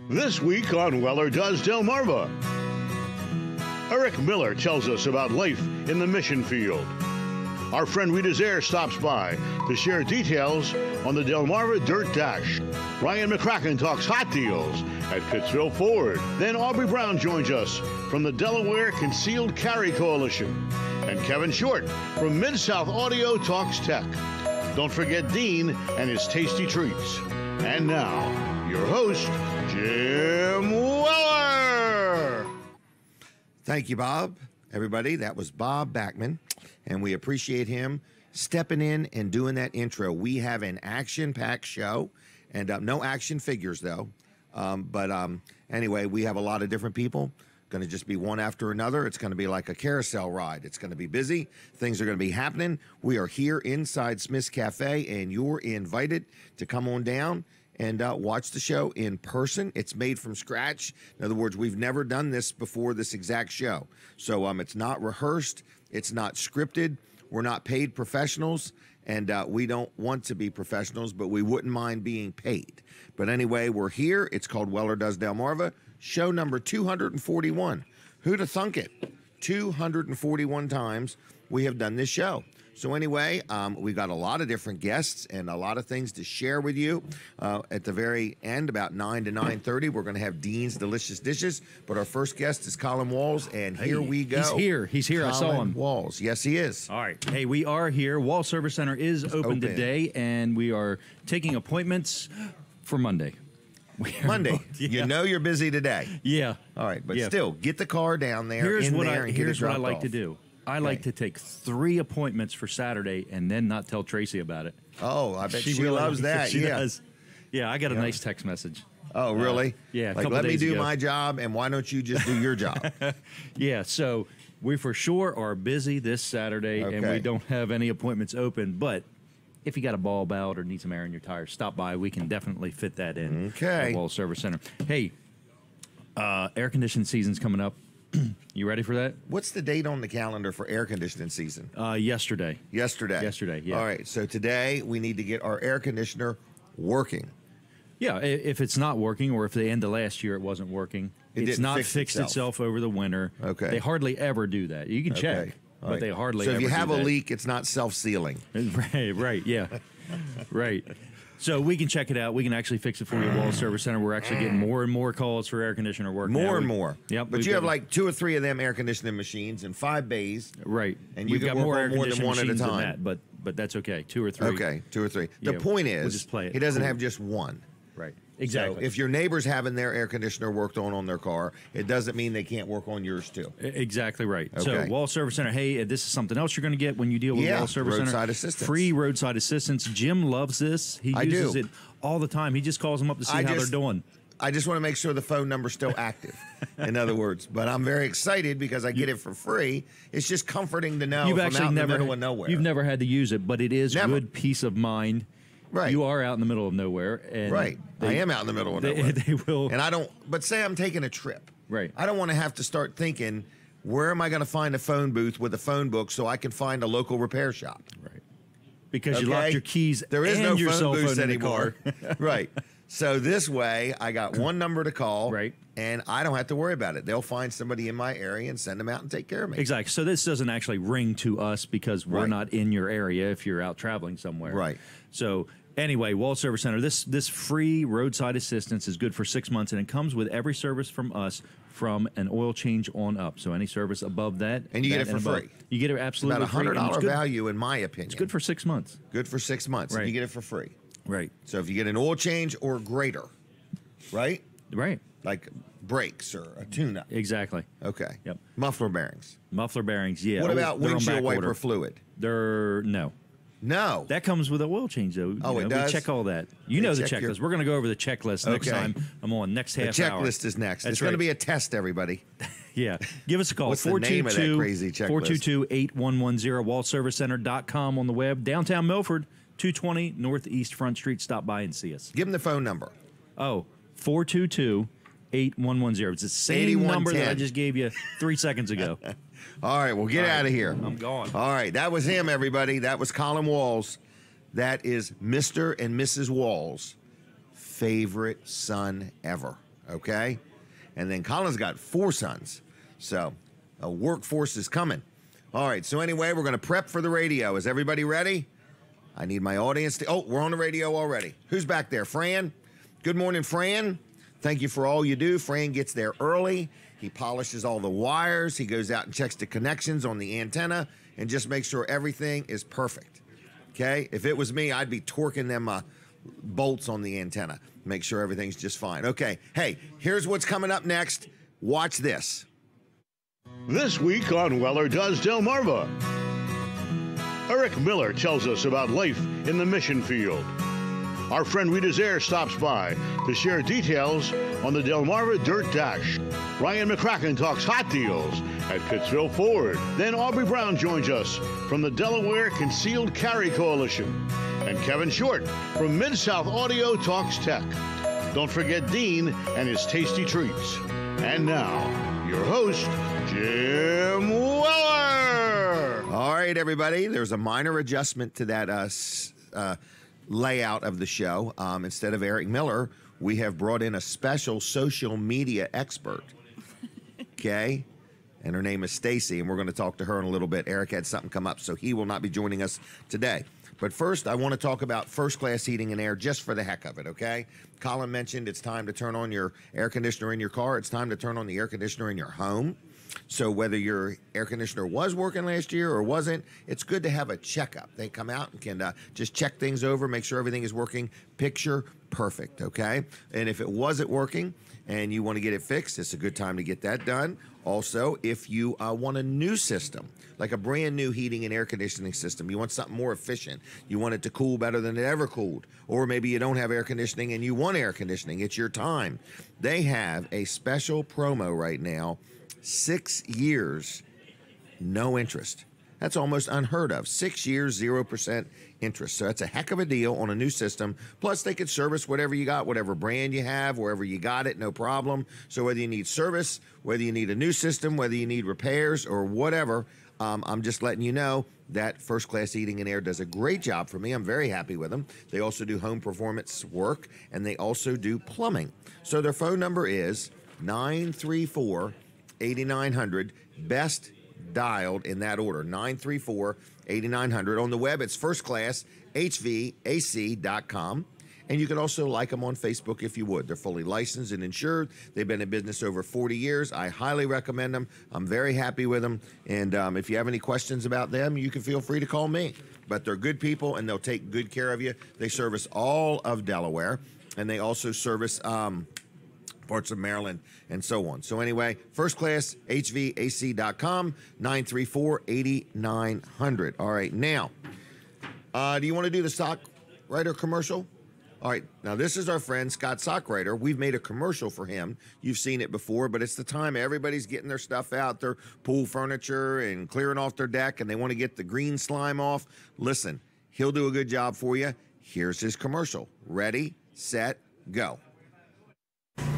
This week on Weller Does Delmarva, Eric Miller tells us about life in the mission field. Our friend Rita Zare stops by to share details on the Delmarva Dirt Dash. Ryan McCracken talks hot deals at Pittsville Ford. Then Aubrey Brown joins us from the Delaware Concealed Carry Coalition. And Kevin Short from Mid-South Audio talks tech. Don't forget Dean and his tasty treats. And now, your host, Jim Weller. Thank you, Bob. Everybody, that was Bob Backman, and we appreciate him stepping in and doing that intro. We have an action-packed show, and no action figures, though. Anyway, we have a lot of different people. Going to just be one after another. It's going to be like a carousel ride. It's going to be busy. Things are going to be happening. We are here inside Smith's Cafe, and you're invited to come on down and watch the show in person. It's made from scratch. In other words, we've never done this before, this exact show. So it's not rehearsed. It's not scripted. We're not paid professionals, and we don't want to be professionals, but we wouldn't mind being paid. But anyway, we're here. It's called Weller Does Delmarva, show number 241. Who'd have thunk it? 241 times we have done this show. So anyway, we've got a lot of different guests and a lot of things to share with you. At the very end, about 9 to 9:30, we're going to have Dean's Delicious Dishes. But our first guest is Colin Walls, and here we go. He's here. Colin I saw him. Walls. Yes, he is. All right. Hey, we are here. Wall Service Center is open today, and we are taking appointments for Monday. Monday. Yeah. You know you're busy today. Yeah. All right, but Yeah. still, get the car down there, Here's what I dropped like off. to do. I like to take 3 appointments for Saturday and then not tell Tracy about it. Oh, I bet she really loves that. She yeah. does. Yeah, I got a nice text message. Oh, really? Yeah, a Like, couple let me days do ago. my job, and why don't you just do your job? Yeah, so we for sure are busy this Saturday, and Okay. we don't have any appointments open. But if you got a bulb out or need some air in your tires, stop by. We can definitely fit that in Okay. at Wall Service Center. Hey, air conditioning season's coming up. You ready for that? What's the date on the calendar for air conditioning season? Yesterday. Yesterday, yeah. All right, so today we need to get our air conditioner working. Yeah, if it's not working, or if the end of last year it wasn't working, it's didn't not fix fixed itself over the winter. Okay. They hardly ever do that. You can check, Okay. All but right. they hardly So ever if you do have a that. leak, it's not self-sealing. Right, yeah. Right. So we can check it out. We can actually fix it for you at Wall Service Center. We're actually getting more and more calls for air conditioner work now. More and more. Yep. But you have like 2 or 3 of them air conditioning machines in 5 bays. Right. And you We've can got work more on air more than conditioning one at a machines than time. that, but that's okay. 2 or 3. Okay, 2 or 3. The Yeah, point we'll is, just play it he doesn't cool. have just one. Right. Exactly. So if your neighbor's having their air conditioner worked on their car, it doesn't mean they can't work on yours too. Exactly right. Okay. So Wall Service Center, hey, this is something else you're going to get when you deal with Yeah, Wall Service Center. roadside assistance. Free roadside assistance. Jim loves this. He I uses do. it all the time. He just calls them up to see how they're doing. I just want to make sure the phone number's still active, in other words. But I'm very excited because I get it for free. It's just comforting to know You've if I'm actually out in never the middle of nowhere. You've never had to use it, but it is Never. good peace of mind. Right. You are out in the middle of nowhere. And Right. I am out in the middle of nowhere. They will. And I don't, but say I'm taking a trip. Right. I don't want to have to start thinking, where am I going to find a phone booth with a phone book so I can find a local repair shop? Right. Because you Okay? locked your keys There is and no your phone cell booths phone in the anymore. car. Right. So this way, I got one number to call. Right. And I don't have to worry about it. They'll find somebody in my area and send them out and take care of me. Exactly. So this doesn't actually ring to us because we're Right. not in your area if you're out traveling somewhere. Right. So anyway, Wall Service Center, this free roadside assistance is good for 6 months, and it comes with every service from us from an oil change on up. So any service above that. And you get that it for above. free. You get it absolutely About free. and it's $100 good- value, in my opinion. It's good for 6 months. Good for 6 months. And Right. you get it for free. Right. So if you get an oil change or greater, right? Right. Like brakes or a tune-up. Exactly. Okay. Yep. Muffler bearings. Muffler bearings, yeah. What about They're on windshield back wiper order. fluid? No. No. That comes with an oil change, though. Oh, it does? We check all that. You They know the check checklist. your- We're going to go over the checklist next Okay. time. I'm on next The half hour. checklist is next. That's It's going to right. be a test, everybody. Yeah. Give us a call. What's the name of that crazy checklist? 422-8110, wallservicecenter.com on the web. Downtown Milford, 220 Northeast Front Street. Stop by and see us. Give them the phone number. Oh, 422-8110. It's the same number that I 8110. just gave you 3 seconds ago. All right, well, get out of here. I'm gone. All right, that was him, everybody. That was Colin Walls. That is Mr. and Mrs. Walls' favorite son ever. okay? And then Colin's got 4 sons. So a workforce is coming. All right, so anyway, we're going to prep for the radio. Is everybody ready? I need my audience to... Oh, we're on the radio already. Who's back there? Fran? Good morning, Fran. Thank you for all you do. Fran gets there early. He polishes all the wires. He goes out and checks the connections on the antenna and just makes sure everything is perfect. Okay? If it was me, I'd be torquing them bolts on the antenna. Make sure everything's just fine. Okay. Hey, here's what's coming up next. Watch this. This week on Weller Does Delmarva, Eric Miller tells us about life in the mission field. Our friend Rita Zare stops by to share details on the Delmarva Dirt Dash. Ryan McCracken talks hot deals at Pittsville Ford. Then Aubrey Brown joins us from the Delaware Concealed Carry Coalition. And Kevin Short from Mid-South Audio talks tech. Don't forget Dean and his tasty treats. And now, your host, Jim Weller. All right, everybody. There's a minor adjustment to that layout of the show. Instead of Eric Miller, we have brought in a special social media expert. Okay? And her name is Stacy, and we're going to talk to her in a little bit. Eric had something come up, so he will not be joining us today. But first, I want to talk about first-class heating and air just for the heck of it, okay? Colin mentioned it's time to turn on your air conditioner in your car. It's time to turn on the air conditioner in your home. So whether your air conditioner was working last year or wasn't, it's good to have a checkup. They come out and can just check things over, make sure everything is working picture perfect, okay? And if it wasn't working and you want to get it fixed, it's a good time to get that done. Also, if you want a new system, like a brand new heating and air conditioning system, you want something more efficient, you want it to cool better than it ever cooled, or maybe you don't have air conditioning and you want air conditioning, it's your time. They have a special promo right now, 6 years, no interest. That's almost unheard of. 6 years, 0% interest. So that's a heck of a deal on a new system. Plus, they could service whatever you got, whatever brand you have, wherever you got it, no problem. So whether you need service, whether you need a new system, whether you need repairs or whatever, I'm just letting you know that First Class Heating and Air does a great job for me. I'm very happy with them. They also do home performance work, and they also do plumbing. So their phone number is 934-8900, best dialed in that order, 934-8900. On the web, it's firstclasshvac.com. And you can also like them on Facebook if you would. They're fully licensed and insured. They've been in business over 40 years. I highly recommend them. I'm very happy with them. And if you have any questions about them, you can feel free to call me. But they're good people, and they'll take good care of you. They service all of Delaware, and they also service parts of Maryland, and so on. So anyway, firstclasshvac.com, 934-8900. All right, now, do you want to do the sock writer commercial? All right, now this is our friend Scott Sockrider. We've made a commercial for him. You've seen it before, but it's the time everybody's getting their stuff out, their pool furniture and clearing off their deck, and they want to get the green slime off. Listen, he'll do a good job for you. Here's his commercial. Ready, set, go.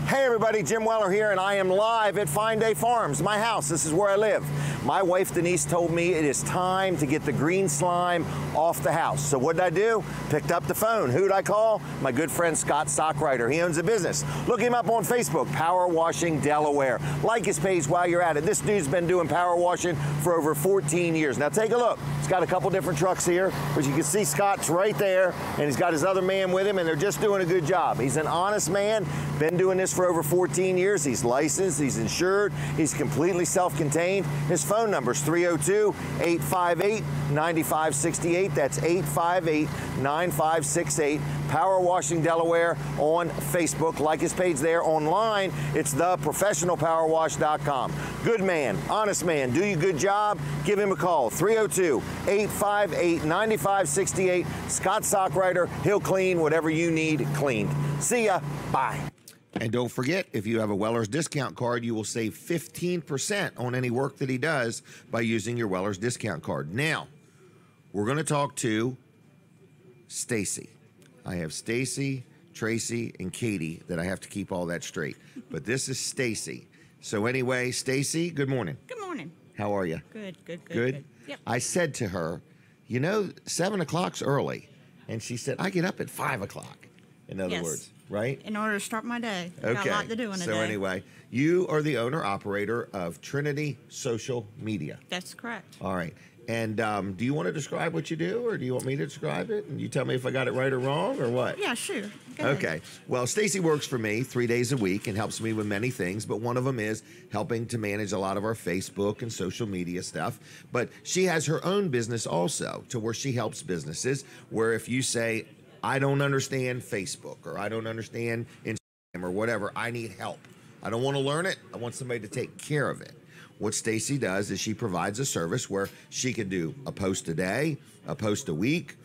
Hey everybody, Jim Weller here, and I am live at Fine Day Farms, my house. This is where I live. My wife Denise told me it is time to get the green slime off the house. So what did I do? Picked up the phone. Who did I call? My good friend Scott Sockrider. He owns a business. Look him up on Facebook, Power Washing Delaware. Like his page while you're at it. This dude's been doing power washing for over 14 years. Now take a look. He's got a couple different trucks here, but you can see Scott's right there, and he's got his other man with him, and they're just doing a good job. He's an honest man, been doing this for over 14 years. He's licensed, he's insured, he's completely self-contained. His phone number is 302-858-9568. That's 858-9568. Power Washing Delaware on Facebook. Like his page there. Online, it's theprofessionalpowerwash.com. Good man, honest man, do you a good job? Give him a call. 302-858-9568. Scott Sockrider. He'll clean whatever you need cleaned. See ya. Bye. And don't forget, if you have a Weller's discount card, you will save 15% on any work that he does by using your Weller's discount card. Now, we're going to talk to Stacy. I have Stacy, Tracy, and Katie that I have to keep all that straight. But this is Stacy. So anyway, Stacy, good morning. Good morning. How are you? Good. Good? Yep. I said to her, 7 o'clock's early. And she said, I get up at 5 o'clock. in other Yes. words, right? In order to start my day. Got Okay. a lot to do in a so day. anyway, you are the owner-operator of Trinity Social Media. That's correct. All right. And do you want to describe what you do, or do you want me to describe it? And you tell me if I got it right or wrong, or what? Yeah, sure. Go ahead. Okay. Well, Stacy works for me 3 days a week and helps me with many things, but one of them is helping to manage a lot of our Facebook and social media stuff. But she has her own business also, to where she helps businesses, where if you say, I don't understand Facebook, or I don't understand Instagram, or whatever, I need help. I don't want to learn it. I want somebody to take care of it. What Stacy does is she provides a service where she can do a post a day, a post a week,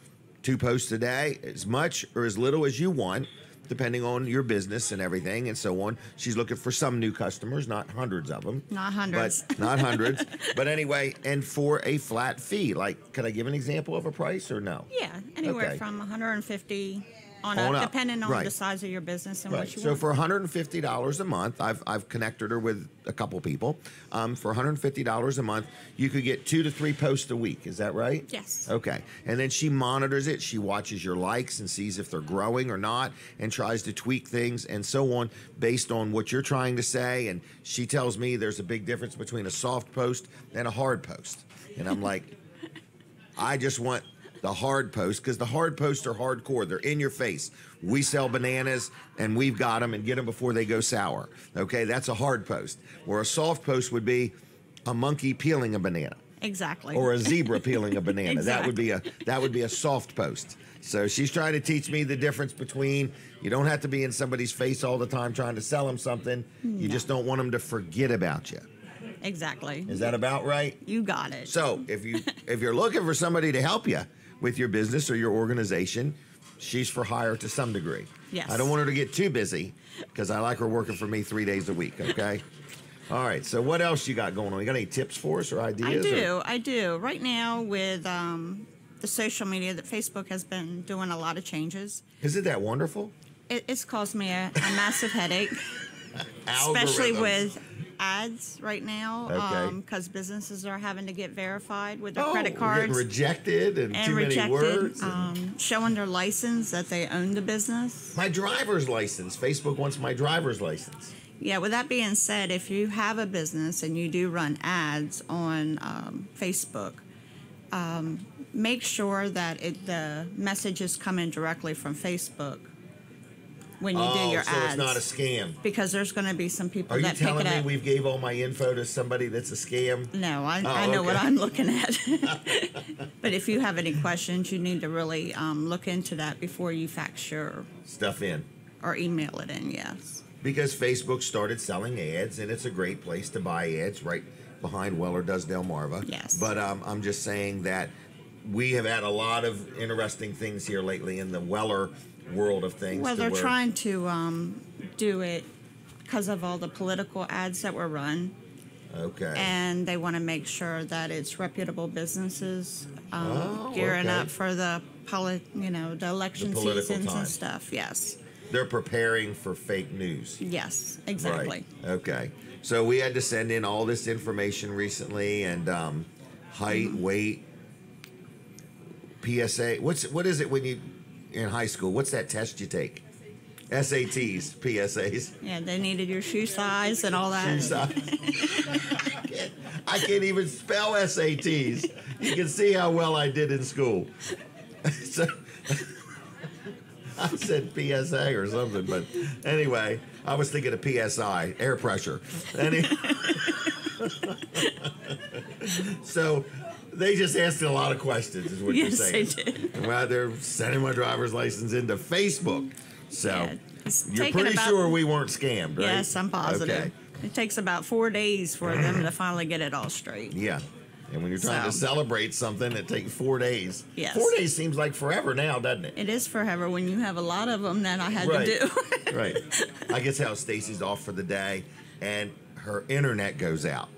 2 posts a day, as much or as little as you want, depending on your business and everything and so on. She's looking for some new customers, not hundreds of them. Not hundreds. But not hundreds. But anyway, and for a flat fee. Like, could I give an example of a price or no? Yeah, anywhere Okay. from 150 on On up, up. depending on Right. the size of your business and Right. what you So want. for $150 a month, I've connected her with a couple people. For $150 a month, you could get 2 to 3 posts a week. Is that right? Yes. Okay. And then she monitors it. She watches your likes and sees if they're growing or not, and tries to tweak things and so on based on what you're trying to say. And she tells me there's a big difference between a soft post and a hard post. And I'm like, I just want the hard post, because the hard posts are hardcore. They're in your face. We sell bananas and we've got them, and get them before they go sour. Okay, that's a hard post. Where a soft post would be a monkey peeling a banana, Exactly. or a zebra peeling a banana. Exactly. That would be a soft post. So she's trying to teach me the difference between, you don't have to be in somebody's face all the time trying to sell them something. You just don't want them to forget about you. Exactly. Is that about right? You got it. So if you're looking for somebody to help you with your business or your organization, she's for hire to some degree. Yes. I don't want her to get too busy, because I like her working for me 3 days a week. Okay. All right. So what else you got going on? You got any tips for us or ideas? I do. Right now with the social media, that Facebook has been doing a lot of changes. Isn't that wonderful? It's caused me a massive headache, especially Algorithms. with ads right now, Okay. because businesses are having to get verified with their Oh, credit we're cards getting rejected and and too many rejected, words. showing their license that they own the business. My driver's license. Facebook wants my driver's license. Yeah, with that being said, if you have a business and you do run ads on Facebook, make sure that the messages come in directly from Facebook when you do your so ads. it's not a scam. Because there's going to be some people Are you that pick telling it me up. we've gave all my info to somebody that's a scam? No, I Oh, know what okay. I'm looking at. But if you have any questions, you need to really look into that before you fax your Stuff in. or email it in, yes. Because Facebook started selling ads, and it's a great place to buy ads right behind Weller Does Delmarva. Yes. But I'm just saying that we have had a lot of interesting things here lately in the Weller world of things. Well, to they're where- trying to do it because of all the political ads that were run. Okay. And they want to make sure that it's reputable businesses Oh, gearing okay. up for the the election political seasons time. and stuff. Yes, They're preparing for fake news. yes, exactly. Right. Okay. So we had to send in all this information recently, and height, weight, PSA. What is it when you in high school? What's that test you take? SATs, PSAs. Yeah, they needed your shoe size and all that. Shoe size. I can't even spell SATs. You can see how well I did in school. So, I said PSA or something, but anyway, I was thinking of PSI, air pressure. So they just asked a lot of questions, is what Yes, you're they saying. did. Well, they're sending my driver's license into Facebook. So Yeah, it's you're taken pretty about- sure we weren't scammed, right? Yes, I'm positive. Okay. It takes about 4 days for them to finally get it all straight. Yeah. And when you're trying to So- celebrate something, it takes 4 days. Yes. 4 days seems like forever now, doesn't it? It is forever when you have a lot of them that I had Right. to do. Right. I guess how Stacy's off for the day and her internet goes out.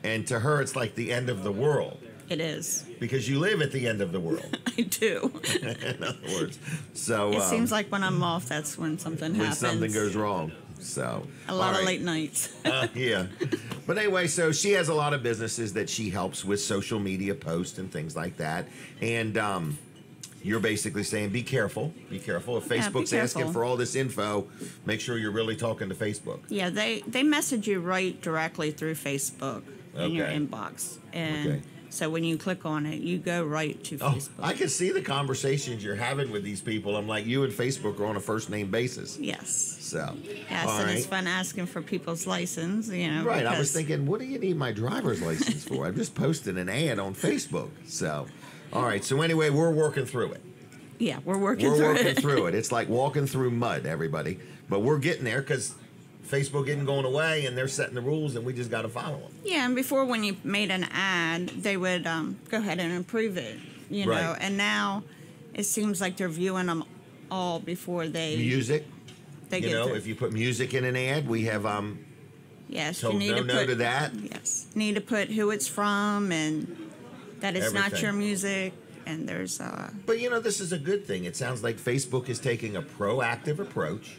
And to her, it's like the end of the world It is. because you live at the end of the world, I do. in other words. So It seems like when I'm off, that's when something when happens. something goes wrong. So A lot all of right. late nights. Yeah. But anyway, so she has a lot of businesses that she helps with social media posts and things like that. And you're basically saying be careful. Be careful. If Yeah, be Facebook's asking careful. for all this info, make sure you're really talking to Facebook. Yeah, they message you right directly through Facebook in your Okay. inbox. And Okay. so when you click on it, you go right to Oh, Facebook. I can see the conversations you're having with these people. I'm like, you and Facebook are on a first name basis. Yes. So, Yes, all and right. it's fun asking for people's license, Right. I was because- thinking, what do you need my driver's license for? I'm just posting an ad on Facebook. So, all right. So, anyway, we're working through it. Yeah, we're working We're through working it. through it. It's like walking through mud, everybody. But we're getting there because Facebook isn't going away and they're setting the rules and we just got to follow them. Yeah, and before when you made an ad, they would go ahead and approve it, you know. Right. And now it seems like they're viewing them all before they Music, they you get know, through. if you put music in an ad, we have Yes, told you need no to no put to that. Yes, need to put who it's from and that it's not Everything. your music. And there's But you know, this is a good thing. It sounds like Facebook is taking a proactive approach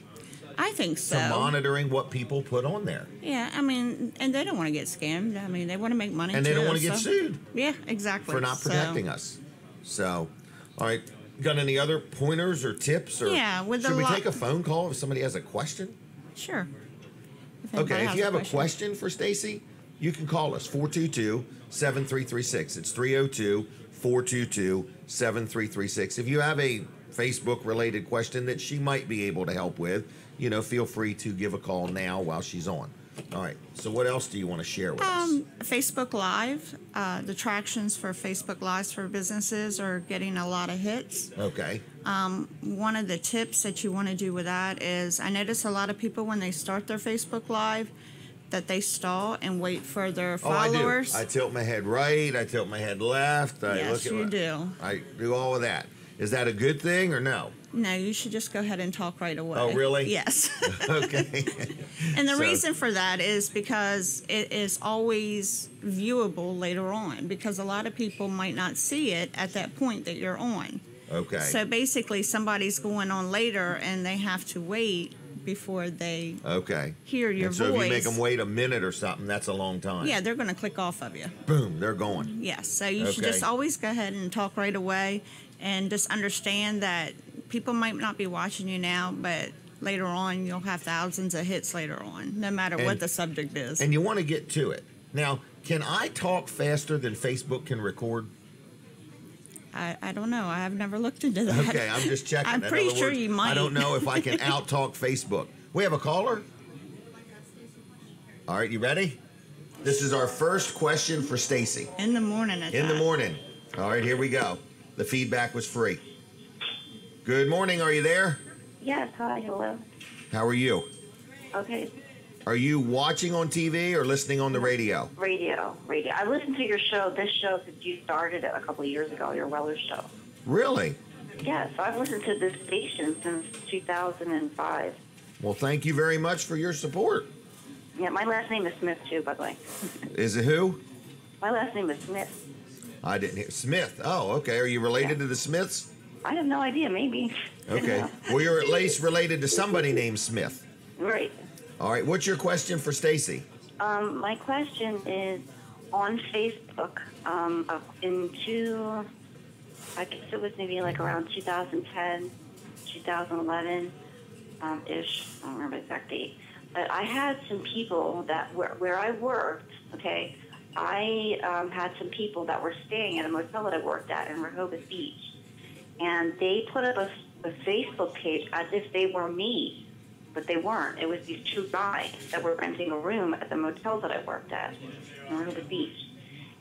I think so. to monitoring what people put on there. Yeah, I mean, and they don't want to get scammed. I mean, they want to make money And they don't too, want to get so- sued Yeah, exactly. for not protecting us. So, all right. Got any other pointers or tips? Or Yeah, with the should we lo- take a phone call if somebody has a question? Sure. Okay, anybody if has you have a question for Stacy, you can call us 422-7336. It's 302-422-7336. If you have a Facebook related question that she might be able to help with, you know, feel free to give a call now while she's on. All right. So what else do you want to share with us? Facebook Live, the tractions for Facebook Lives for businesses are getting a lot of hits. Okay. One of the tips that you want to do with that is I notice a lot of people when they start their Facebook Live that they stall and wait for their followers. Oh, I do. I tilt my head right. I tilt my head left. I Yes, look at you my- do. I do all of that. Is that a good thing or no? No, you should just go ahead and talk right away. Oh, really? Yes. Okay. And the So- reason for that is because it is always viewable later on because a lot of people might not see it at that point that you're on. Okay. So basically somebody's going on later and they have to wait before they Okay. hear your and so voice. if you make them wait a minute or something, that's a long time. Yeah, they're going to click off of you. Boom, they're going. Yes, so you should Okay. just always go ahead and talk right away and just understand that people might not be watching you now, but later on you'll have thousands of hits later on, no matter what And- the subject is. And you want to get to it. Now, can I talk faster than Facebook can record? I don't know. I have never looked into that. Okay, I'm just checking. I'm In pretty other sure words, you might. I don't know if I can out-talk Facebook. We have a caller? All right, you ready? This is our first question for Stacy. In the morning. In the morning. All right, here we go. The feedback was free. Good morning. Are you there? Yes, hi, hello. How are you? Okay, Are you watching on TV or listening on the radio? radio. I listened to your show, this show, since you started it a couple of years ago, your Weller show. Really? Yes, I've listened to this station since 2005. Well, thank you very much for your support. Yeah, my last name is Smith, too, by the way. Is it who? My last name is Smith. I didn't hear. Smith. Oh, okay. Are you related to the Smiths? I have no idea, maybe. Okay. Yeah. Well, you're at least related to somebody named Smith. Right. All right. What's your question for Stacy? My question is on Facebook, I guess it was maybe like around 2010, 2011 ish. I don't remember the exact date. But I had some people that where I worked, okay, I had some people that were staying at a motel that I worked at in Rehoboth Beach. And they put up a Facebook page as if they were me. But they weren't. It was these two guys that were renting a room at the motel that I worked at in Rehoboth Beach.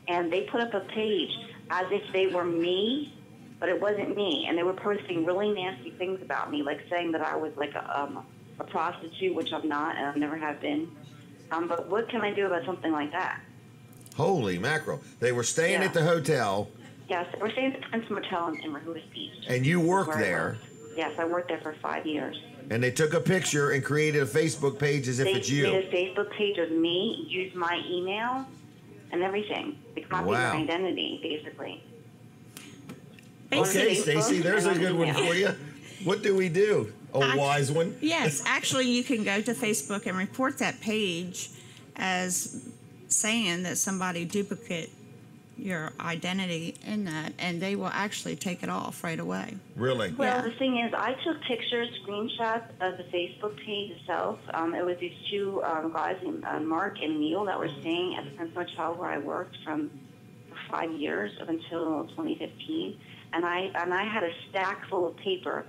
And they put up a page as if they were me, but it wasn't me. And they were posting really nasty things about me, like saying that I was like a prostitute, which I'm not, and I never have been. But what can I do about something like that? Holy mackerel. They were staying Yeah. at the hotel, Yes, they were staying at the Prince Motel in Rehoboth Beach. and you worked where I there, worked. Yes, I worked there for 5 years. and they took a picture and created a Facebook page as if They it's made you. a Facebook page of me, used my email, and everything. They copied Wow. my identity, basically. Okay, Facebook Stacy, there's a and good one email. for you. What do we do? Oh, I- wise one. Yes, actually, you can go to Facebook and report that page as saying that somebody duplicate your identity in that, and they will actually take it off right away. Really? Well, Yeah. the thing is, I took pictures, screenshots of the Facebook page itself. It was these two guys, Mark and Neil, that were staying at the Prince Hotel where I worked for 5 years up until 2015, and I had a stack full of paper.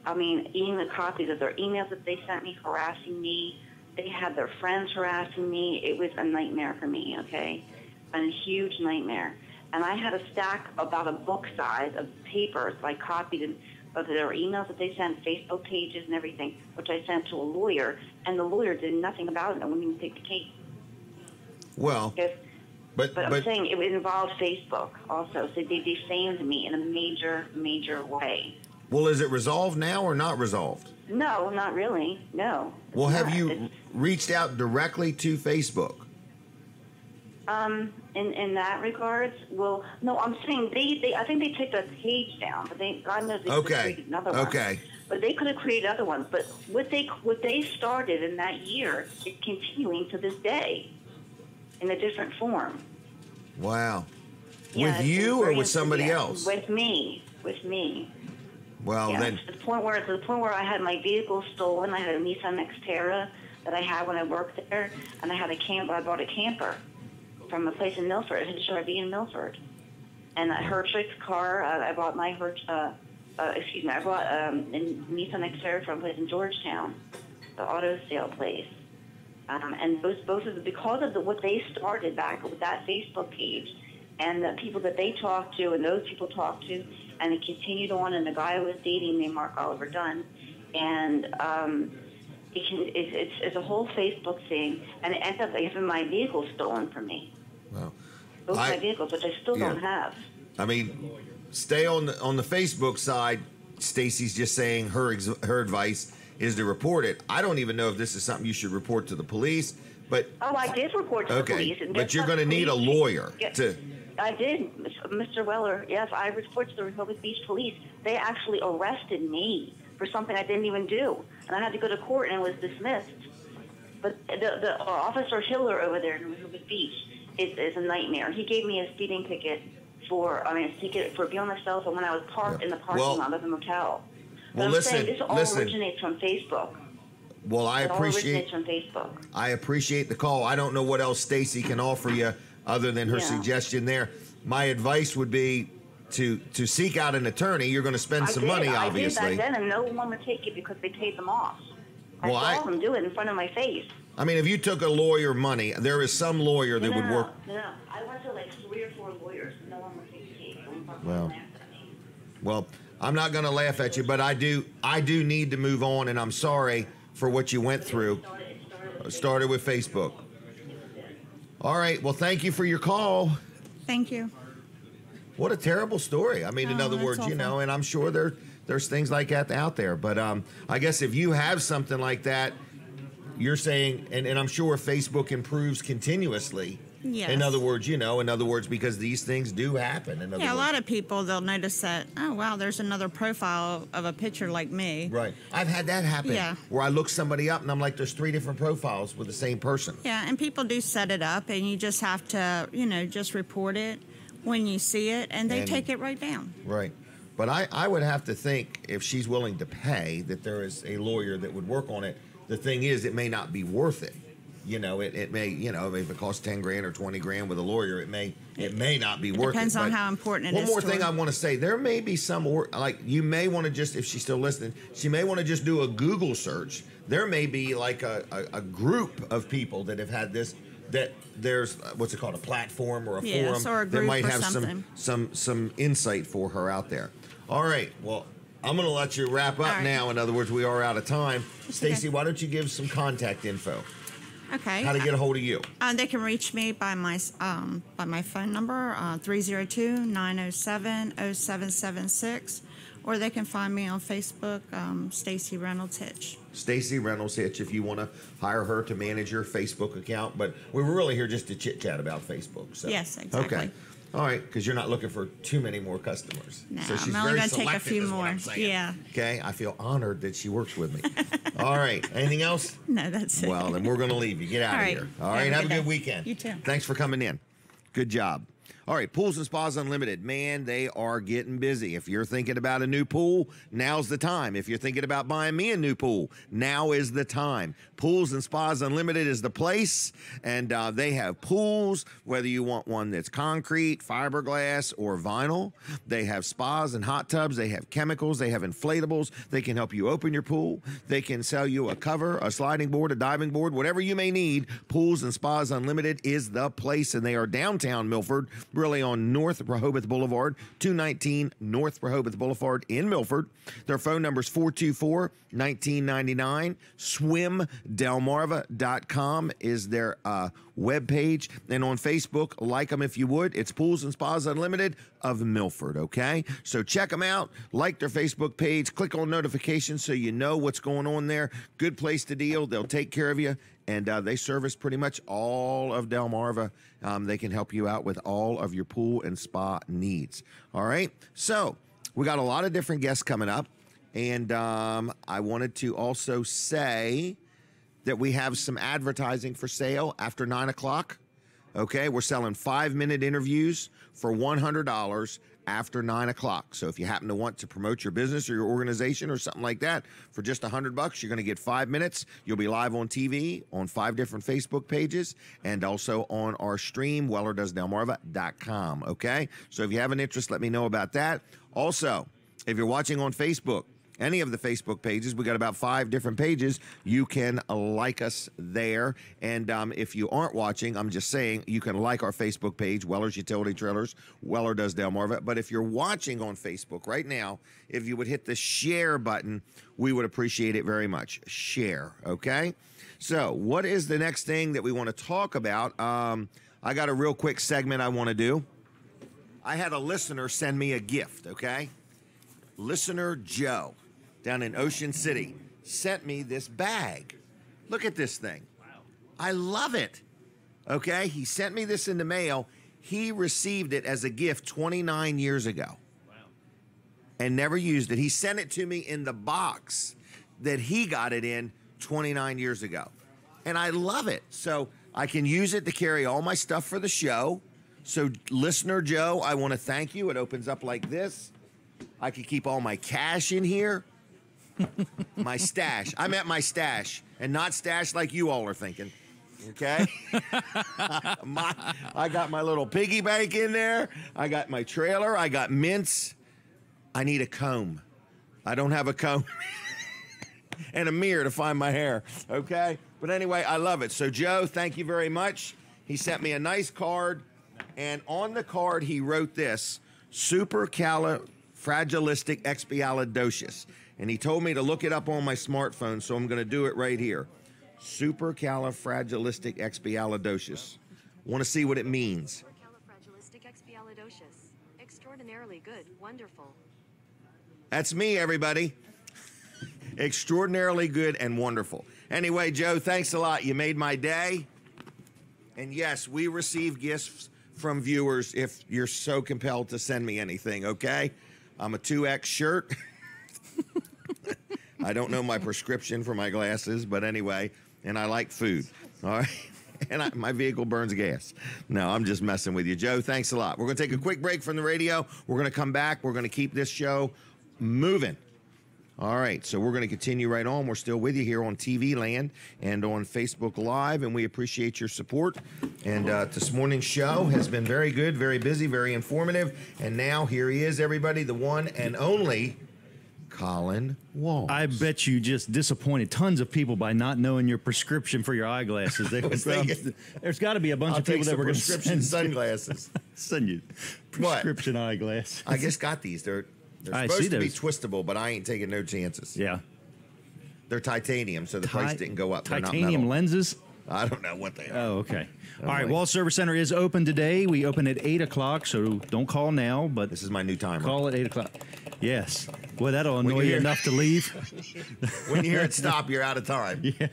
I mean, eating the copies of their emails that they sent me, harassing me. They had their friends harassing me. It was a nightmare for me, okay? A huge nightmare. And I had a stack about a book size of papers I copied of their emails that they sent, Facebook pages and everything, which I sent to a lawyer, and the lawyer did nothing about it. I wouldn't even take the case. Well, But I'm saying it involved Facebook also, so they defamed me in a major, major way. well, is it resolved now or not resolved? No, not really. No. Well, have It's you not. reached out directly to Facebook? In that regards, well, no, I'm saying I think they took the page down, but God knows they could have created another one. Okay. But they could have created other ones. But what they started in that year is continuing to this day in a different form. Wow. Yeah, With it's you or very with somebody else? With me. Well, Yeah, then, to the point where I had my vehicle stolen. I had a Nissan Xterra that I had when I worked there, and I had I bought a camper from a place in Milford, a HRV in Milford, and a Hertrick's car. I bought I bought a Nissan Xterra from a place in Georgetown, the auto sale place. And because of what they started back with that Facebook page, and the people that they talked to, and those people talked to, and it continued on. And the guy I was dating named Mark Oliver Dunn, and it's a whole Facebook thing, and it ends up having my vehicle stolen from me. well, Both my vehicles, which I still don't have. I mean, stay on the Facebook side. Stacy's just saying her advice is to report it. I don't even know if this is something you should report to the police, but Oh, I did report to the police. And but you're going to need a lawyer to. I did, Mr. Weller. Yes, I reported to the Rehoboth Beach Police. They actually arrested me for something I didn't even do, and I had to go to court, and it was dismissed. But the Officer Hiller over there in Rehoboth Beach is a nightmare. He gave me a speeding ticket for being on the cell phone when I was parked in the parking lot of the motel. But Well, I'm saying this all listen. originates from Facebook. Well, I It all appreciate originates from Facebook. I appreciate the call. I don't know what else Stacy can offer you other than her Yeah. suggestion there. My advice would be to seek out an attorney. You're going to spend some money, obviously. I did back then, and no one would take it because they paid them off. Well, I saw them do it in front of my face. I mean, if you took a lawyer money, there is some lawyer that would work. No, I went to like 3 or 4 lawyers. No one would take the case. Well, Well, I'm not going to laugh at you, but I do need to move on, and I'm sorry for what you went through. It started with Facebook. All right. Well, thank you for your call. Thank you. What a terrible story. I mean, in other that's words, you awful. know, and I'm sure there's things like that out there. But I guess if you have something like that, you're saying, and I'm sure Facebook improves continuously. Yes. In other words, because these things do happen. In other Yeah, a words. lot of people, they'll notice that, oh, wow, there's another profile of a picture like me. Right. I've had that happen. Yeah. Where I look somebody up and I'm like, there's 3 different profiles with the same person. Yeah, and people do set it up, and you just have to, just report it when you see it, and they And- take it right down. Right. But I would have to think if she's willing to pay that there is a lawyer that would work on it. The thing is, it may not be worth it. It may, if it costs 10 grand or 20 grand with a lawyer, it may not be worth it. Depends on But how important it one is more to thing her. I want to say, there may be you may want to just, if she's still listening, she may want to just do a Google search. There may be like a group of people that have had this, that there's, what's it called, a platform or a Yes, forum or a that group might or have something. some insight for her out there. All right, well, I'm going to let you wrap up All right. now. In other words, we are out of time. Stacy, okay. why don't you give some contact info? Okay. How to get a hold of you? They can reach me by my phone number, 302-907-0776, or they can find me on Facebook, Stacy Reynolds Hitch. Stacy Reynolds Hitch, if you want to hire her to manage your Facebook account. But we were really here just to chit-chat about Facebook. So. Yes, exactly. Okay. All right, because you're not looking for too many more customers. No, so she's I'm only very going to take a selective few is what more. I'm saying. Yeah. Okay, I feel honored that she works with me. All right, anything else? No, that's it. Well, then we're going to leave you. Get out All of right. here. All right, have a day. good weekend. You too. Thanks for coming in. Good job. All right, Pools and Spas Unlimited. Man, they are getting busy. If you're thinking about a new pool, now's the time. If you're thinking about buying me a new pool, now is the time. Pools and Spas Unlimited is the place, and they have pools, whether you want one that's concrete, fiberglass, or vinyl. They have spas and hot tubs. They have chemicals. They have inflatables. They can help you open your pool. They can sell you a cover, a sliding board, a diving board, whatever you may need. Pools and Spas Unlimited is the place, and they are downtown Milford, really on North Rehoboth Boulevard, 219 North Rehoboth Boulevard in Milford. Their phone number is 424-1999. SwimDelmarva.com is their webpage. And on Facebook, like them if you would. It's Pools and Spas Unlimited of Milford, okay? So check them out. Like their Facebook page. Click on notifications so you know what's going on there. Good place to deal. They'll take care of you. And they service pretty much all of Delmarva. They can help you out with all of your pool and spa needs. All right? So we got a lot of different guests coming up. And I wanted to also say that we have some advertising for sale after 9 o'clock. Okay? We're selling 5-minute interviews for $100 after 9 o'clock. So if you happen to want to promote your business or your organization or something like that for just $100, you're going to get 5 minutes. You'll be live on TV on 5 different Facebook pages and also on our stream, WellerDoesDelmarva.com. Okay? So if you have an interest, let me know about that. Also, if you're watching on Facebook, any of the Facebook pages, we got about 5 different pages. You can like us there. And if you aren't watching, I'm just saying you can like our Facebook page, Weller's Utility Trailers, Weller Does Delmarva. But if you're watching on Facebook right now, if you would hit the share button, we would appreciate it very much. Share, okay? So what is the next thing that we want to talk about? I got a real quick segment I want to do. I had a listener send me a gift, okay? Listener Joe down in Ocean City sent me this bag. Look at this thing. Wow. I love it. Okay, he sent me this in the mail. He received it as a gift 29 years ago. Wow. And never used it. He sent it to me in the box that he got it in 29 years ago. And I love it. So I can use it to carry all my stuff for the show. So listener Joe, I want to thank you. It opens up like this. I could keep all my cash in here. My stash. I meant my stash, and not stash like you all are thinking. Okay? I got my little piggy bank in there. I got my trailer. I got mints. I need a comb. I don't have a comb. And a mirror to find my hair. Okay? But anyway, I love it. So, Joe, thank you very much. He sent me a nice card, and on the card he wrote this, supercalifragilisticexpialidocious. And he told me to look it up on my smartphone, so I'm going to do it right here. Supercalifragilisticexpialidocious. Want to see what it means. Supercalifragilisticexpialidocious. Extraordinarily good. Wonderful. That's me, everybody. Extraordinarily good and wonderful. Anyway, Joe, thanks a lot. You made my day. And yes, we receive gifts from viewers if you're so compelled to send me anything, okay? I'm a 2X shirt. I don't know my prescription for my glasses, but anyway, and I like food, all right? And my vehicle burns gas. No, I'm just messing with you. Joe, thanks a lot. We're going to take a quick break from the radio. We're going to come back. We're going to keep this show moving. All right, so we're going to continue right on. We're still with you here on TV Land and on Facebook Live, and we appreciate your support. And this morning's show has been very good, very busy, very informative. And now here he is, everybody, the one and only Colin Walls. I bet you just disappointed tons of people by not knowing your prescription for your eyeglasses. There's got to be a bunch of people that were going to prescription sunglasses. Send you prescription eyeglasses. I just got these. They're supposed to be twistable, but I ain't taking no chances. Yeah. They're titanium, so the price didn't go up. Titanium lenses? I don't know what they are. Oh, okay. All right, Wall Service Center is open today. We open at 8 o'clock, so don't call now, but this is my new timer. Call at 8 o'clock. Yes. Boy, that'll annoy you enough to leave. When you hear it stop, you're out of time. Yeah.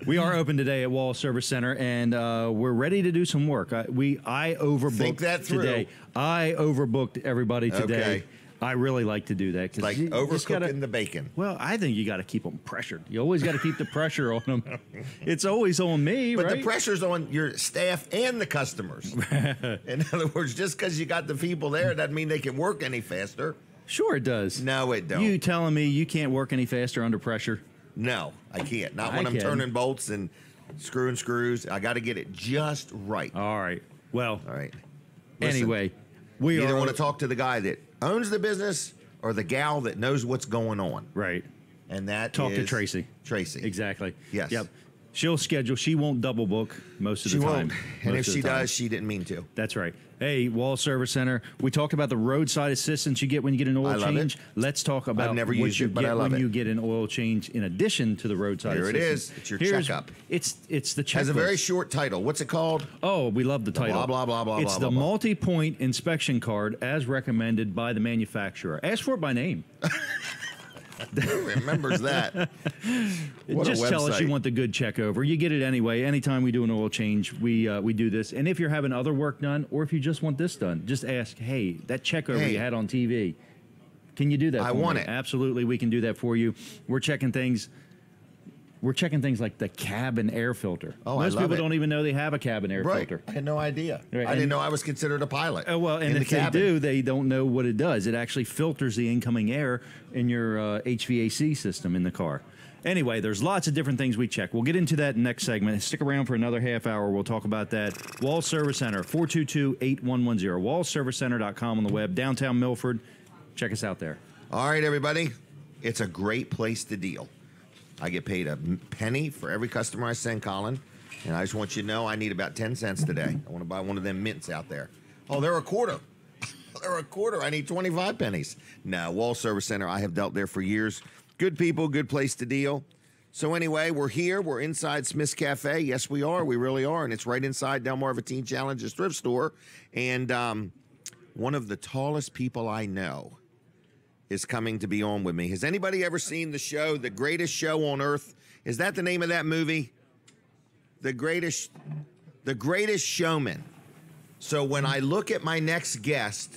We are open today at Wall Service Center, and we're ready to do some work. I overbooked Think that through. today. I overbooked everybody today. Okay. I really like to do that. Like overcooking the bacon. Well, I think you got to keep them pressured. You always got to keep the pressure on them. It's always on me, But right? the pressure's on your staff and the customers. In other words, just because you got the people there doesn't mean they can work any faster. Sure it does. No, it don't. You telling me you can't work any faster under pressure? No, I can't. Not when I I'm can. turning bolts and screwing screws. I got to get it just right. All right. Well, All right. Listen, anyway, you we either are want to talk to the guy that owns the business or the gal that knows what's going on. right. And that Talk to is Tracy. Tracy. Exactly. Yes. Yep. She'll schedule. She won't double book most of She the won't. time. And Most if of she the time. does, she didn't mean to. That's right. Hey, Wall Service Center. We talked about the roadside assistance you get when you get an oil I love change. it. Let's talk about never what used you it, but get I love when it. you get an oil change in addition to the roadside Here it assistance. is. It's your Here's- checkup. It's the checklist. Has a very short title. What's it called? Oh, we love the title. blah, blah, blah, blah, It's blah, the blah, blah. multi-point inspection card as recommended by the manufacturer. Ask for it by name. Who remembers that? What a Just tell us website. you want the good check over. You get it anyway. Anytime we do an oil change, we do this. And if you're having other work done, or if you just want this done, just ask, hey, that check over Hey. you had on TV, can you do that I for want me? it. Absolutely, we can do that for you. We're checking things. We're checking things like the cabin air filter. Oh, I Most love people it. don't even know they have a cabin air Right. filter. I had no idea. Right, I didn't and- know I was considered a pilot. Well, and in the if they cabin. do, they don't know what it does. It actually filters the incoming air in your HVAC system in the car. Anyway, there's lots of different things we check. We'll get into that next segment. Stick around for another half hour. We'll talk about that. Wall Service Center, 422-8110. WallServiceCenter.com on the web, downtown Milford. Check us out there. All right, everybody. It's a great place to deal. I get paid a penny for every customer I send, Colin. And I just want you to know I need about 10 cents today. I want to buy one of them mints out there. Oh, they're a quarter. They're a quarter. I need 25 pennies. No, Wall Service Center. I have dealt there for years. Good people, good place to deal. So anyway, we're here. We're inside Smith's Cafe. Yes, we are. We really are. And it's right inside Delmarva Teen Challenge's thrift store. And one of the tallest people I know is coming to be on with me. Has anybody ever seen the show, The Greatest Show on Earth? Is that the name of that movie? The Greatest Showman. So when I look at my next guest,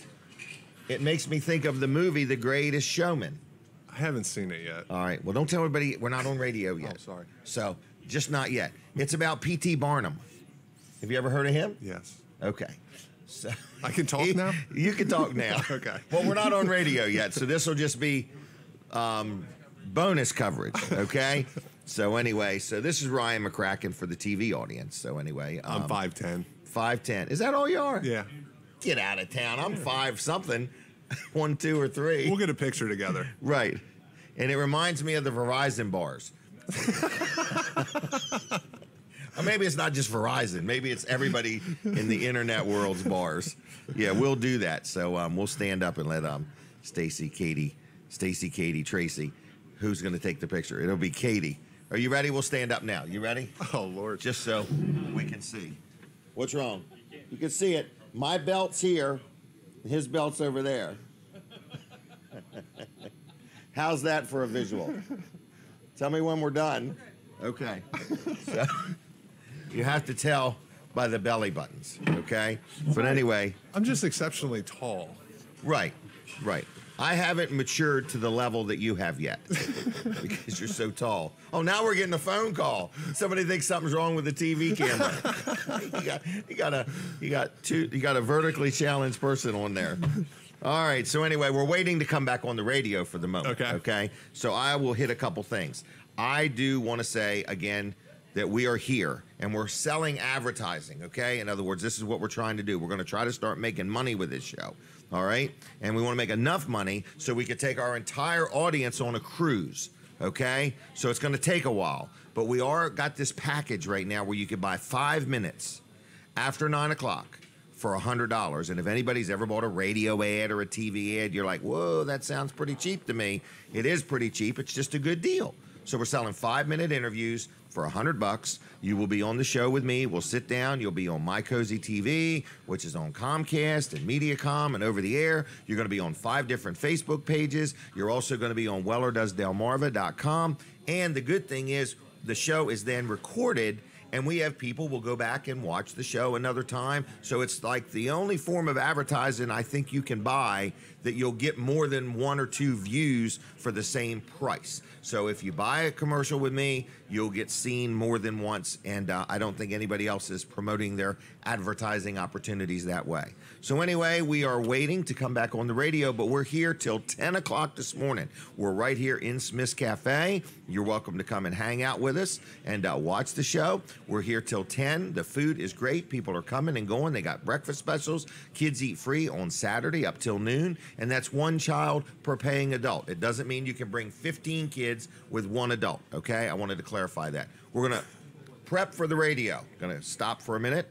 it makes me think of the movie The Greatest Showman. I haven't seen it yet. All right. Well, don't tell everybody we're not on radio yet. Oh, sorry. So just not yet. It's about P.T. Barnum. Have you ever heard of him? Yes. Okay. So I can talk now? You can talk now. Okay. Well, we're not on radio yet, so this will just be bonus coverage, okay? So anyway, so this is Ryan McCracken for the TV audience. So anyway, I'm 5'10". 5'10". Is that all you are? Yeah. Get out of town. I'm 5 something, 1, 2, or 3. We'll get a picture together. Right. And it reminds me of the Verizon bars. Or maybe it's not just Verizon. Maybe it's everybody in the internet world's bars. Yeah, we'll do that. So we'll stand up and let Stacy, Katie, Tracy, who's going to take the picture? It'll be Katie. Are you ready? We'll stand up now. You ready? Oh, Lord. Just so we can see. What's wrong? You can see it. My belt's here. His belt's over there. How's that for a visual? Tell me when we're done. Okay. So, you have to tell by the belly buttons, okay? But anyway, I'm just exceptionally tall. right. I haven't matured to the level that you have yet because you're so tall. Oh, now we're getting a phone call. Somebody thinks something's wrong with the TV camera. you got a vertically challenged person on there. All right. So anyway, we're waiting to come back on the radio for the moment. Okay. So I will hit a couple things. I do want to say again that we are here and we're selling advertising. Okay. In other words, this is what we're trying to do. We're going to try to start making money with this show. All right. And we want to make enough money so we could take our entire audience on a cruise. Okay. So it's going to take a while, but we are got this package right now where you can buy 5 minutes after 9 o'clock for $100. And if anybody's ever bought a radio ad or a TV ad, you're like, whoa, that sounds pretty cheap to me. It is pretty cheap. It's just a good deal. So we're selling 5-minute interviews for $100. You will be on the show with me. We'll sit down. You'll be on My Cozy TV, which is on Comcast and MediaCom and over the air. You're going to be on 5 different Facebook pages. You're also going to be on WellerDoesDelmarva.com. And the good thing is the show is then recorded And we have people will go back and watch the show another time. So it's like the only form of advertising I think you can buy that you'll get more than 1 or 2 views for the same price. So if you buy a commercial with me, you'll get seen more than once. And I don't think anybody else is promoting their advertising opportunities that way. So anyway, we are waiting to come back on the radio, but we're here till 10 o'clock this morning. We're right here in Smith's Cafe. You're welcome to come and hang out with us and watch the show. We're here till 10. The food is great. People are coming and going. They got breakfast specials. Kids eat free on Saturday up till noon, and that's 1 child per paying adult. It doesn't mean you can bring 15 kids with 1 adult, okay? I wanted to clarify that. We're going to prep for the radio. Going to stop for a minute.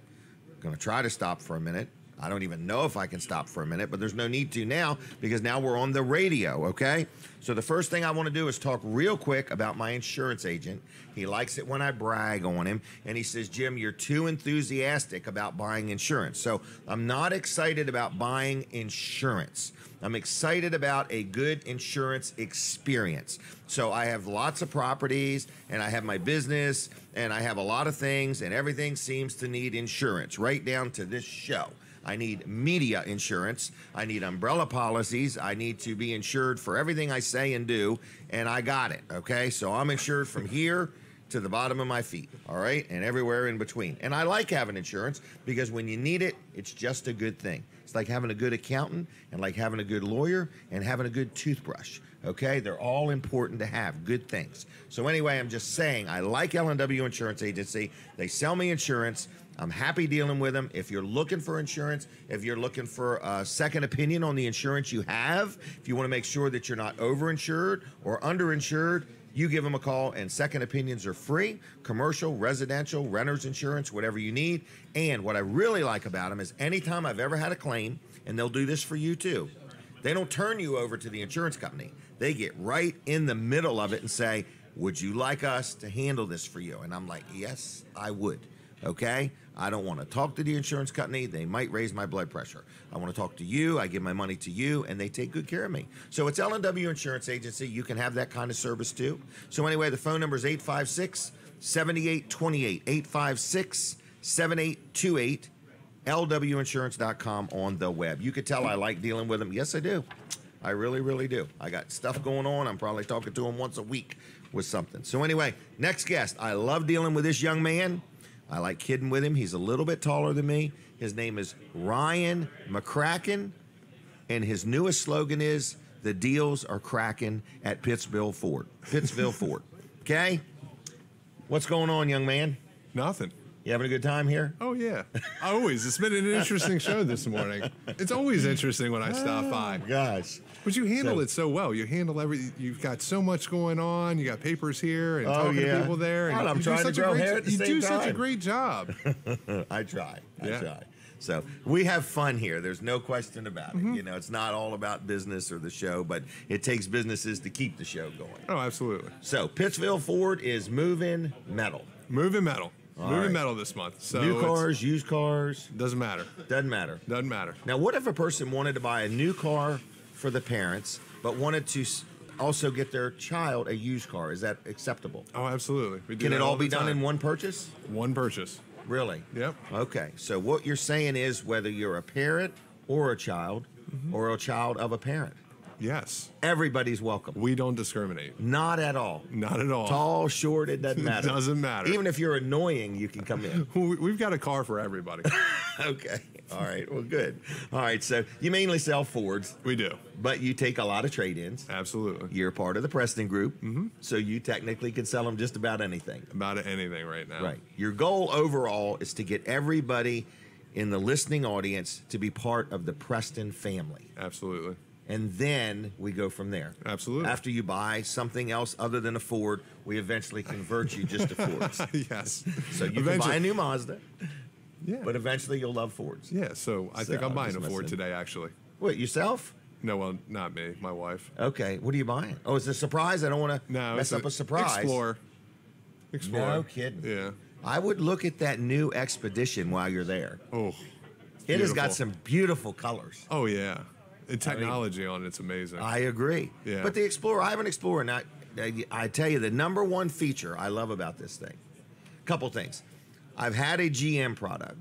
Going to try to stop for a minute. I don't even know if I can stop for a minute, but there's no need to now because now we're on the radio, okay? So the first thing I want to do is talk real quick about my insurance agent. He likes it when I brag on him, and he says, Jim, you're too enthusiastic about buying insurance. So I'm not excited about buying insurance. I'm excited about a good insurance experience. So I have lots of properties, and I have my business, and I have a lot of things, and everything seems to need insurance, right down to this show. I need media insurance. I need umbrella policies. I need to be insured for everything I say and do, and I got it, okay? So I'm insured from here to the bottom of my feet, all right? And everywhere in between. And I like having insurance because when you need it, it's just a good thing. It's like having a good accountant and like having a good lawyer and having a good toothbrush, okay? They're all important to have, good things. So anyway, I'm just saying I like L&W Insurance Agency. They sell me insurance. I'm happy dealing with them. If you're looking for insurance, if you're looking for a second opinion on the insurance you have, if you want to make sure that you're not overinsured or underinsured, you give them a call, and second opinions are free. Commercial, residential, renter's insurance, whatever you need. And what I really like about them is anytime I've ever had a claim, and they'll do this for you too, they don't turn you over to the insurance company. They get right in the middle of it and say, would you like us to handle this for you? And I'm like, yes, I would. Okay? I don't want to talk to the insurance company. They might raise my blood pressure. I want to talk to you. I give my money to you, and they take good care of me. So it's L&W Insurance Agency. You can have that kind of service too. So anyway, the phone number is 856-7828, 856-7828, lwinsurance.com on the web. You could tell I like dealing with them. Yes, I do. I really, really do. I got stuff going on. I'm probably talking to them once a week with something. So anyway, next guest. I love dealing with this young man. I like kidding with him. He's a little bit taller than me. His name is Ryan McCracken, and his newest slogan is, the deals are cracking at Pittsville Ford. Pittsville Ford. Okay? What's going on, young man? Nothing. You having a good time here? Oh, yeah. Always. It's been an interesting show this morning. It's always interesting when I stop by. Gosh. But you handle it so well. You handle everything. You've got so much going on. You got papers here and talking to people there. And well, I'm trying to grow hair at the same time. You do such a great job. I try. So we have fun here. There's no question about it. You know, it's not all about business or the show, but it takes businesses to keep the show going. Oh, absolutely. So Pittsville Ford is moving metal. Moving metal. Moving right. metal this month. So new cars, used cars. Doesn't matter. Doesn't matter. Doesn't matter. Now, what if a person wanted to buy a new car for the parents, but wanted to also get their child a used car? Is that acceptable? Oh, absolutely. We do Can that it all the be done time. in one purchase? One purchase. Really? Yep. Okay. So what you're saying is whether you're a parent or a child or a child of a parent, Yes. everybody's welcome. We don't discriminate. Not at all. Not at all. Tall, short, it doesn't matter. Doesn't matter. Even if you're annoying, you can come in. We've got a car for everybody. Okay. All right. Well, good. All right. So you mainly sell Fords, We do. but you take a lot of trade-ins. Absolutely. You're part of the Preston Group, so you technically can sell them just about anything. About anything right now. Right. Your goal overall is to get everybody in the listening audience to be part of the Preston family. Absolutely. And then we go from there. Absolutely. After you buy something else other than a Ford, we eventually convert you just to Fords. Yes. So you can buy a new Mazda, Yeah. but eventually you'll love Fords. Yeah. So I think So, I'm buying a just Ford messing. today, actually. What, yourself? No, well, not me. My wife. Okay. What are you buying? Oh, it's a surprise? I don't want to No. mess it's up a surprise. Explorer. No kidding. Yeah. I would look at that new Expedition while you're there. Oh. It has got beautiful. some beautiful colors. Oh yeah. The technology on it's amazing. I agree. Yeah. But the Explorer, I have an Explorer. Now, I tell you, the number one feature I love about this thing, couple things. I've had a GM product,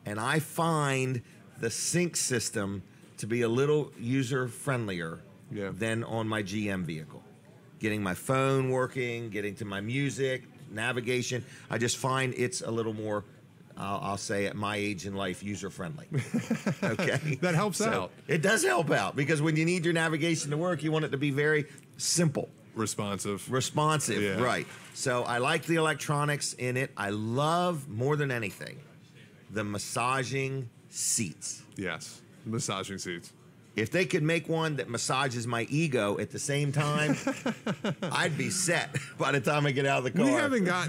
and I find the sync system to be a little user friendlier than on my GM vehicle. Getting my phone working, getting to my music, navigation. I just find it's a little more, I'll say at my age in life, user friendly. Okay. That helps out. It does help out because when you need your navigation to work, you want it to be very simple. Responsive, right. So I like the electronics in it. I love, more than anything, the massaging seats. Yes, massaging seats. If they could make one that massages my ego at the same time, I'd be set by the time I get out of the car.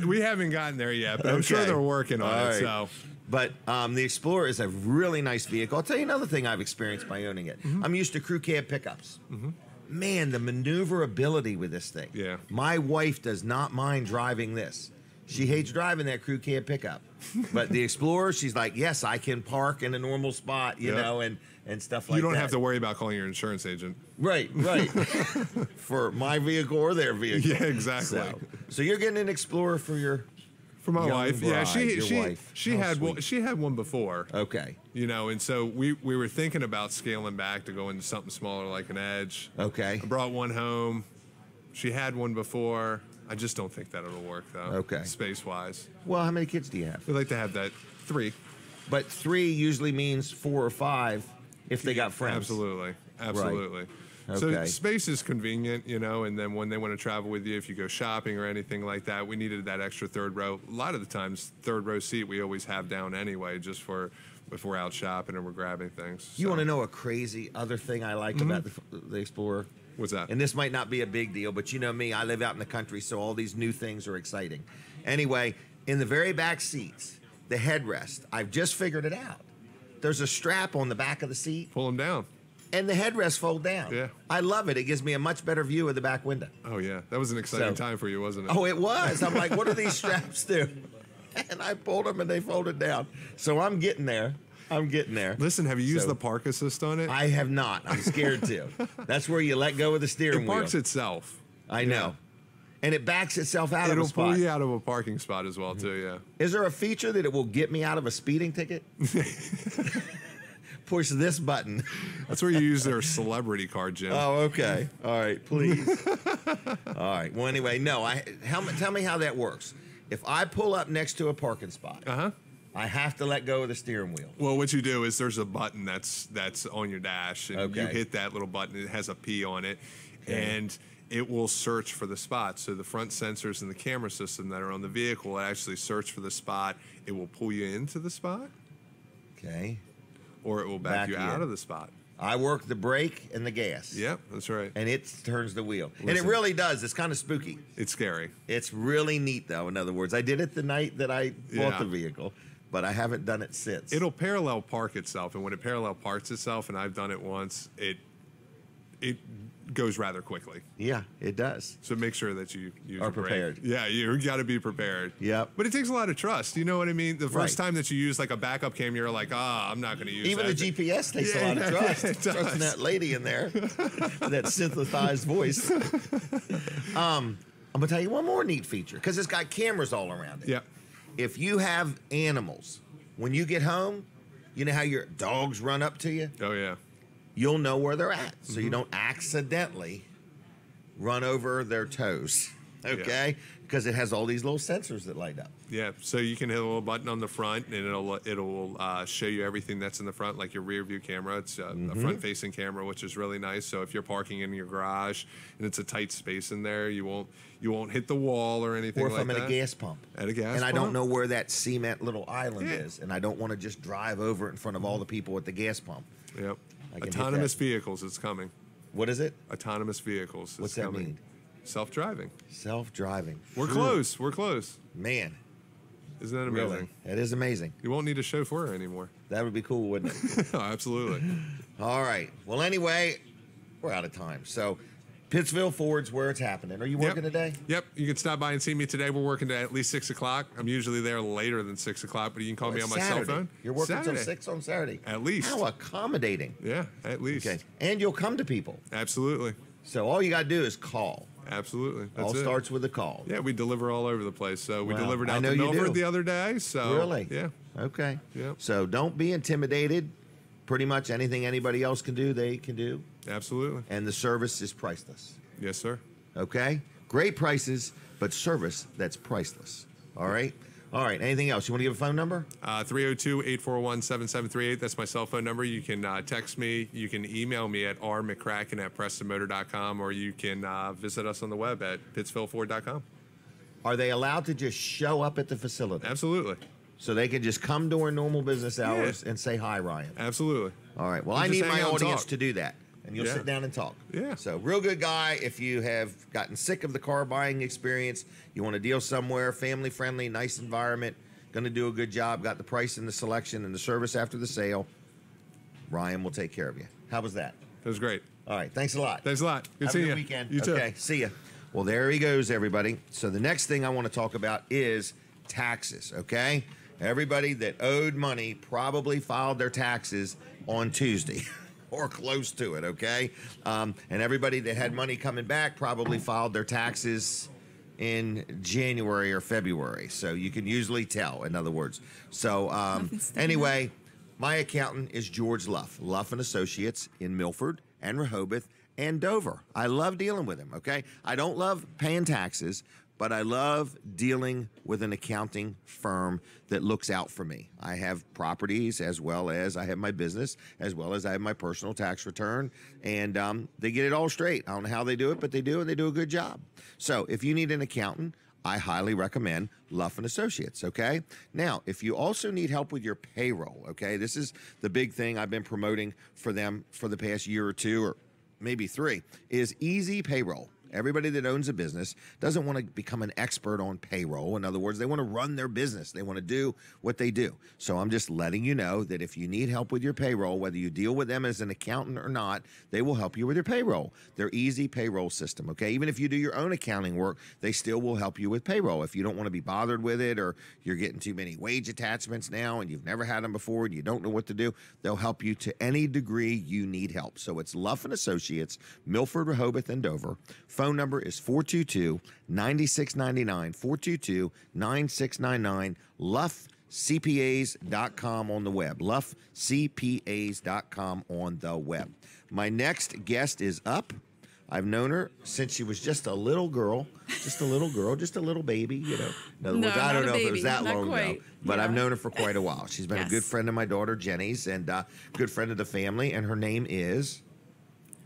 We haven't gotten there yet, but I'm sure they're working on it. So, but the Explorer is a really nice vehicle. I'll tell you another thing I've experienced by owning it. I'm used to crew cab pickups. Man, the maneuverability with this thing. Yeah. My wife does not mind driving this. She hates driving that crew cab pickup. But the Explorer, she's like, yes, I can park in a normal spot, you know, and stuff like that. You don't have to worry about calling your insurance agent. Right. For my vehicle or their vehicle. Yeah, exactly. So you're getting an Explorer for my young wife. Bride, she had one before. Okay. You know, and so we were thinking about scaling back to go into something smaller like an Edge. Okay. I brought one home. She had one before. I just don't think that it'll work though. Okay. Space-wise. Well, how many kids do you have? We'd like to have that 3. But 3 usually means 4 or 5 if they got friends. Absolutely. Right. Okay. So space is convenient, you know, and then when they want to travel with you, if you go shopping or anything like that, we needed that extra third row. A lot of the times, third row seat we always have down anyway, just for if we're out shopping and we're grabbing things. You want to know a crazy other thing I like about the Explorer? What's that? And this might not be a big deal, but you know me, I live out in the country, so all these new things are exciting. Anyway, in the very back seats, the headrest, I've just figured it out. There's a strap on the back of the seat. Pull them down. And the headrest fold down. Yeah. I love it. It gives me a much better view of the back window. Oh, yeah. That was an exciting time for you, wasn't it? Oh, it was. I'm like, what do these straps do? And I pulled them and they folded down. So I'm getting there. Listen, have you used the park assist on it? I have not. I'm scared to. That's where you let go of the steering wheel. It parks itself. I know. And it backs itself out of a spot. It'll pull you out of a parking spot as well, too, yeah. Is there a feature that it will get me out of a speeding ticket? Push this button. That's where you use their celebrity card, Jim. Oh, okay. All right, please. All right. Well, anyway, no. Tell me how that works. If I pull up next to a parking spot, I have to let go of the steering wheel. Well, what you do is there's a button that's on your dash, and you hit that little button. It has a P on it, and it will search for the spot. So the front sensors and the camera system that are on the vehicle will actually search for the spot. It will pull you into the spot. Okay. Or it will back you out of the spot. I work the brake and the gas. Yep, that's right. And it turns the wheel. Listen, and it really does. It's kind of spooky. It's scary. It's really neat, though, in other words. I did it the night that I bought the vehicle, but I haven't done it since. It'll parallel park itself, and when it parallel parks itself, and I've done it once, it goes rather quickly. Yeah, it does. So make sure that you are prepared. Yeah, you got to be prepared. Yep. But it takes a lot of trust. You know what I mean? The first time that you use like a backup cam, you're like, I'm not going to use Even that. the GPS takes a lot of trust. Trusting that lady in there, that synthesized voice. I'm going to tell you one more neat feature, because it's got cameras all around it. Yeah. If you have animals, when you get home, you know how your dogs run up to you? Oh, yeah. You'll know where they're at, so you don't accidentally run over their toes, okay? Because it has all these little sensors that light up. Yeah, so you can hit a little button on the front, and it'll show you everything that's in the front, like your rear view camera. It's a front-facing camera, which is really nice. So if you're parking in your garage and it's a tight space in there, you won't hit the wall or anything like that. Or if I'm at a gas pump. At a gas pump. And I don't know where that cement little island is, and I don't want to just drive over it in front of all the people at the gas pump. Yep. Autonomous vehicles, it's coming. What is it? Autonomous vehicles. What's that mean? Self-driving. Self-driving. We're close. We're close. Man. Isn't that amazing? Really? That is amazing. You won't need a chauffeur anymore. That would be cool, wouldn't it? Oh, absolutely. All right. Well, anyway, we're out of time. So, Pittsville Ford's where it's happening. Are you working today? Yep. You can stop by and see me today. We're working at least 6 o'clock. I'm usually there later than 6 o'clock, but you can call me on my cell phone. You're working till 6 on Saturday. At least. How accommodating. Yeah, at least. Okay. And you'll come to people. Absolutely. So all you got to do is call. Absolutely. All starts with a call. Yeah, we deliver all over the place. So we Wow. delivered I out know to you Milford do. the other day. So Really? Yeah. Okay. Yep. So don't be intimidated. Pretty much anything anybody else can do, they can do. Absolutely. And the service is priceless. Yes, sir. Okay? Great prices, but service that's priceless. All right? All right. Anything else? You want to give a phone number? 302-841-7738. That's my cell phone number. You can text me. You can email me at rmccracken@prestonmotor.com, or you can visit us on the web at pittsvilleford.com. Are they allowed to just show up at the facility? Absolutely. So they can just come during normal business hours and say, hi, Ryan. Absolutely. All right. Well, You I just need hang my out and audience talk. to do that. And you'll Yeah. sit down and talk. Yeah. So, real good guy. If you have gotten sick of the car buying experience, you want to deal somewhere, family friendly, nice environment, going to do a good job, got the price and the selection and the service after the sale, Ryan will take care of you. How was that? That was great. All right. Thanks a lot. Thanks a lot. Good Have a seeing good you. weekend. You too. Okay. See ya. Well, there he goes, everybody. So, the next thing I want to talk about is taxes. Okay. Everybody that owed money probably filed their taxes on Tuesday or close to it, okay? And everybody that had money coming back probably filed their taxes in January or February. So you can usually tell, in other words. So anyway, my accountant is George Luff, Luff & Associates in Milford and Rehoboth and Dover. I love dealing with him, okay? I don't love paying taxes, but I love dealing with an accounting firm that looks out for me. I have properties as well as I have my business, as well as I have my personal tax return, and they get it all straight. I don't know how they do it, but they do, and they do a good job. So if you need an accountant, I highly recommend Luff & Associates, okay? Now, if you also need help with your payroll, okay, this is the big thing I've been promoting for them for the past year or two, or maybe 3, is easy payroll. Everybody that owns a business doesn't want to become an expert on payroll. In other words, they want to run their business. They want to do what they do. So I'm just letting you know that if you need help with your payroll, whether you deal with them as an accountant or not, they will help you with your payroll. Their easy payroll system, okay? Even if you do your own accounting work, they still will help you with payroll. If you don't want to be bothered with it, or you're getting too many wage attachments now and you've never had them before and you don't know what to do, they'll help you to any degree you need help. So it's Luff & Associates, Milford, Rehoboth, and Dover. Phone number is 422-9699, 422-9699, luffcpas.com on the web, luffcpas.com on the web. My next guest is up. I've known her since she was just a little girl, just a little baby, you know. In other words, I don't know if it was that long ago, but I've known her for quite a while. She's been a good friend of my daughter Jenny's, and good friend of the family, and her name is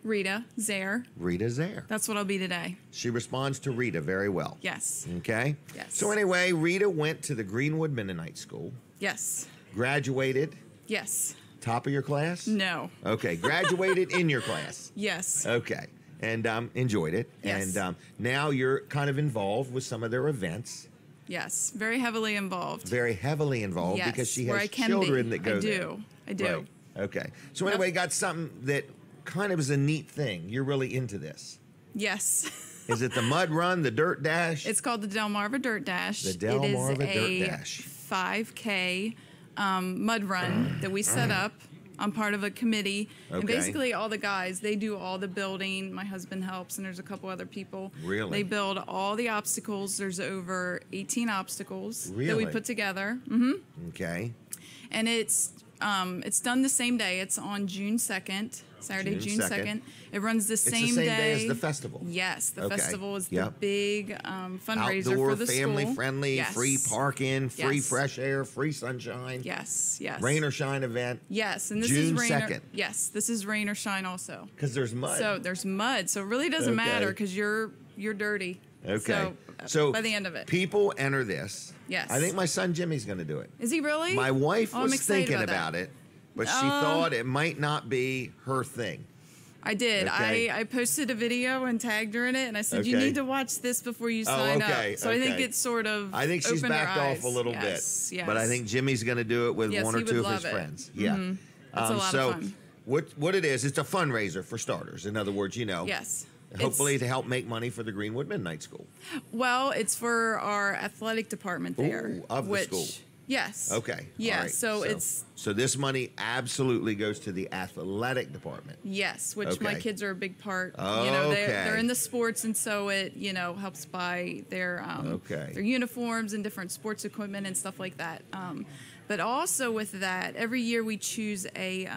Rita Zare. Rita Zare. That's what I'll be today. She responds to Rita very well. Yes. Okay? Yes. So anyway, Rita went to the Greenwood Mennonite School, Yes. graduated, Yes. top of your class? No. Okay, graduated in your class. Yes. Okay, and enjoyed it. Yes. And now you're kind of involved with some of their events. Yes. Very heavily involved. Very heavily involved Yes. because she Where has I can children be. that go I there. do. I do. Right. Okay. So anyway, got something that kind of is a neat thing. You're really into this. Yes. Is it the mud run, the dirt dash? It's called the Delmarva Dirt Dash. The Delmarva It is Dirt Dash. 5K mud run that we set up. I'm part of a committee. And Okay. basically all the guys, they do all the building. My husband helps, and there's a couple other people. Really? They build all the obstacles. There's over 18 obstacles that we Really? put together. Okay. And it's done the same day. It's on June 2nd, Saturday, June June 2nd. 2nd. It runs the same, It's the same day as the festival. Yes, the Okay. festival is Yep. the big fundraiser Outdoor, for the family school. friendly, Yes. free parking, free Yes. fresh air, free sunshine. Yes, yes. Rain or shine event. Yes, and this June is rain. 2nd. Yes, this is rain or shine also. Because there's mud. So there's mud. So it really doesn't Okay. matter because you're dirty. Okay. So by the end of it, people enter this. Yes. I think my son Jimmy's going to do it. is he really? My wife Oh, I'm was excited thinking about about it, but she thought it might not be her thing. I did. Okay. I posted a video and tagged her in it, and I said, "You Okay. need to watch this before you sign okay, up." So I think okay. it's sort of. I think she's opened her backed off eyes. a little Yes, bit. yes. But I think Jimmy's going to do it with Yes, one or he would two of love his it. friends. Yeah. It's a lot so of fun. what it is, it's a fundraiser for starters. In other words, you know. Yes. Hopefully to help make money for the Greenwood Midnight School. Well, it's for our athletic department there. Ooh, of the which, school. Yes. Okay. Yeah. All right. So this money absolutely goes to the athletic department. Yes, which my Okay. kids are a big part. Okay. They're in the sports, and so it helps buy their their uniforms and different sports equipment and stuff like that. But also with that, every year we choose a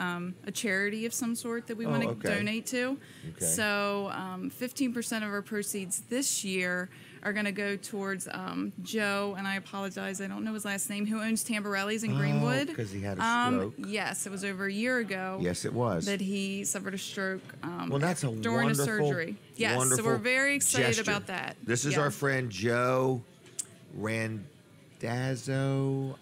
charity of some sort that we want to donate to. Okay. So 15% of our proceeds this year are going to go towards Joe, and I apologize, I don't know his last name, who owns Tamborelli's in Greenwood. Because he had a stroke. Yes, it was over a year ago. Yes, it was. That he suffered a stroke Well, that's a during wonderful, a surgery. Yes, so wonderful we're very excited gesture. about that. This is our friend Joe Randazzo,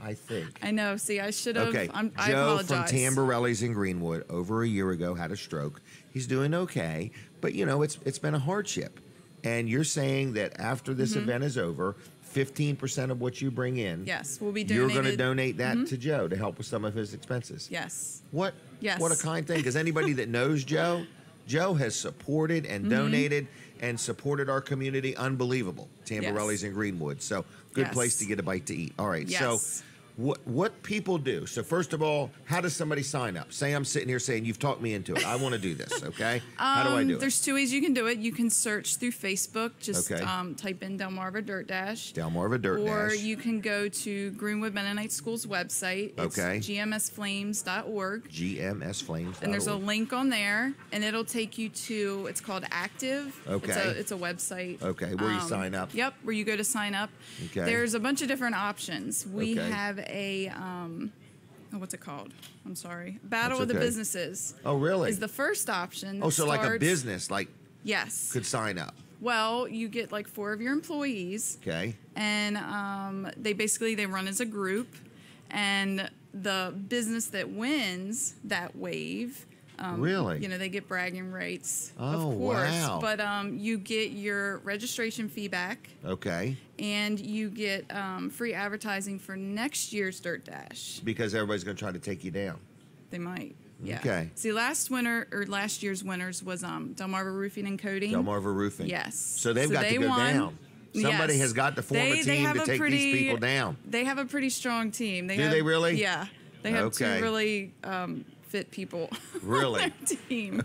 I think. I know. See, I should have. Okay, I Joe apologize. from Tamborelli's in Greenwood over a year ago had a stroke. He's doing okay, but it's been a hardship. And you're saying that after this event is over, 15% of what you bring in, Yes, we'll be you're donated. going to donate that to Joe to help with some of his expenses. Yes. What? Yes. What a kind thing. Because anybody that knows Joe has supported and donated and supported our community. Unbelievable. Tamborelli's in Greenwood. So good place to get a bite to eat. All right. Yes. So what people do. So first of all, how does somebody sign up? Say I'm sitting here saying you've talked me into it. I want to do this. Okay. How do I do it? There's two ways you can do it. You can search through Facebook. Just Okay. Type in Delmarva Dirt Dash. Delmarva Dirt Or Dash. you can go to Greenwood Mennonite School's website. It's Okay. gmsflames.org. GMSflames.org. And there's a link on there, and it'll take you to, it's called Active. Okay. It's a website. Okay, where you sign up. Yep, where you go to sign up. Okay. There's a bunch of different options. We Okay. have a, what's it called? I'm sorry. Battle That's of the okay. Businesses. Oh, really? Is the first option. Oh, so like a Starts- business Yes. could sign up. Well, you get like 4 of your employees, Okay. and they run as a group, and the business that wins that wave, Really? they get bragging rights, Oh, of course. wow. But you get your registration fee back, Okay. and you get free advertising for next year's Dirt Dash. Because everybody's going to try to take you down. They might. Yeah. Okay. See, last year's winners was Delmarva Roofing and Coating. Delmarva Roofing. Yes. So they've got they to go won. down. Somebody Yes. has got to form a They team have to a take these people down. They have a pretty strong team. Do they really? Yeah. They have Okay. two really fit people Really? on their team.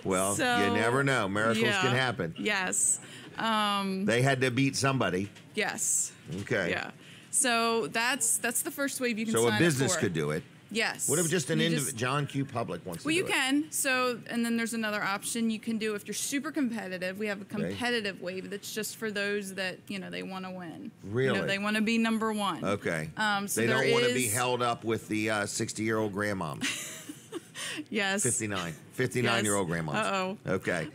Well, So, you never know. Miracles yeah. can happen. Yes. They had to beat somebody. Yes. Okay. Yeah. So that's the first wave you can So sign a business up for. could do it. Yes. What if just an You individual, John Q. Public wants Well, to do you it? can. So, and then there's another option you can do if you're super competitive. We have a competitive wave that's just for those that they want to win. Really? They want to be number one. Okay. So they don't there want to be is- held up with the 60-year-old grandmom. Yes. 59-year-old grandmoms. Uh-oh. Okay.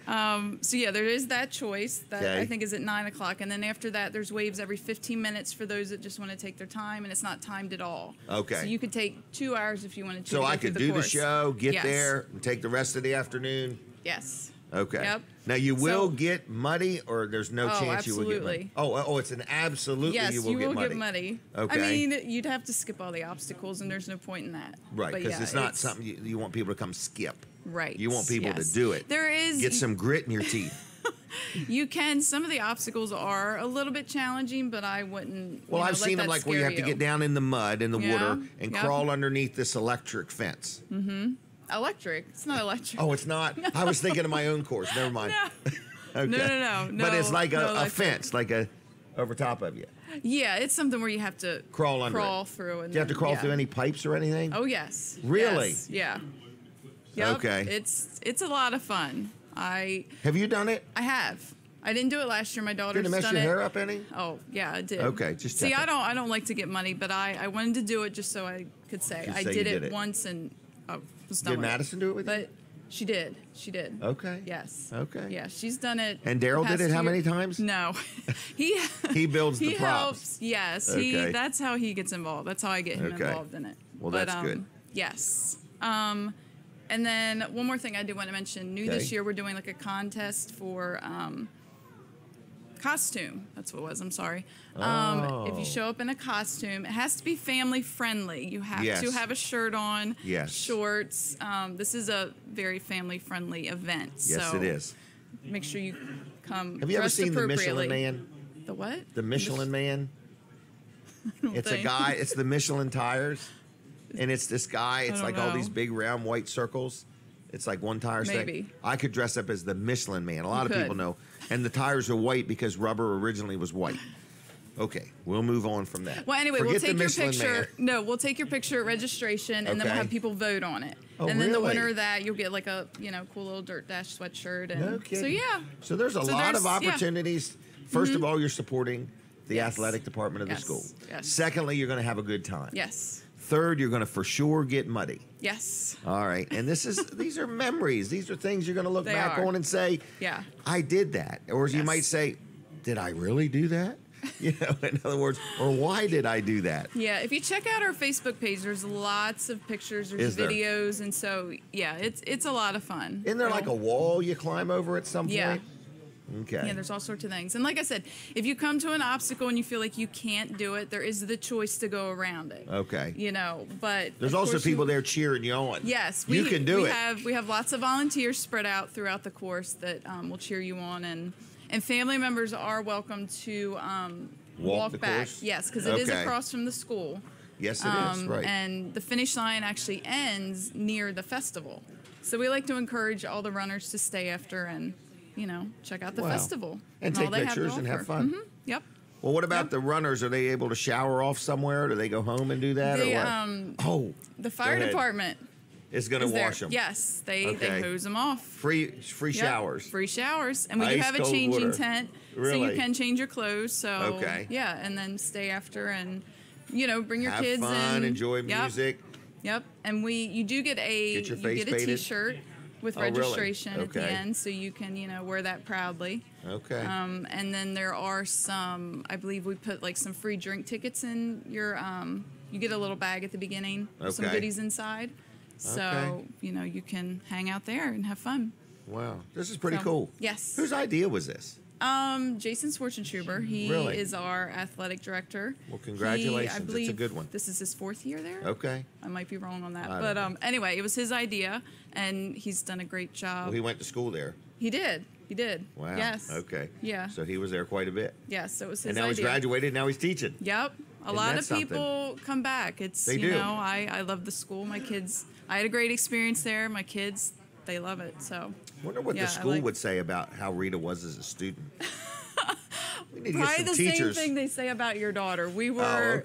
So yeah, there is that choice that Okay. I think is at 9:00, and then after that, there's waves every 15 minutes for those that just want to take their time, and it's not timed at all. Okay. So you could take 2 hours if you wanted to. So to I go through could do the course. show, get Yes. there, and take the rest of the afternoon. Yes. Okay. Yep. Now you will So- get muddy, or there's no Oh, chance you will get muddy. absolutely. Oh, it's an absolutely Yes, you will get muddy. Okay. I mean, you'd have to skip all the obstacles, and there's no point in that. Right, But because yeah, it's not something you want people to come skip. Right. You want people yes. to do it. There is. Get some grit in your teeth. You can. Some of the obstacles are a little bit challenging, but I wouldn't. Well, I've let seen them that like where you scare have to get down in the mud, in the Yeah, water, and yep. crawl underneath this electric fence. Electric. It's not electric. Oh, it's not? I was thinking of my own course. Never mind. No. Okay. No. But it's like no a electric. fence, like a over top of you. Yeah, it's something where you have to Crawl under crawl it. through. And Do you have to then- crawl yeah. through any pipes or anything? Oh yes. Really? Yes, yeah. Yep. Okay. It's a lot of fun. Have you done it? I have. I didn't do it last year. My daughter's Did it mess done your it. hair up any? Oh yeah, I did. Okay, just see. checking. I don't like to get money, but I wanted to do it just so I could say Just I say you did did it. once and was done Did with it. Madison do it with you? But she did. She did. Okay. Yes. Okay. Yeah, she's done it. And Daryl the did it past how year. many times? No, he He builds the he props. helps. Yes, Okay. that's how he gets involved. That's how I get him Okay. involved in it. Well, But, that's good. Yes. And then one more thing I do want to mention. New this Okay. year, we're doing like a contest for costume. That's what it was. I'm sorry. If you show up in a costume, it has to be family friendly. You have Yes. to have a shirt on, Yes. shorts. This is a very family friendly event. Yes, so it is. Make sure you come. Have you ever dressed seen the Michelin appropriately. Man? The what? The Michelin Man? It's a guy. It's the Michelin tires, and it's this guy. It's like all these big round white circles. It's like one tire Maybe. stack. I could dress up as the Michelin Man. A lot of people know. And the tires are white because rubber originally was white. Okay, we'll move on from that. Well, anyway, Forget we'll take the your Michelin picture. Man. No, we'll take your picture at registration, and then we'll have people vote on it. Oh, and then the really? winner of that, you'll get like a cool little Dirt Dash sweatshirt. And No kidding. so yeah. So there's a lot of opportunities. First of all, you're supporting the athletic department of the school. Yes. Secondly, you're going to have a good time. Yes. Third, you're going to for sure get muddy. Yes. All right. And these are memories. These are things you're going to look back on and say, yeah, I did that. Or as you might say, did I really do that? In other words, or why did I do that? Yeah, if you check out our Facebook page, there's lots of pictures, there's videos, and so yeah, it's a lot of fun. Isn't there like a wall you climb over at some point? Yeah. Okay. Yeah, there's all sorts of things. And like I said, if you come to an obstacle and you feel like you can't do it, there is the choice to go around it. Okay. But there's also people there cheering you on. Yes, you can do it. We have lots of volunteers spread out throughout the course that will cheer you on, and family members are welcome to walk the back. course? Yes, because it is across from the school. Yes, it is. Right. And the finish line actually ends near the festival, so we like to encourage all the runners to stay after and check out the festival and take pictures and have fun. Mm-hmm. Yep. Well, what about the runners? Are they able to shower off somewhere? Do they go home and do that? They, or what? The fire department is going to wash them. Yes, they hose them off. Free showers. Free showers, and we do Ice have a cold changing water. tent, Really? so you can change your clothes. So yeah, and then stay after and bring your have kids fun, in. enjoy music. Yep, and you do get a T-shirt with registration at the end, so you can wear that proudly. Okay. And then there are some, I believe we put like some free drink tickets in your. You get a little bag at the beginning with some goodies inside, so you can hang out there and have fun. Wow, this is pretty cool. Yes. Whose idea was this? Jason Schwartzenschuber. He is our athletic director. Well, congratulations. I believe it's a good one. This is his 4th year there. Okay. I might be wrong on that. But anyway, it was his idea, and he's done a great job. Well, he went to school there. He did. Wow. Yes. Okay. Yeah. So he was there quite a bit. Yes, so it was his idea. And now he's graduated, now he's teaching. Yep. A lot of people come back. They do. I love the school. My kids, I had a great experience there. My kids, they love it. So I wonder what the school would say about how Rita was as a student. We need to probably get some the teachers. same thing they say about your daughter. We were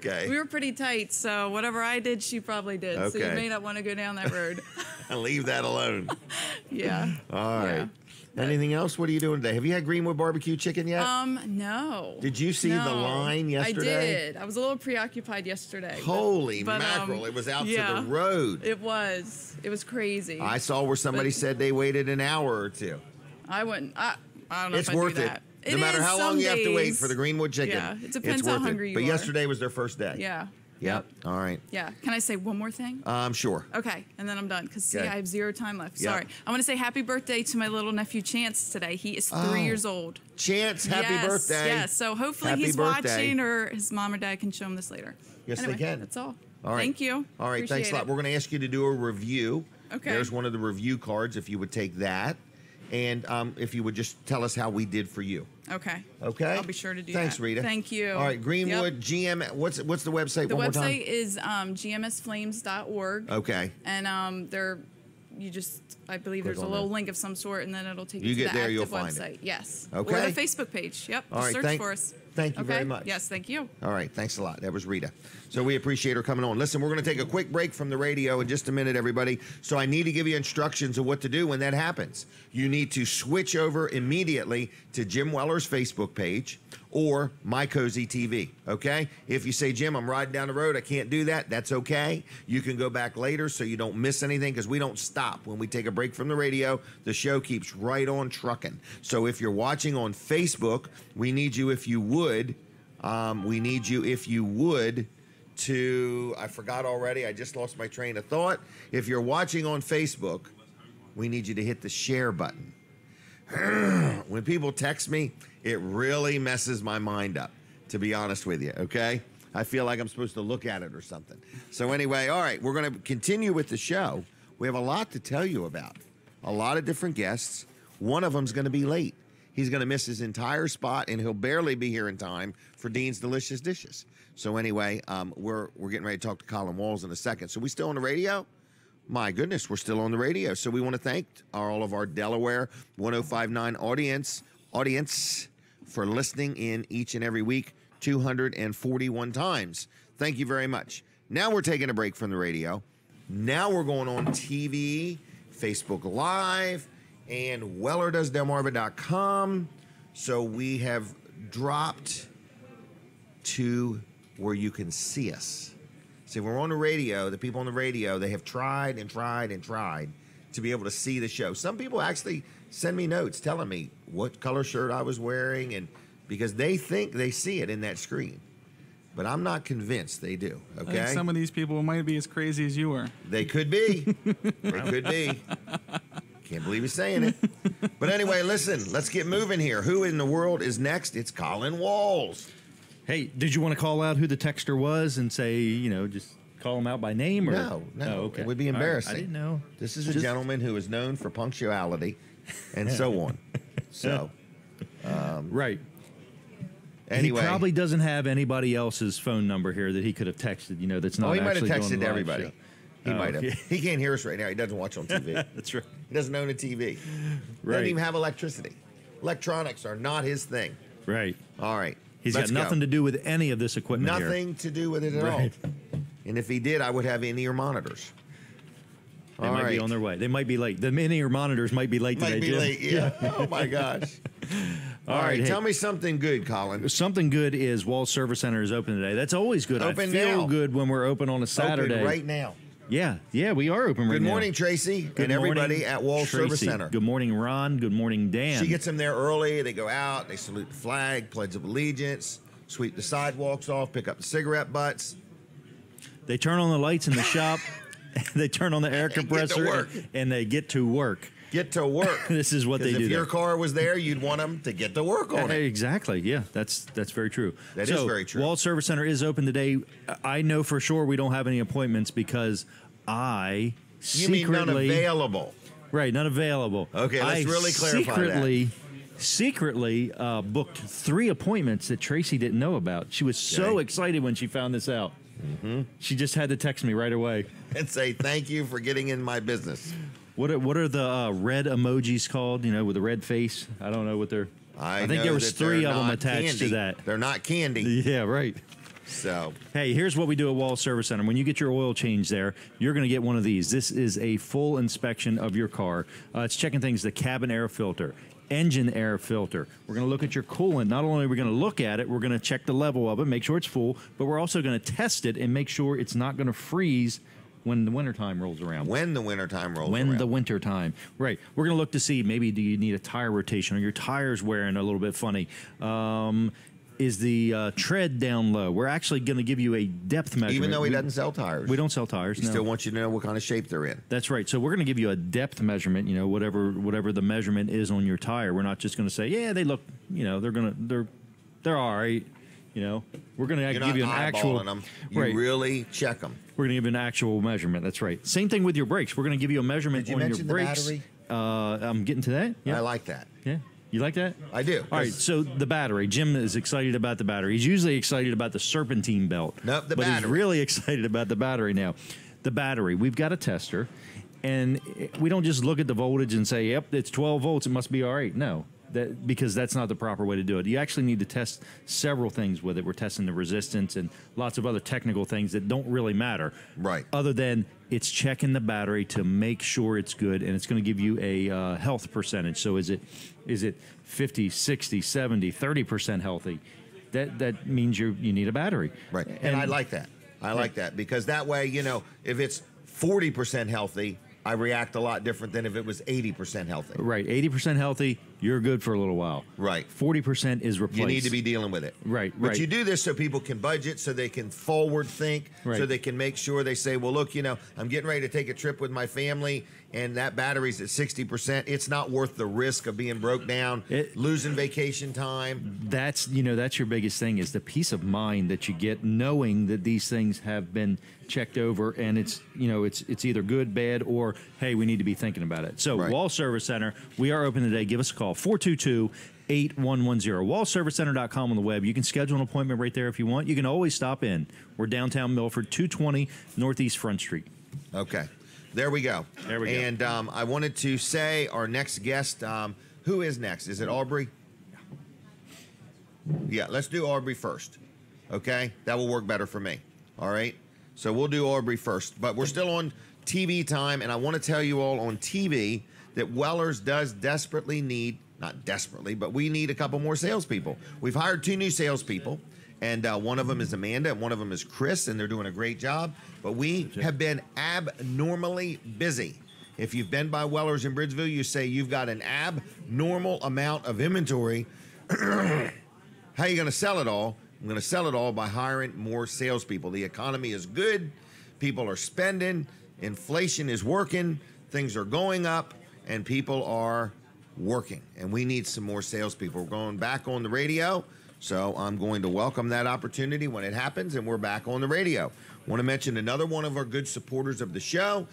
pretty tight, so whatever I did, she probably did. Okay. So you may not want to go down that road. Leave that alone. Yeah. All right. Yeah. Anything else? What are you doing today? Have you had Greenwood barbecue chicken yet? No. Did you see the line yesterday? I did. I was a little preoccupied yesterday. Holy mackerel. It was out to the road. It was. It was crazy. I saw where somebody said they waited an hour or two. I wouldn't. I don't know it's if I'd worth do that. it. No matter how long you have to wait for the Greenwood chicken. Yeah, it depends it's worth how hungry it. you But are. yesterday was their first day. Yeah. Yep. All right. Yeah. Can I say one more thing? Sure. Okay, and then I'm done because see, Okay. I have 0 time left. Yep. Sorry. I want to say happy birthday to my little nephew Chance today. He is 3 years old. Chance, happy birthday. Yes. So hopefully Happy he's birthday. watching, or his mom or dad can show him this later. Yes, anyway, they can. That's all. All right. Thank you. All right. Thanks a lot. We're going to ask you to do a review. Okay. There's one of the review cards. If you would take that, and if you would just tell us how we did for you. Okay. Okay. I'll be sure to do Thanks, that. Rita. Thank you. All right. Greenwood GM. What's the website? The one more time? website is gmsflames.org. Okay. And I believe there's a on little that. link of some sort, and then it'll take You you to get the there, active you'll find website. it. Yes. Okay. Or the Facebook page. Yep. All right. Search for us. Thank you very much. Yes, thank you. All right, thanks a lot. That was Rita. So we appreciate her coming on. Listen, we're going to take a quick break from the radio in just a minute, everybody. So I need to give you instructions of what to do when that happens. You need to switch over immediately to Jim Weller's Facebook page or My Cozy TV, okay? If you say, Jim, I'm riding down the road, I can't do that, that's okay. You can go back later so you don't miss anything because we don't stop. When we take a break from the radio, the show keeps right on trucking. So if you're watching on Facebook, we need you, if you would, to, I forgot already, I just lost my train of thought. If you're watching on Facebook, we need you to hit the share button. When people text me, it really messes my mind up, to be honest with you, okay? I feel like I'm supposed to look at it or something. So anyway, all right, we're going to continue with the show. We have a lot to tell you about, a lot of different guests. One of them's going to be late. He's going to miss his entire spot, and he'll barely be here in time for Dean's Delicious Dishes. So anyway, we're getting ready to talk to Colin Walls in a second. So we still on the radio? My goodness, we're still on the radio. So we want to thank all of our Delaware 105.9 audience for listening in each and every week, 241 times. Thank you very much. Now we're taking a break from the radio. Now we're going on TV, Facebook Live, and WellerDoesDelmarva.com. So we have dropped to where you can see us. See, we're on the radio. The people on the radio, they have tried and tried and tried to be able to see the show. Some people actually send me notes telling me what color shirt I was wearing, and because they think they see it in that screen. But I'm not convinced they do, okay? I think some of these people might be as crazy as you are. They could be. They could be. Can't believe he's saying it. But anyway, listen, let's get moving here. Who in the world is next? It's Colin Walls. Hey, did you want to call out who the texter was and say, just call him out by name? Or? No. Oh, okay. It would be embarrassing. Right. I didn't know. This is a gentleman who is known for punctuality and so on. So, right. Anyway, he probably doesn't have anybody else's phone number here that he could have texted. That's not. he might have actually texted doing the live everybody. show. He might have. Okay. He can't hear us right now. He doesn't watch on TV. That's right. He doesn't own a TV. Right. Doesn't even have electricity. Electronics are not his thing. Right. All right. He's got nothing to do with any of this equipment here. Nothing to do with it at all. And if he did, I would have in-ear monitors. They might be on their way. They might be late. The in-ear monitors might be late today, Might be Jim. late, yeah. Oh, my gosh. All right, hey. tell me something good, Colin. Something good is Wall Service Center is open today. That's always good. Open I feel now. good when we're open on a Saturday. Open right now. Yeah, we are open right now. Good morning, Tracy, and everybody at Wall Service Center. Good morning, Ron. Good morning, Dan. She gets them there early. They go out. They salute the flag, Pledge of Allegiance, sweep the sidewalks off, pick up the cigarette butts. They turn on the lights in the shop. They turn on the air compressor, work. and they get to work. Get to work. This is what they do. If your there. car was there, you'd want them to get to work on it. Exactly. Yeah, that's very true. That is very true. Wall Service Center is open today. I know for sure we don't have any appointments because I You mean none available? Right, none available. Okay, let's really clarify secretly booked 3 appointments that Tracy didn't know about. She was so excited when she found this out. Mm-hmm. She just had to text me right away and say thank you for getting in my business. What are the red emojis called? With a red face. I don't know what they're. I think there was 3 of them attached to that. They're not candy. Yeah, right. So, hey, here's what we do at Wall Service Center. When you get your oil change there, you're going to get one of these. This is a full inspection of your car. It's checking things: the cabin air filter, engine air filter. We're going to look at your coolant. Not only are we going to look at it, we're going to check the level of it, make sure it's full, but we're also going to test it and make sure it's not going to freeze when the wintertime rolls around. When the wintertime rolls around. When the wintertime. Right. We're going to look to see maybe do you need a tire rotation or your tire's wearing a little bit funny. Is the tread down low? We're actually going to give you a depth measurement. Even though he doesn't sell tires. We don't sell tires. He still wants you to know what kind of shape they're in. That's right. So we're going to give you a depth measurement, whatever the measurement is on your tire. We're not just going to say, yeah, they look, they're all right. We're going to give you an actual. Them. You really check them. We're going to give you an actual measurement. That's right. Same thing with your brakes. We're going to give you a measurement on your brakes. The battery? I'm getting to that. Yeah. I like that. Yeah. You like that? I do. All right, so the battery. Jim is excited about the battery. He's usually excited about the serpentine belt. Nope, but battery. He's really excited about the battery now. The battery. We've got a tester, and we don't just look at the voltage and say, yep, it's 12 volts. It must be all right. No, because that's not the proper way to do it. You actually need to test several things with it. We're testing the resistance and lots of other technical things that don't really matter. Right. Other than it's checking the battery to make sure it's good, and it's going to give you a health percentage. So is it 50, 60, 70, 30% healthy? That means you need a battery. Right. And I like that. I like that because that way, if it's 40% healthy, I react a lot different than if it was 80% healthy. Right. 80% healthy, you're good for a little while. Right. 40% is replaced. You need to be dealing with it. Right. But you do this so people can budget, so they can forward think, so they can make sure they say, well, look, I'm getting ready to take a trip with my family, and that battery's at 60%. It's not worth the risk of being broke down, losing vacation time. That's your biggest thing is the peace of mind that you get knowing that these things have been checked over and it's either good, bad, or hey, we need to be thinking about it. So Wall Service Center, we are open today. Give us a call. call 422-8110. WallServiceCenter.com on the web. You can schedule an appointment right there if you want. You can always stop in. We're downtown Milford, 220 Northeast Front Street. Okay. There we go. There we go. And I wanted to say our next guest, who is next? Is it Aubrey? Yeah, let's do Aubrey first. Okay? That will work better for me. All right? So we'll do Aubrey first. But we're still on TV time, and I want to tell you all on TV that Weller's does desperately need, not desperately, but we need a couple more salespeople. We've hired 2 new salespeople, and one of them is Amanda, and one of them is Chris, and they're doing a great job. But we have been abnormally busy. If you've been by Weller's in Bridgeville, you say you've got an abnormal amount of inventory. How are you going to sell it all? I'm going to sell it all by hiring more salespeople. The economy is good. People are spending. Inflation is working. Things are going up, and people are working. And we need some more salespeople. We're going back on the radio, so I'm going to welcome that opportunity when it happens, and we're back on the radio. Want to mention another one of our good supporters of the show,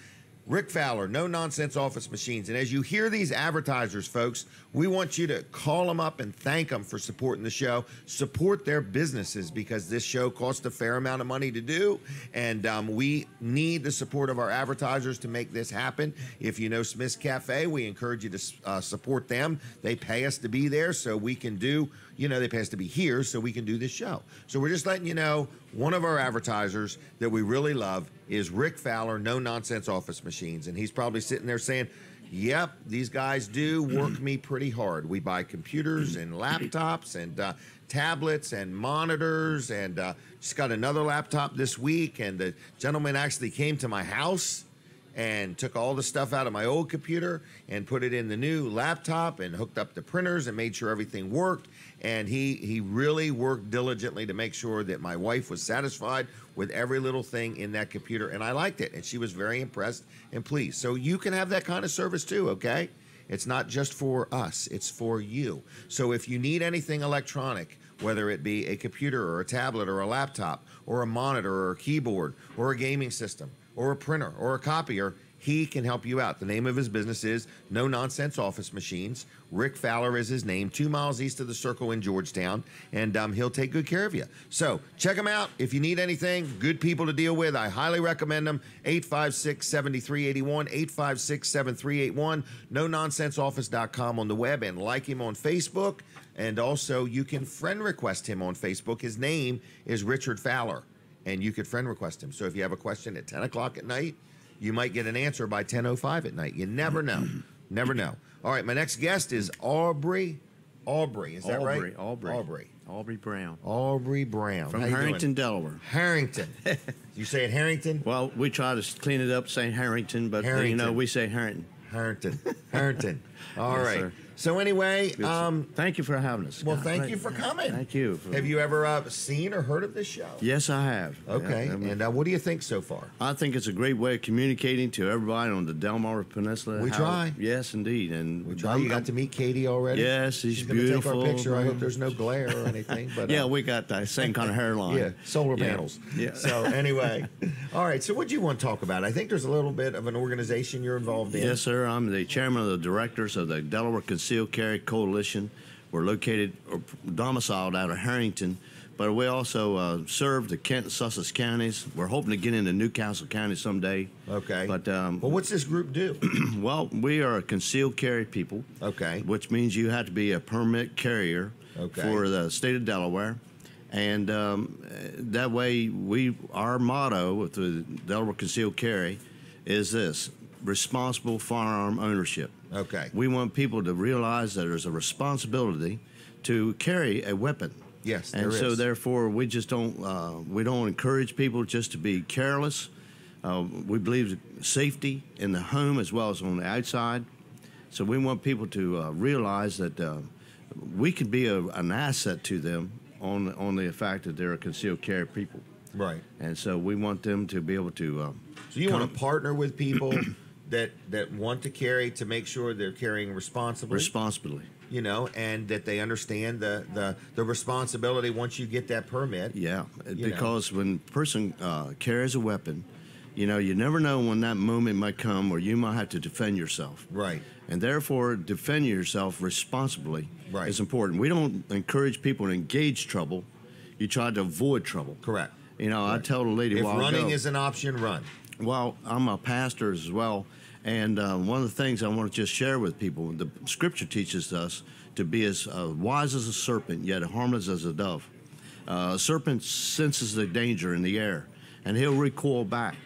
Rick Fowler, No Nonsense Office Machines. And as you hear these advertisers, folks, we want you to call them up and thank them for supporting the show. Support their businesses because this show costs a fair amount of money to do. And we need the support of our advertisers to make this happen. If you know Smith's Cafe, we encourage you to support them. They pay us to be there so we can do, they pay us to be here so we can do this show. So we're just letting you know, one of our advertisers that we really love is Rick Fowler, No Nonsense Office Machines. And he's probably sitting there saying, yep, these guys do work me pretty hard. We buy computers and laptops and tablets and monitors, and just got another laptop this week. And the gentleman actually came to my house and took all the stuff out of my old computer and put it in the new laptop and hooked up the printers and made sure everything worked. And he really worked diligently to make sure that my wife was satisfied with every little thing in that computer. And I liked it. And she was very impressed and pleased. So you can have that kind of service too, okay? It's not just for us. It's for you. So if you need anything electronic, whether it be a computer or a tablet or a laptop or a monitor or a keyboard or a gaming system or a printer or a copier, he can help you out. The name of his business is No Nonsense Office Machines. Rick Fowler is his name, 2 miles east of the Circle in Georgetown, and he'll take good care of you. So check him out. If you need anything, good people to deal with. I highly recommend them. 856-7381, 856-7381, nononsenseoffice.com on the web, and like him on Facebook. And also, you can friend request him on Facebook. His name is Richard Fowler, and you could friend request him. So if you have a question at 10 o'clock at night, you might get an answer by 10:05 at night. You never know. Never know. All right, my next guest is Aubrey. Is that right? Aubrey Brown. Aubrey Brown. From Harrington, Delaware. Harrington. You say it Harrington? Well, we try to clean it up saying Harrington, but we say Harrington. Harrington. All yes, right. Sir. So anyway, thank you for having us. Well, thank you for coming. Thank you. Have you ever seen or heard of this show? Yes, I have. Okay. And what do you think so far? I think it's a great way of communicating to everybody on the Delmarva Peninsula. We try. Yes, indeed. And we try. You got to meet Katie already? Yes, she's She's beautiful. going to take our picture. I hope there's no glare or anything. But yeah, we got the same kind of hairline. Yeah, solar panels. Yeah. So anyway, all right. So what do you want to talk about? I think there's a little bit of an organization you're involved in. Yes, sir. I'm the chairman of the directors of the Delaware Concealed Carry Coalition. We're located or domiciled out of Harrington, but we also serve the Kent and Sussex counties. We're hoping to get into Newcastle County someday. Okay. But well, what's this group do? Well, we are a concealed carry people. Okay. Which means you have to be a permit carrier for the state of Delaware. And that way, our motto with the Delaware Concealed Carry is this: responsible firearm ownership. Okay. We want people to realize that there's a responsibility to carry a weapon. Yes, and so therefore we just don't encourage people just to be careless. We believe safety in the home as well as on the outside. So we want people to realize that we can be an asset to them on the fact that they're a concealed carry people. Right. And so we want them to be able to. So you want to partner with people that want to carry to make sure they're carrying responsibly. Responsibly. And that they understand the responsibility once you get that permit. Yeah, because when a person carries a weapon, You never know when that moment might come where you might have to defend yourself. Right. And therefore, defending yourself responsibly Right. is important. We don't encourage people to engage trouble. You try to avoid trouble. Correct. I told a lady if a while running ago, is an option, run. Well, I'm a pastor as well, and one of the things I want to just share with people, the Scripture teaches us to be as wise as a serpent, yet harmless as a dove. A serpent senses the danger in the air, and he'll recoil back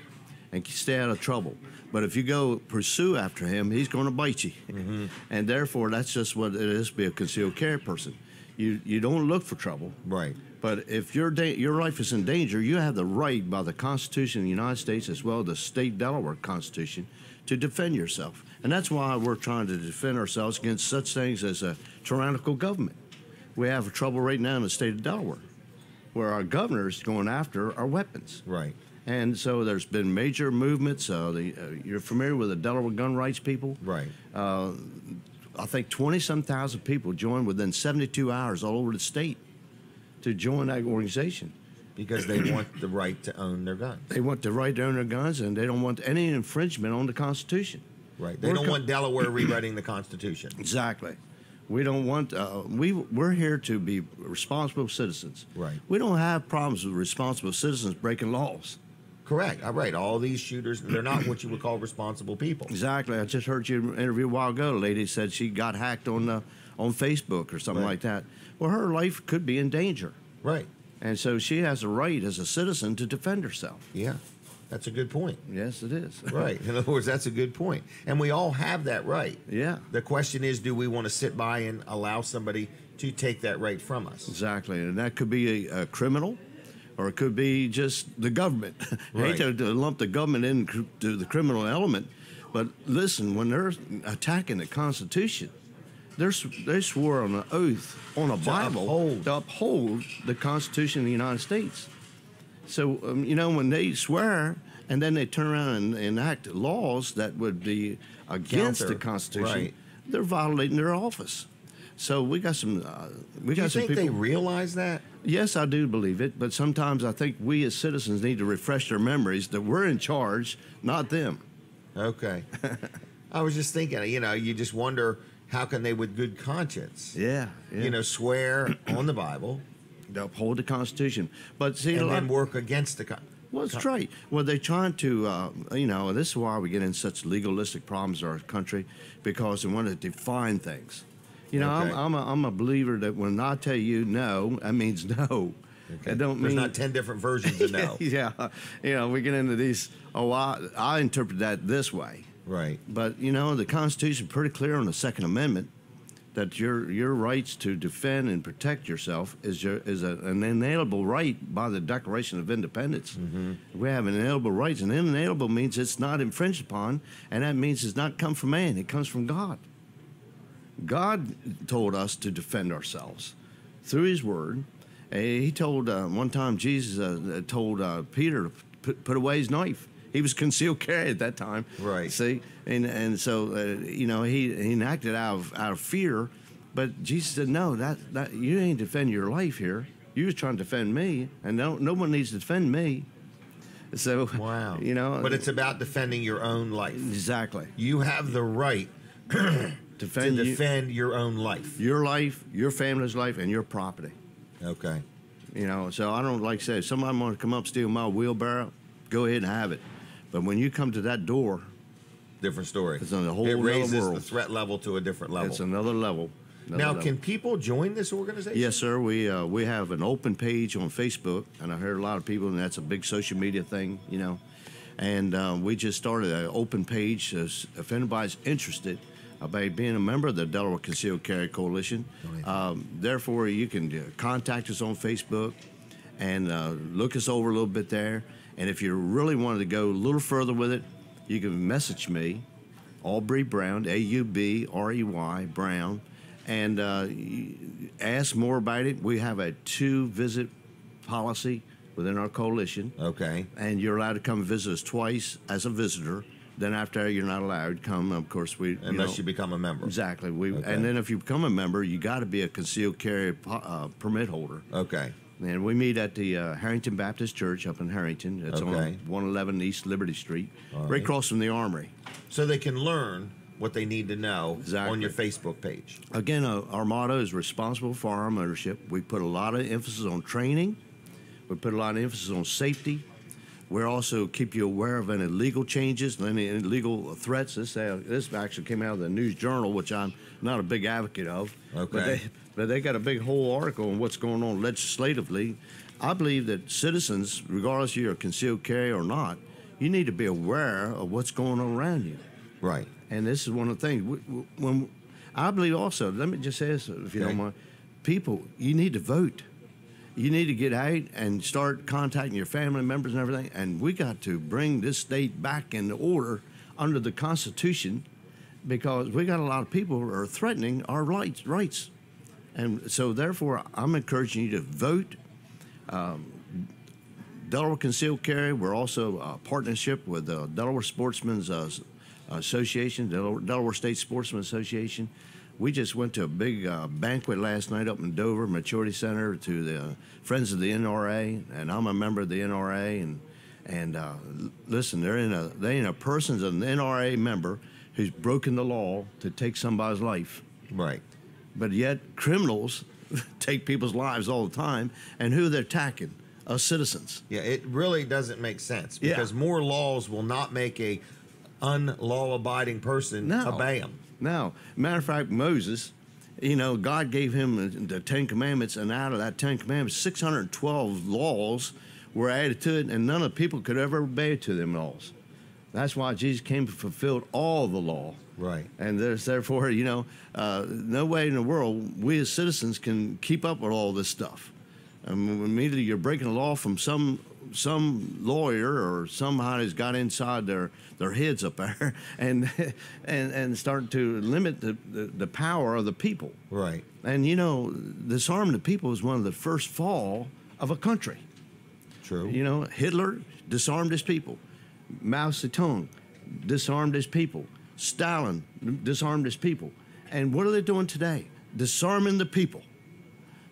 and stay out of trouble. But if you go pursue after him, he's going to bite you. Mm-hmm. And therefore, that's just what it is to be a concealed carry person. You don't look for trouble. Right. But if your life is in danger, you have the right by the Constitution of the United States as well as the state Delaware Constitution to defend yourself. And that's why we're trying to defend ourselves against such things as a tyrannical government. We have trouble right now in the state of Delaware where our governor is going after our weapons. Right. And so there's been major movements. You're familiar with the Delaware gun rights people? Right. I think 20-some thousand people joined within 72 hours all over the state to join that organization. Because they want the right to own their guns. They want the right to own their guns, and they don't want any infringement on the Constitution. Right. They don't want Delaware rewriting the Constitution. Exactly. We don't want. We're here to be responsible citizens. Right. We don't have problems with responsible citizens breaking laws. Correct. All right. All these shooters, they're not what you would call responsible people. Exactly. I just heard you interview a while ago. A lady said she got hacked on Facebook or something like that. Well, her life could be in danger. Right. And so she has a right as a citizen to defend herself. Yeah. That's a good point. Yes, it is. Right. In other words, that's a good point. And we all have that right. Yeah. The question is, do we want to sit by and allow somebody to take that right from us? Exactly. And that could be a criminal, or it could be just the government. Right. I hate to lump the government into the criminal element, but listen, when they're attacking the Constitution, they swore on an oath on a Bible to uphold the Constitution of the United States. So, when they swear and then they turn around and enact laws that would be against the Constitution, right, they're violating their office. So we got some. Do you think they realize that? Yes, I do believe it. But sometimes I think we as citizens need to refresh their memories that we're in charge, not them. Okay. I was just thinking, you just wonder how can they, with good conscience, swear on the Bible, to uphold the Constitution, but see, and then work against the Constitution. Well, that's right. Well, they're trying to, this is why we get in such legalistic problems in our country, because they want to define things. Okay. I'm a believer that when I tell you no, that means no. Okay. It don't There's mean not 10 different versions of no. Yeah, we get into these. I interpret that this way. Right. But the Constitution is pretty clear on the Second Amendment that your rights to defend and protect yourself is an inalienable right by the Declaration of Independence. Mm-hmm. We have inalienable rights, and inalienable means it's not infringed upon, and that means it's not come from man; it comes from God. God told us to defend ourselves through His Word. He told one time Jesus told Peter to put away his knife. He was concealed carry at that time. Right. See, and so he enacted out of fear, but Jesus said, "No, that you ain't defending your life here. You was trying to defend me, and no one needs to defend me." So wow, but it's about defending your own life. Exactly. You have the right to defend your own life, your family's life, and your property. Okay. So I don't like to say if somebody want to come up steal my wheelbarrow, go ahead and have it. But when you come to that door, different story. It's on a whole it raises world. The threat level to a different level. It's another level. Can people join this organization? Yes, sir. We have an open page on Facebook, and I heard a lot of people, and that's a big social media thing, And we just started an open page. If anybody's interested by being a member of the Delaware Concealed Carry Coalition, therefore you can contact us on Facebook and look us over a little bit there. And if you really wanted to go a little further with it, you can message me, Aubrey Brown, Aubrey Brown, and ask more about it. We have a 2-visit policy within our coalition. Okay. And you're allowed to come visit us twice as a visitor. Then after that, you're not allowed to come. Of course, unless you become a member. Exactly. And then if you become a member, you got to be a concealed carry permit holder. Okay. And we meet at the Harrington Baptist Church up in Harrington. It's on 111 East Liberty Street, right across from the Armory. So they can learn what they need to know on your Facebook page. Again, our motto is responsible firearm ownership. We put a lot of emphasis on training. We put a lot of emphasis on safety. We also keep you aware of any legal changes, any legal threats. This actually came out of the News Journal, which I'm not a big advocate of. Okay. But they got a big whole article on what's going on legislatively. I believe that citizens, regardless if you're a concealed carry or not, you need to be aware of what's going on around you. Right. And this is one of the things. When I believe also, let me just say this, if you don't mind, people, you need to vote. You need to get out and start contacting your family members and everything. And we got to bring this state back into order under the Constitution, because we got a lot of people who are threatening our rights. And so, therefore, I'm encouraging you to vote. Delaware Concealed Carry, we're also a partnership with the Delaware Sportsmen's Association, Delaware State Sportsman Association. We just went to a big banquet last night up in Dover Maturity Center to the Friends of the NRA, and I'm a member of the NRA. And listen, they ain't a person's an NRA member who's broken the law to take somebody's life. Right. But yet criminals take people's lives all the time, and who they're attacking? Us citizens. Yeah, it really doesn't make sense, because more laws will not make a unlaw-abiding person obey them. No. Matter of fact, Moses, God gave him the 10 Commandments, and out of that 10 Commandments, 612 laws were added to it, and none of the people could ever obey to them laws. That's why Jesus came and fulfilled all the law. Right. And therefore, no way in the world we as citizens can keep up with all this stuff. Immediately you're breaking the law from some lawyer or somebody who's got inside their heads up there and start to limit the power of the people. Right. And disarming the people is one of the first fall of a country. True. Hitler disarmed his people. Mao Zedong disarmed his people. Stalin disarmed his people. And what are they doing today? Disarming the people.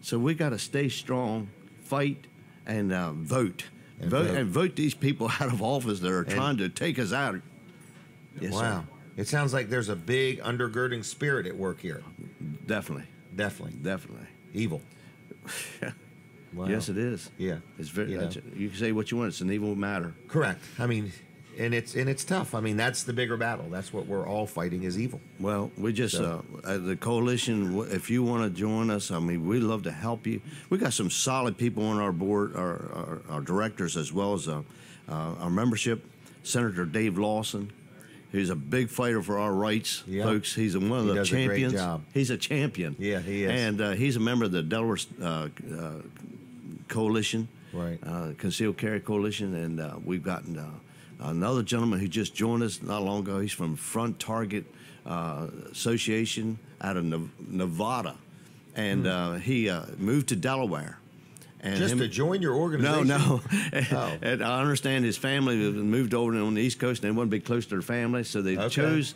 So we got to stay strong, fight, and vote. And vote these people out of office that are trying to take us out. Yes, wow. Sir. It sounds like there's a big undergirding spirit at work here. Definitely. Evil. Wow. Yes, it is. Yeah. It's very. You can say what you want. It's an evil matter. Correct. I mean, and it's tough. I mean, that's the bigger battle. That's what we're all fighting, is evil. Well, we just the coalition. If you want to join us, I mean, we'd love to help you. We got some solid people on our board, our directors, as well as our membership. Senator Dave Lawson, who's a big fighter for our rights, folks. He's one of the champions. A great job. He's a champion. Yeah, he is. And he's a member of the Delaware Coalition, right? Concealed Carry Coalition, and we've gotten another gentleman who just joined us not long ago. He's from Front Target Association out of Nevada, and he moved to Delaware. And just to join your organization? No. And I understand his family moved over on the East Coast and they wanted to be close to their family, so they chose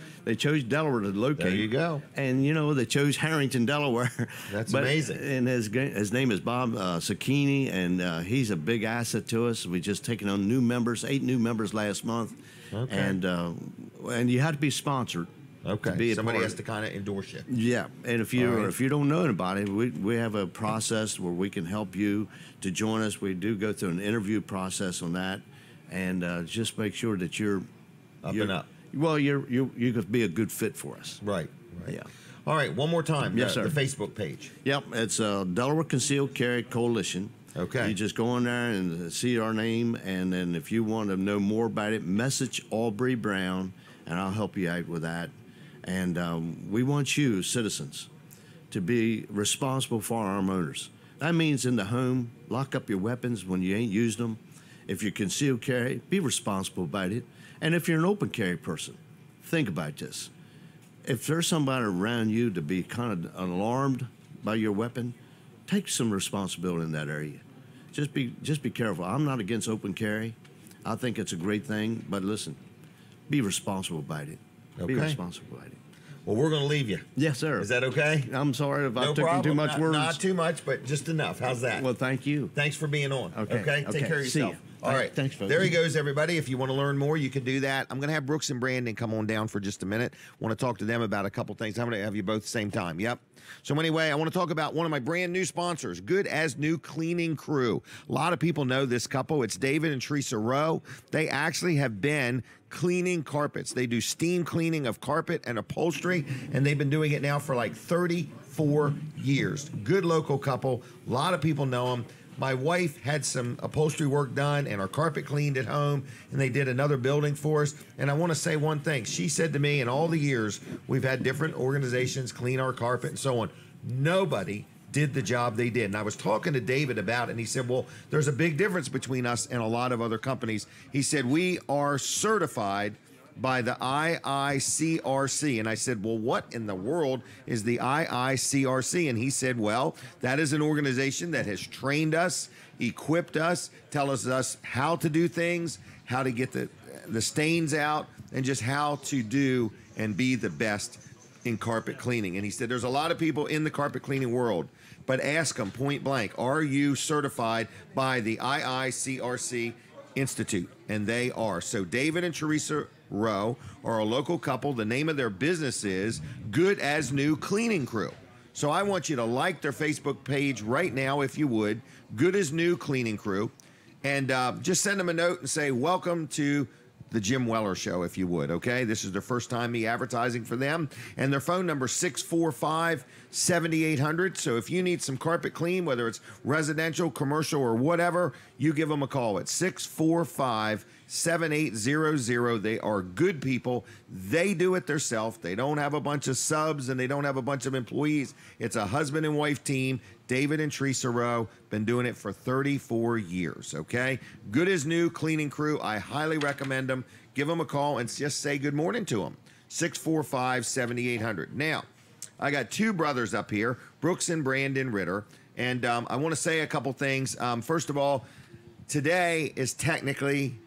Delaware to locate. There you go. And they chose Harrington, Delaware. That's amazing. And his name is Bob Sakini, and he's a big asset to us. We just taken on 8 new members last month. Okay. And you have to be sponsored. Okay. Somebody has to kind of endorse you. Yeah, and if you don't know anybody, we have a process where we can help you to join us. We do go through an interview process on that, and just make sure that you're up and up. Well, you could be a good fit for us. Right. Yeah. All right. One more time. Yes, sir. The Facebook page. Yep. It's Delaware Concealed Carry Coalition. Okay. You just go in there and see our name, and then if you want to know more about it, message Aubrey Brown, and I'll help you out with that. And we want you, citizens, to be responsible firearm owners. That means in the home, lock up your weapons when you ain't used them. If you concealed carry, be responsible about it. And if you're an open carry person, think about this. If there's somebody around you to be kind of alarmed by your weapon, take some responsibility in that area. Just be careful. I'm not against open carry. I think it's a great thing, but listen, be responsible about it. Okay. Be responsible about it. Well, we're going to leave you. Yes, sir. Is that okay? I'm sorry if I took problem. too much words. Not too much, but just enough. How's that? Well, thank you. Thanks for being on. Okay. Take care of See yourself. ya. All right. Thanks, folks. There he goes, everybody. If you want to learn more, you can do that. I'm going to have Brooks and Brandon come on down for just a minute. Want to talk to them about a couple things. I'm going to have you both at the same time. Yep. So anyway, I want to talk about one of my brand new sponsors, Good As New Cleaning Crew. A lot of people know this couple. It's David and Teresa Rowe. They actually have been cleaning carpets. They do steam cleaning of carpet and upholstery, and they've been doing it now for like 34 years. Good local couple. A lot of people know them. My wife had some upholstery work done and our carpet cleaned at home, and they did another building for us. And I want to say one thing. She said to me, in all the years we've had different organizations clean our carpet and so on, nobody did the job they did. And I was talking to David about it, and he said, well, there's a big difference between us and a lot of other companies. He said, we are certified by the IICRC. And I said, well, what in the world is the IICRC? And he said, well, that is an organization that has trained us, equipped us, tells us how to do things, how to get the stains out, and just how to do and be the best in carpet cleaning. And he said, there's a lot of people in the carpet cleaning world, but ask them point blank, are you certified by the IICRC Institute? And they are. So David and Teresa Rowe are a local couple. The name of their business is Good As New Cleaning Crew. So I want you to like their Facebook page right now, if you would, Good As New Cleaning Crew, and just send them a note and say, welcome to the Jim Weller Show, if you would, okay? This is their first time me advertising for them. And their phone number is 645-7800. So if you need some carpet clean, whether it's residential, commercial, or whatever, you give them a call at 645-7800. They are good people. They do it themselves. They don't have a bunch of subs, and they don't have a bunch of employees. It's a husband and wife team. David and Teresa Rowe, been doing it for 34 years, okay? Good As New Cleaning Crew. I highly recommend them. Give them a call and just say good morning to them. 645-7800. Now, I got two brothers up here, Brooks and Brandon Ritter, and I want to say a couple things. First of all, today is technically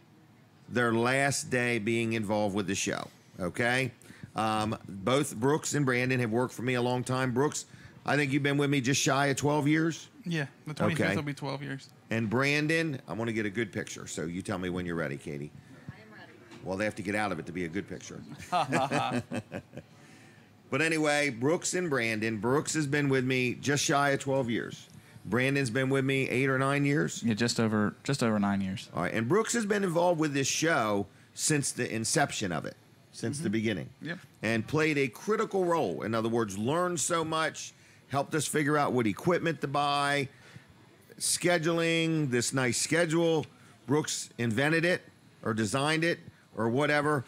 their last day being involved with the show, okay? Both Brooks and Brandon have worked for me a long time. Brooks, I think you've been with me just shy of 12 years. Yeah, the 25th will be 12 years. And Brandon, I want to get a good picture, so you tell me when you're ready, Katie. I am ready. Well, they have to get out of it to be a good picture. But anyway, Brooks and Brandon. Brooks has been with me just shy of 12 years. Brandon's been with me 8 or 9 years. Yeah, just over 9 years. All right, and Brooks has been involved with this show since the inception of it, since the beginning. Yep. And played a critical role. In other words, learned so much, helped us figure out what equipment to buy, scheduling, this nice schedule. Brooks invented it or designed it or whatever.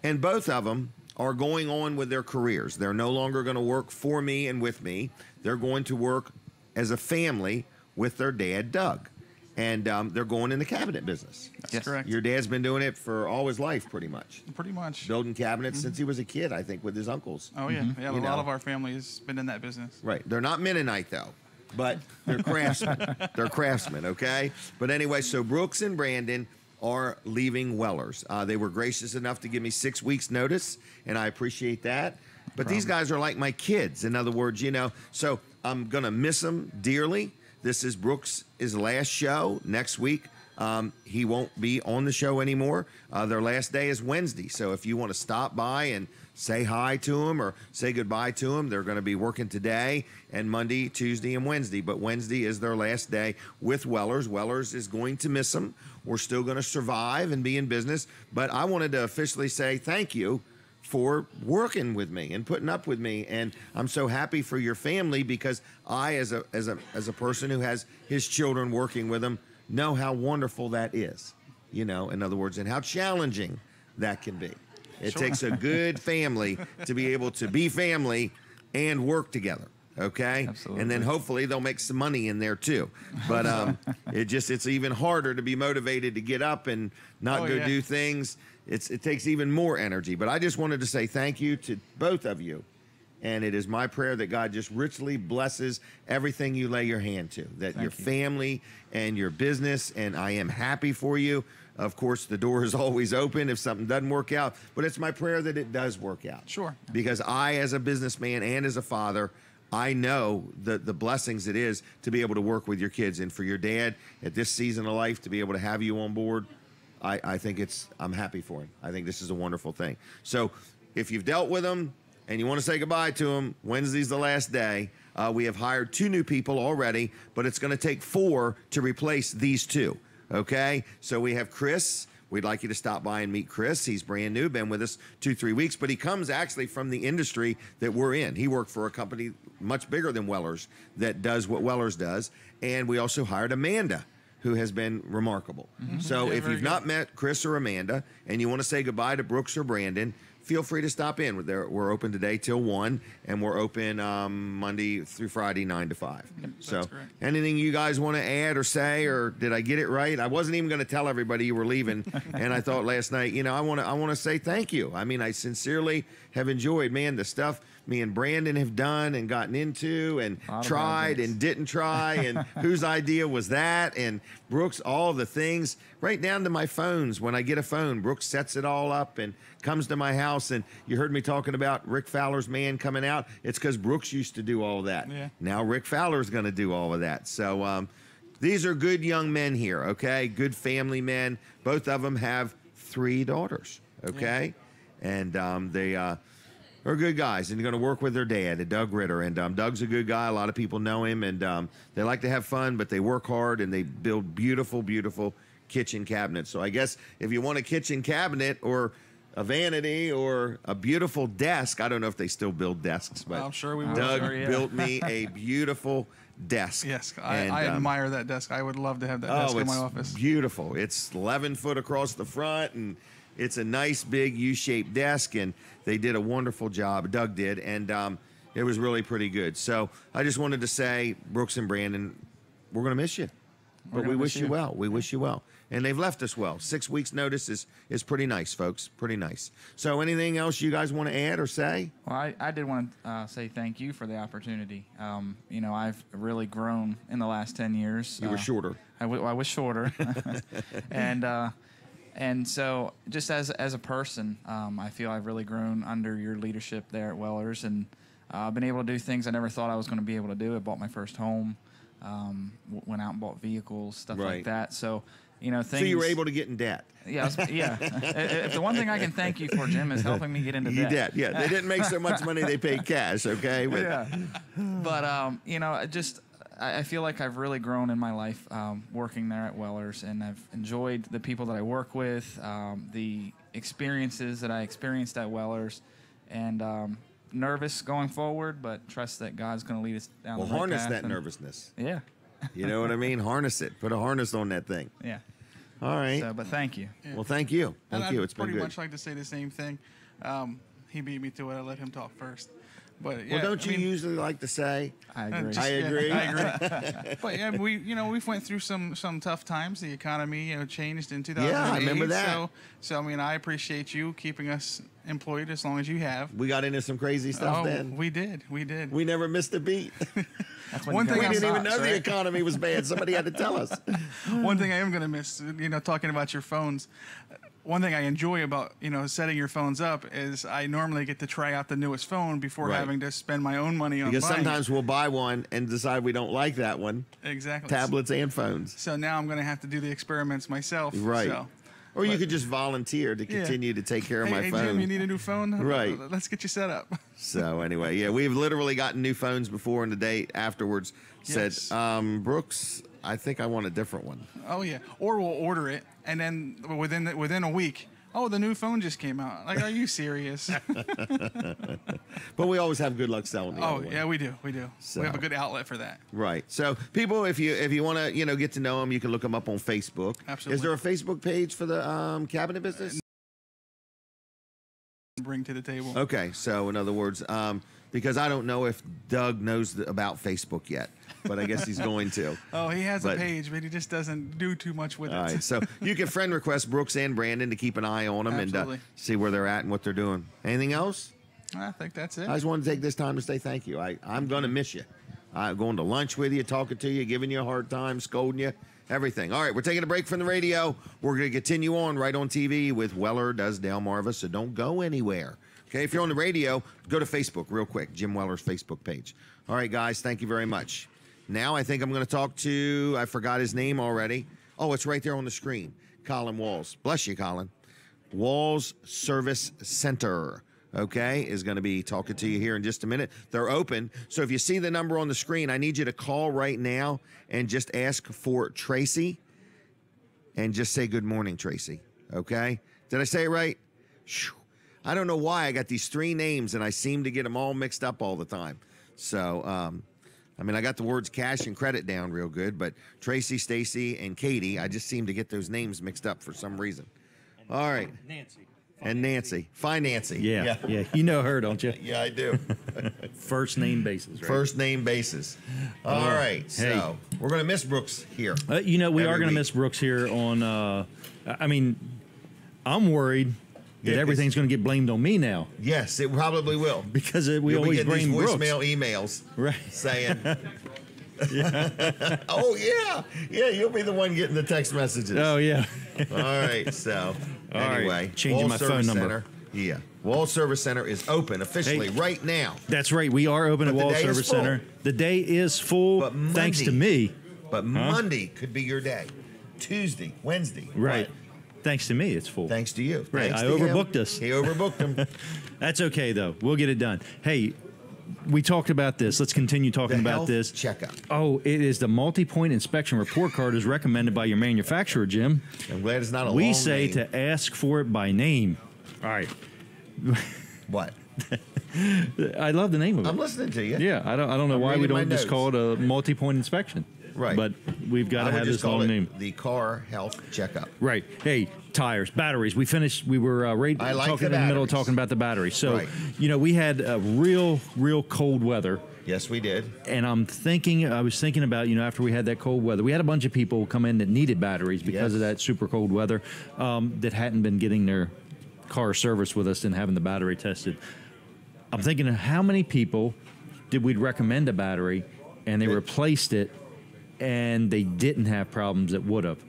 And both of them are going on with their careers. They're no longer going to work for me and with me. They're going to work as a family with their dad, Doug. And they're going in the cabinet business. That's correct. Your dad's been doing it for all his life, pretty much. Pretty much. Building cabinets since he was a kid, I think, with his uncles. Oh, yeah. Yeah, a lot of our family has been in that business. Right. They're not Mennonite, though, but they're craftsmen. They're craftsmen, okay? But anyway, so Brooks and Brandon are leaving Wellers. They were gracious enough to give me 6 weeks' notice, and I appreciate that. But these guys are like my kids. In other words, so I'm going to miss them dearly. This is Brooks' last show. Next week, he won't be on the show anymore. Their last day is Wednesday. So if you want to stop by and say hi to them or say goodbye to them, they're going to be working today and Monday, Tuesday, and Wednesday. But Wednesday is their last day with Wellers. Wellers is going to miss them. We're still going to survive and be in business. But I wanted to officially say thank you for working with me and putting up with me, and I'm so happy for your family because I, as a person who has his children working with him, know how wonderful that is. In other words, and how challenging that can be. It takes a good family to be able to be family and work together. Okay, absolutely. And then hopefully they'll make some money in there too. But it's even harder to be motivated to get up and not do things. It takes even more energy. But I just wanted to say thank you to both of you. And it is my prayer that God just richly blesses everything you lay your hand to, that your family and your business, and I am happy for you. Of course, the door is always open if something doesn't work out, but it's my prayer that it does work out. Sure. Because I, as a businessman and as a father, I know the blessings it is to be able to work with your kids, and for your dad at this season of life to be able to have you on board. I think I'm happy for him. I think this is a wonderful thing. So if you've dealt with him and you want to say goodbye to him, Wednesday's the last day. We have hired 2 new people already, but it's going to take 4 to replace these 2. Okay? So we have Chris. We'd like you to stop by and meet Chris. He's brand new, been with us 2-3 weeks, but he comes actually from the industry that we're in. He worked for a company much bigger than Weller's that does what Weller's does. And we also hired Amanda, who has been remarkable. Mm-hmm. So if you've not met Chris or Amanda and you want to say goodbye to Brooks or Brandon, feel free to stop in. We're open today till 1, and we're open Monday through Friday, 9 to 5. Yep, so anything you guys want to add or say, or did I get it right? I wasn't even going to tell everybody you were leaving, and I thought last night, I want to say thank you. I mean, I sincerely have enjoyed, the stuff me and Brandon have done and gotten into and tried and didn't try, and whose idea was that, and Brooks, all the things, right down to my phones. When I get a phone, Brooks sets it all up and comes to my house. And you heard me talking about Rick Fowler's man coming out. It's because Brooks used to do all of that. Yeah. Now Rick Fowler's going to do all of that. So these are good young men here, okay? Good family men. Both of them have 3 daughters, okay? Yeah. And they are good guys, and they're going to work with their dad, Doug Ritter. And Doug's a good guy. A lot of people know him, and they like to have fun, but they work hard, and they build beautiful, beautiful kitchen cabinets. So I guess if you want a kitchen cabinet or a vanity or a beautiful desk, I don't know if they still build desks, but I'm sure we will. Doug built me a beautiful desk. Yes, I admire that desk. I would love to have that desk in my office. Beautiful. It's 11 foot across the front, and it's a nice big U-shaped desk, and they did a wonderful job. Doug did, and it was really pretty good. So I just wanted to say, Brooks and Brandon, we're going to miss you, but we wish you well. We wish you well. And they've left us well. 6 weeks notice is pretty nice, folks. Pretty nice. So anything else you guys want to add or say? Well, I did want to say thank you for the opportunity. I've really grown in the last 10 years. You were shorter. I was shorter. And so just as a person, I feel I've really grown under your leadership there at Weller's, and I've been able to do things I never thought I was going to be able to do. I bought my first home, went out and bought vehicles, stuff like that. So, things. So you were able to get in debt. Yeah. If the one thing I can thank you for, Jim, is helping me get into debt. Yeah. They didn't make so much money, they paid cash, okay? But, yeah. But, I feel like I've really grown in my life working there at Weller's, and I've enjoyed the people that I work with, the experiences that I experienced at Weller's, and nervous going forward, but trust that God's going to lead us down the right path. Well, harness that nervousness. Yeah. You know what I mean? Harness it. Put a harness on that thing. Yeah. All right. So, but thank you. Yeah. Well, thank you. Thank you. It's been good. Pretty much like to say the same thing. He beat me to it. I let him talk first. But yeah, well, don't you usually like to say? I agree. I agree. I agree. But yeah, we went through some tough times. The economy changed in 2008. Yeah, I remember that. So I appreciate you keeping us employed as long as you have. We got into some crazy stuff then. We did. We never missed a beat. That's one thing we didn't even know the economy was bad. Somebody had to tell us. One thing I am going to miss, talking about your phones. One thing I enjoy about, setting your phones up is I normally get to try out the newest phone before having to spend my own money on because buying sometimes we'll buy one and decide we don't like that one. Exactly. Tablets and phones. So now I'm going to have to do the experiments myself. Right. So. Or you could just volunteer to continue to take care of my phone. Hey, Jim, you need a new phone? Right. Let's get you set up. So anyway, yeah, we've literally gotten new phones before, and the day afterwards said, Brooks, I think I want a different one. Oh, yeah. Or we'll order it, and then within a week, the new phone just came out. Like, are you serious? But we always have good luck selling the other one. Yeah, we do. So, we have a good outlet for that. Right. So people, if you want to, get to know them, you can look them up on Facebook. Absolutely. Is there a Facebook page for the cabinet business? Bring to the table. Okay. So in other words, because I don't know if Doug knows about Facebook yet, but I guess he's going to. He has a page, but he just doesn't do too much with it. All right, so you can friend request Brooks and Brandon to keep an eye on them and see where they're at and what they're doing. Anything else? I think that's it. I just wanted to take this time to say thank you. I'm going to miss you. I'm going to lunch with you, talking to you, giving you a hard time, scolding you, Everything. All right, we're taking a break from the radio. We're going to continue on right on TV with Weller Does Delmarva, so don't go anywhere. Okay, if you're on the radio, go to Facebook real quick, Jim Weller's Facebook page. All right, guys, thank you very much. Now I think I'm going to talk to, I forgot his name already. Oh, it's right there on the screen. Colin Walls. Bless you, Colin. Walls Service Center, okay, is going to be talking to you here in just a minute. They're open. So if you see the number on the screen, I need you to call right now and just ask for Tracy and just say good morning, Tracy, okay? Did I say it right? I don't know why I got these 3 names and I seem to get them all mixed up all the time. So, I mean, I got the words cash and credit down real good, but Tracy, Stacy, and Katie, I just seem to get those names mixed up for some reason. All right. Nancy. And Nancy. Fine Nancy. Yeah. You know her, don't you? Yeah, I do. First name basis, right? First name basis. All right. So we're going to miss Brooks here. We are going to miss Brooks here on, I mean, I'm worried that everything's going to get blamed on me now. Yes, it probably will. Because we always blame Brooks. Voicemail emails saying, yeah. Oh, yeah. Yeah, you'll be the one getting the text messages. Oh, yeah. All right. So, anyway. Right. Changing my phone number. Center, yeah. Wall Service Center is open officially right now. That's right. We are open at Wall Service Center. The day is full, but Monday, thanks to me. But Monday could be your day. Tuesday, Wednesday. Right. Thanks to me, it's full. Thanks to you. Right. Thanks I to overbooked him. us. He overbooked him. That's okay, though. We'll get it done. Hey, we talked about this. Let's continue talking about this. Checkup. Oh, it is the multi-point inspection report card is recommended by your manufacturer, Jim. I'm glad it's not a long We say name. to ask for it by name. All right. What? I love the name of it. I'm listening to you. Yeah, I don't know why we don't just call it a multi-point inspection. Right. But we've got to have this long name. The car health checkup. Right. Hey, tires, batteries. We finished. We were talking in the middle of talking about the batteries. So, we had real cold weather. Yes, we did. And I was thinking about, after we had that cold weather, we had a bunch of people come in that needed batteries because of that super cold weather that hadn't been getting their car serviced with us and having the battery tested. I'm thinking of how many people did we recommend a battery and they replaced it and they didn't have problems that would have.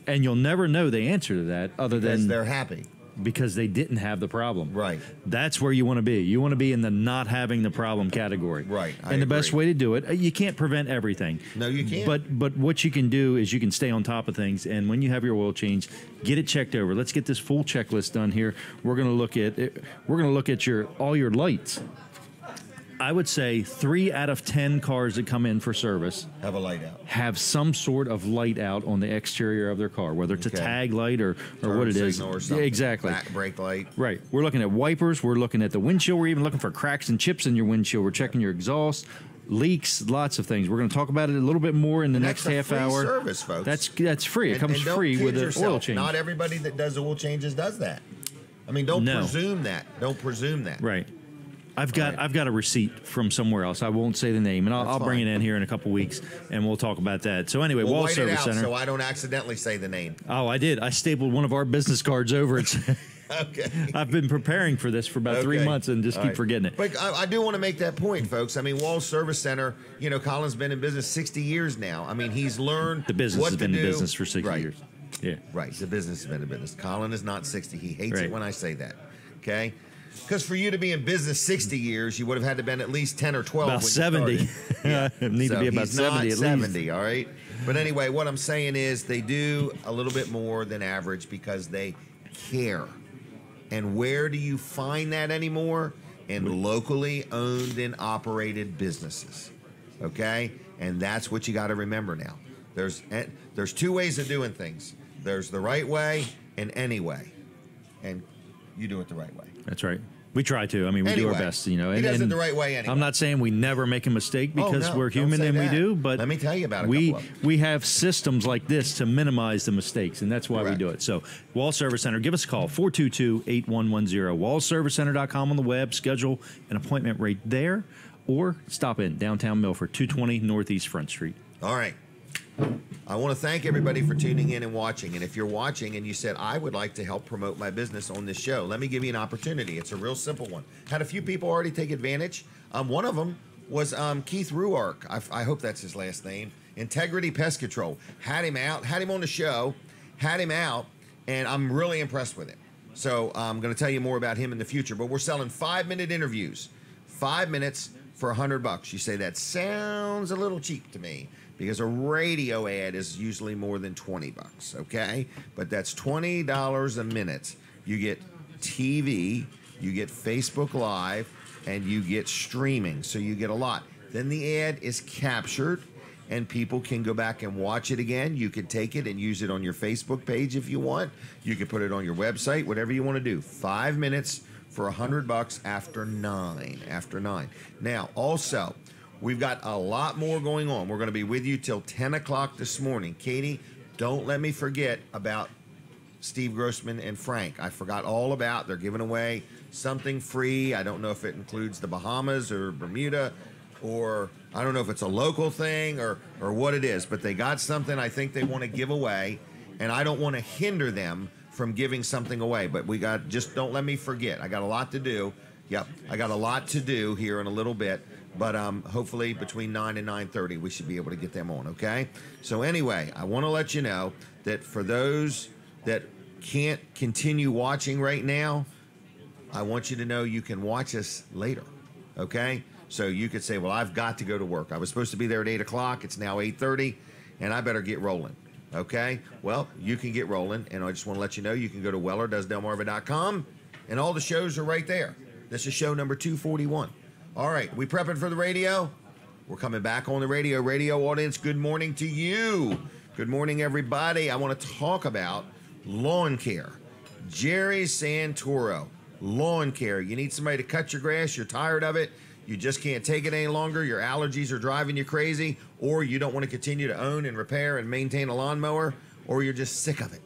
And you'll never know the answer to that other than they're happy. Because they didn't have the problem. Right. That's where you want to be. You want to be in the not having the problem category. Right. And the best way to do it, you can't prevent everything. No, you can't. But what you can do is you can stay on top of things. And when you have your oil change, get it checked over. Let's get this full checklist done here. We're going to look at it. We're going to look at all your lights. I would say 3 out of 10 cars that come in for service have a light out. Have some sort of light out on the exterior of their car, whether it's a tag light or what it is. Or something. Exactly. Back brake light. Right. We're looking at wipers. We're looking at the windshield. We're even looking for cracks and chips in your windshield. We're checking your exhaust, leaks, lots of things. We're going to talk about it a little bit more in the next half hour. Service, folks. That's free. It comes free with the oil change. Not everybody that does oil changes does that. I mean, don't presume that. Don't presume that. Right. I've got a receipt from somewhere else. I won't say the name, and I'll bring it in here in a couple weeks, and we'll talk about that. So anyway, Wall Service Center. So I don't accidentally say the name. Oh, I did. I stapled one of our business cards over it. Okay. I've been preparing for this for about 3 months and just keep forgetting it. But I do want to make that point, folks. I mean, Wall Service Center, Colin's been in business 60 years now. I mean, he's learned the business has been in business for 60 right. years. Yeah. Right. The business has been in business. Colin is not 60. He hates it when I say that. Okay? Because for you to be in business 60 years, you would have had to been at least 10 or 12 about when 70. You yeah. Need to be about 70 at 70, least. All right? But anyway, what I'm saying is they do a little bit more than average because they care. And where do you find that anymore? In locally owned and operated businesses. Okay? And that's what you got to remember now. There's 2 ways of doing things. There's the right way and any way. And you do it the right way. That's right. We try to. I mean, we do our best, He does it the right way anyway. I'm not saying we never make a mistake because we're human and we do, but let me tell you about it. We have systems like this to minimize the mistakes, and that's why we do it. So, Wall Service Center, give us a call, 422-8110. WallServiceCenter.com on the web. Schedule an appointment right there, or stop in downtown Milford, 220 Northeast Front Street. All right. I want to thank everybody for tuning in and watching. And if you're watching and you said, I would like to help promote my business on this show, let me give you an opportunity. It's a real simple one. Had a few people already take advantage. One of them was Keith Ruark. I hope that's his last name. Integrity Pest Control. Had him out, had him on the show, had him out, and I'm really impressed with him. So I'm going to tell you more about him in the future. But we're selling 5-minute interviews. 5 minutes for $100. You say that sounds a little cheap to me because a radio ad is usually more than $20, okay? But that's $20 a minute. You get TV, you get Facebook Live, and you get streaming. So you get a lot. Then the ad is captured, and people can go back and watch it again. You can take it and use it on your Facebook page if you want. You can put it on your website, whatever you want to do. 5 minutes for $100 after 9. After 9. Now, also, we've got a lot more going on. We're going to be with you till 10 o'clock this morning. Katie, don't let me forget about Steve Grossman and Frank. I forgot all about. They're giving away something free. I don't know if it includes the Bahamas or Bermuda, or I don't know if it's a local thing or what it is, but they got something I think they want to give away, and I don't want to hinder them from giving something away. But we got, just don't let me forget. I got a lot to do. Yep, I got a lot to do here in a little bit, but hopefully between 9 and 9:30 we should be able to get them on, okay? So anyway, I want to let you know that for those that can't continue watching right now, I want you to know you can watch us later, okay? So you could say, well, I've got to go to work. I was supposed to be there at 8 o'clock. It's now 8:30, and I better get rolling, okay? Well, you can get rolling, and I just want to let you know you can go to wellerdoesdelmarva.com, and all the shows are right there. This is show number 241. All right, we prepping for the radio? We're coming back on the radio. Radio audience, good morning to you. Good morning, everybody. I want to talk about lawn care. Jerry Santoro, lawn care. You need somebody to cut your grass. You're tired of it. You just can't take it any longer. Your allergies are driving you crazy, or you don't want to continue to own and repair and maintain a lawnmower, or you're just sick of it.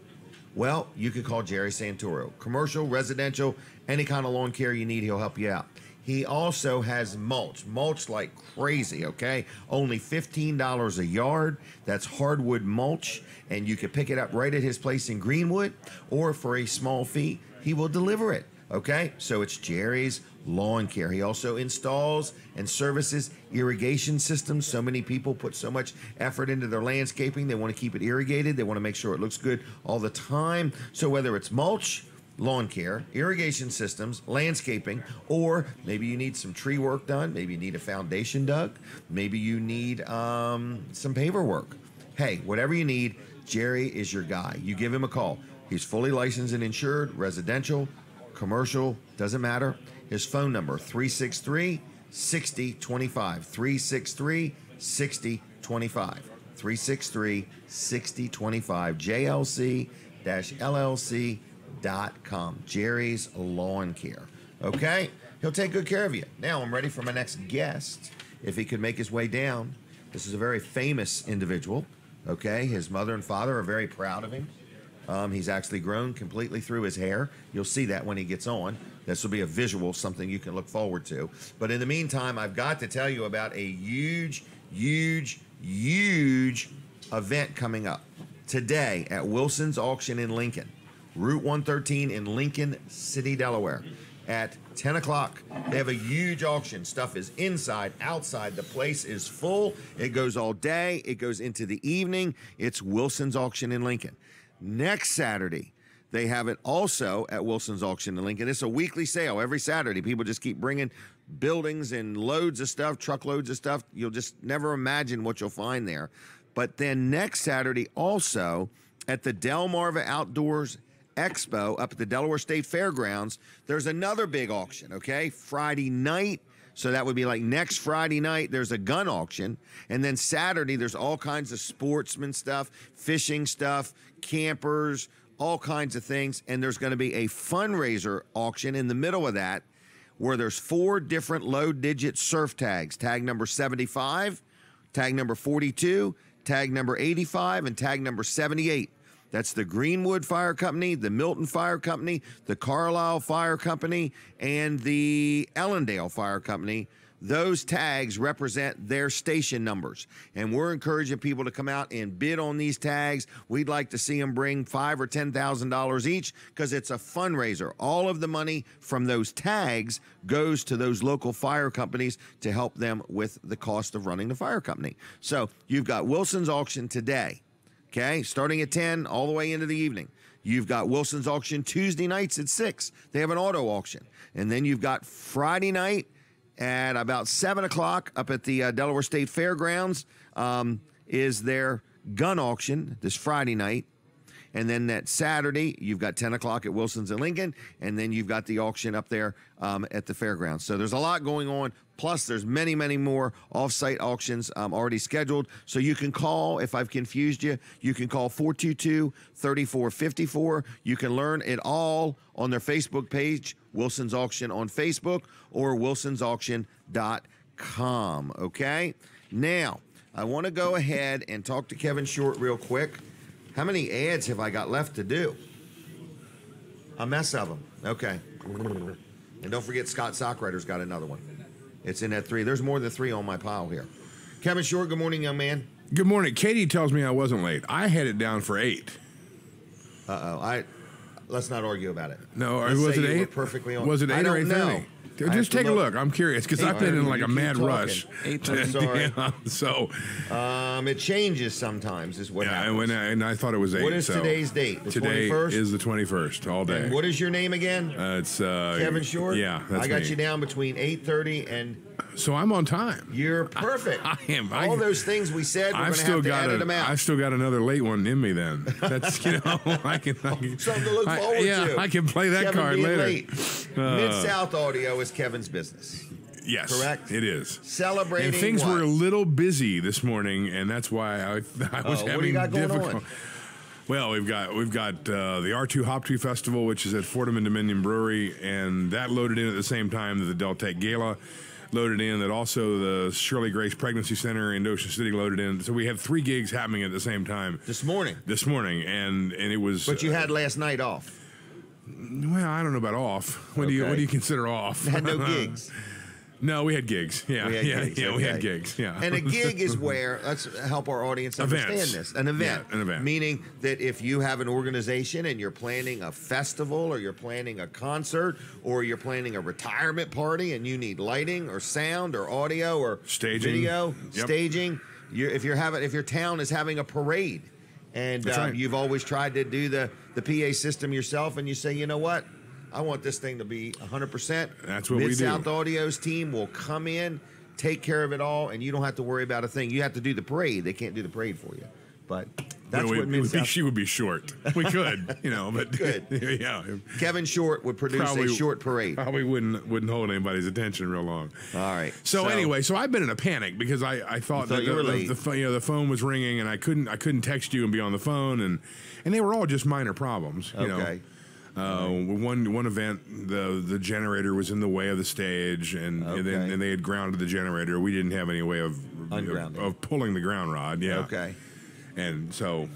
Well, you can call Jerry Santoro. Commercial, residential, any kind of lawn care you need, he'll help you out. He also has mulch like crazy, okay? Only $15 a yard. That's hardwood mulch, and you can pick it up right at his place in Greenwood, or for a small fee, he will deliver it, okay? So it's Jerry's Lawn Care. He also installs and services irrigation systems. So many people put so much effort into their landscaping. They want to keep it irrigated. They want to make sure it looks good all the time. So whether it's mulch, lawn care, irrigation systems, landscaping, or maybe you need some tree work done, maybe you need a foundation dug, maybe you need some paver work. Hey, whatever you need, Jerry is your guy. You give him a call. He's fully licensed and insured, residential, commercial, doesn't matter. His phone number, 363-6025, 363-6025, 363-6025, JLC-LLC.com. Jerry's Lawn Care. Okay? He'll take good care of you. Now I'm ready for my next guest. If he could make his way down. This is a very famous individual. Okay? His mother and father are very proud of him. He's actually grown completely through his hair. You'll see that when he gets on. This will be a visual, something you can look forward to. But in the meantime, I've got to tell you about a huge, huge, huge event coming up today at Wilson's Auction in Lincoln, Route 113 in Lincoln City, Delaware. At 10 o'clock, they have a huge auction. Stuff is inside, outside. The place is full. It goes all day. It goes into the evening. It's Wilson's Auction in Lincoln. Next Saturday, they have it also at Wilson's Auction in Lincoln. It's a weekly sale every Saturday. People just keep bringing buildings and loads of stuff, truckloads of stuff. You'll just never imagine what you'll find there. But then next Saturday also at the Delmarva Outdoors Expo up at the Delaware State Fairgrounds, there's another big auction, okay? Friday night. So that would be like next Friday night, there's a gun auction. And then Saturday, there's all kinds of sportsman stuff, fishing stuff, campers, all kinds of things. And there's going to be a fundraiser auction in the middle of that where there's 4 different low-digit surf tags. Tag number 75, tag number 42, tag number 85, and tag number 78. That's the Greenwood Fire Company, the Milton Fire Company, the Carlisle Fire Company, and the Ellendale Fire Company those tags represent their station numbers. And we're encouraging people to come out and bid on these tags. We'd like to see them bring $5,000 or $10,000 each because it's a fundraiser. All of the money from those tags goes to those local fire companies to help them with the cost of running the fire company. So you've got Wilson's auction today, okay, starting at 10 all the way into the evening. You've got Wilson's auction Tuesday nights at 6. They have an auto auction. And then you've got Friday night at about 7 o'clock up at the Delaware State Fairgrounds is their gun auction this Friday night. And then that Saturday, you've got 10 o'clock at Wilson's in Lincoln. And then you've got the auction up there at the fairgrounds. So there's a lot going on. Plus, there's many, many more off-site auctions already scheduled. So you can call, if I've confused you, you can call 422-3454. You can learn it all on their Facebook page, Wilson's Auction on Facebook, or wilsonsauction.com, okay? Now, I want to go ahead and talk to Kevin Short real quick. How many ads have I got left to do? A mess of them. Okay. And don't forget, Scott Sockrider's got another one. It's in that 3. There's more than 3 on my pile here. Kevin Short, good morning, young man. Good morning. Katie tells me I wasn't late. I had it down for 8. Let's not argue about it. No, Let's was say it you were 8? Perfectly on. Was it 8 or 8:30? Know. Just take a look. I'm curious because I've been in like a mad rush. 8:30. Sorry. Yeah, so it changes sometimes, is what happens. And I thought it was 8. What is today's date? The today 21st? is the 21st, all day. And what is your name again? It's Kevin Short. Yeah, that's I got me. you down between 8:30 and. So I'm on time. You're perfect. I am. All those things we said, we're going to have to edit them out. I've still got another late one in me. Then that's I can something to look forward to. Yeah, I can play that Kevin card being later. Late. Mid-South Audio is Kevin's business. Yes, correct. It is celebrating. And things what? were a little busy this morning, and that's why I was having what do you got going difficult. on? Well, we've got the R2 Hop Tree Festival, which is at Fordham and Dominion Brewery, and that loaded in at the same time that the Del Tech Gala loaded in. That also the Shirley Grace Pregnancy Center in Ocean City loaded in. So we had 3 gigs happening at the same time this morning, and it was. But you had last night off. Well, I don't know about off. What do you consider off? Had no gigs. No, we had gigs. Yeah, we had gigs. Yeah, and a gig is where, let's help our audience understand this. An event. Yeah, an event. Meaning that if you have an organization and you're planning a festival or you're planning a concert or you're planning a retirement party and you need lighting or sound or audio or staging, video, staging. If your town is having a parade and right. You've always tried to do the PA system yourself and you say, you know what? I want this thing to be 100%. That's what we do. Mid-South Audio's team will come in, take care of it all, and you don't have to worry about a thing. You have to do the parade. They can't do the parade for you. But that's what Mid-South... She would be short. We could, but... Good. Yeah. Kevin Short would produce a short parade. Probably wouldn't hold anybody's attention real long. All right. So anyway, I've been in a panic because I thought that the phone was ringing and I couldn't text you and be on the phone, and they were all just minor problems. Okay. One event, the generator was in the way of the stage, and they had grounded the generator. We didn't have any way of pulling the ground rod. Yeah. Okay. And so,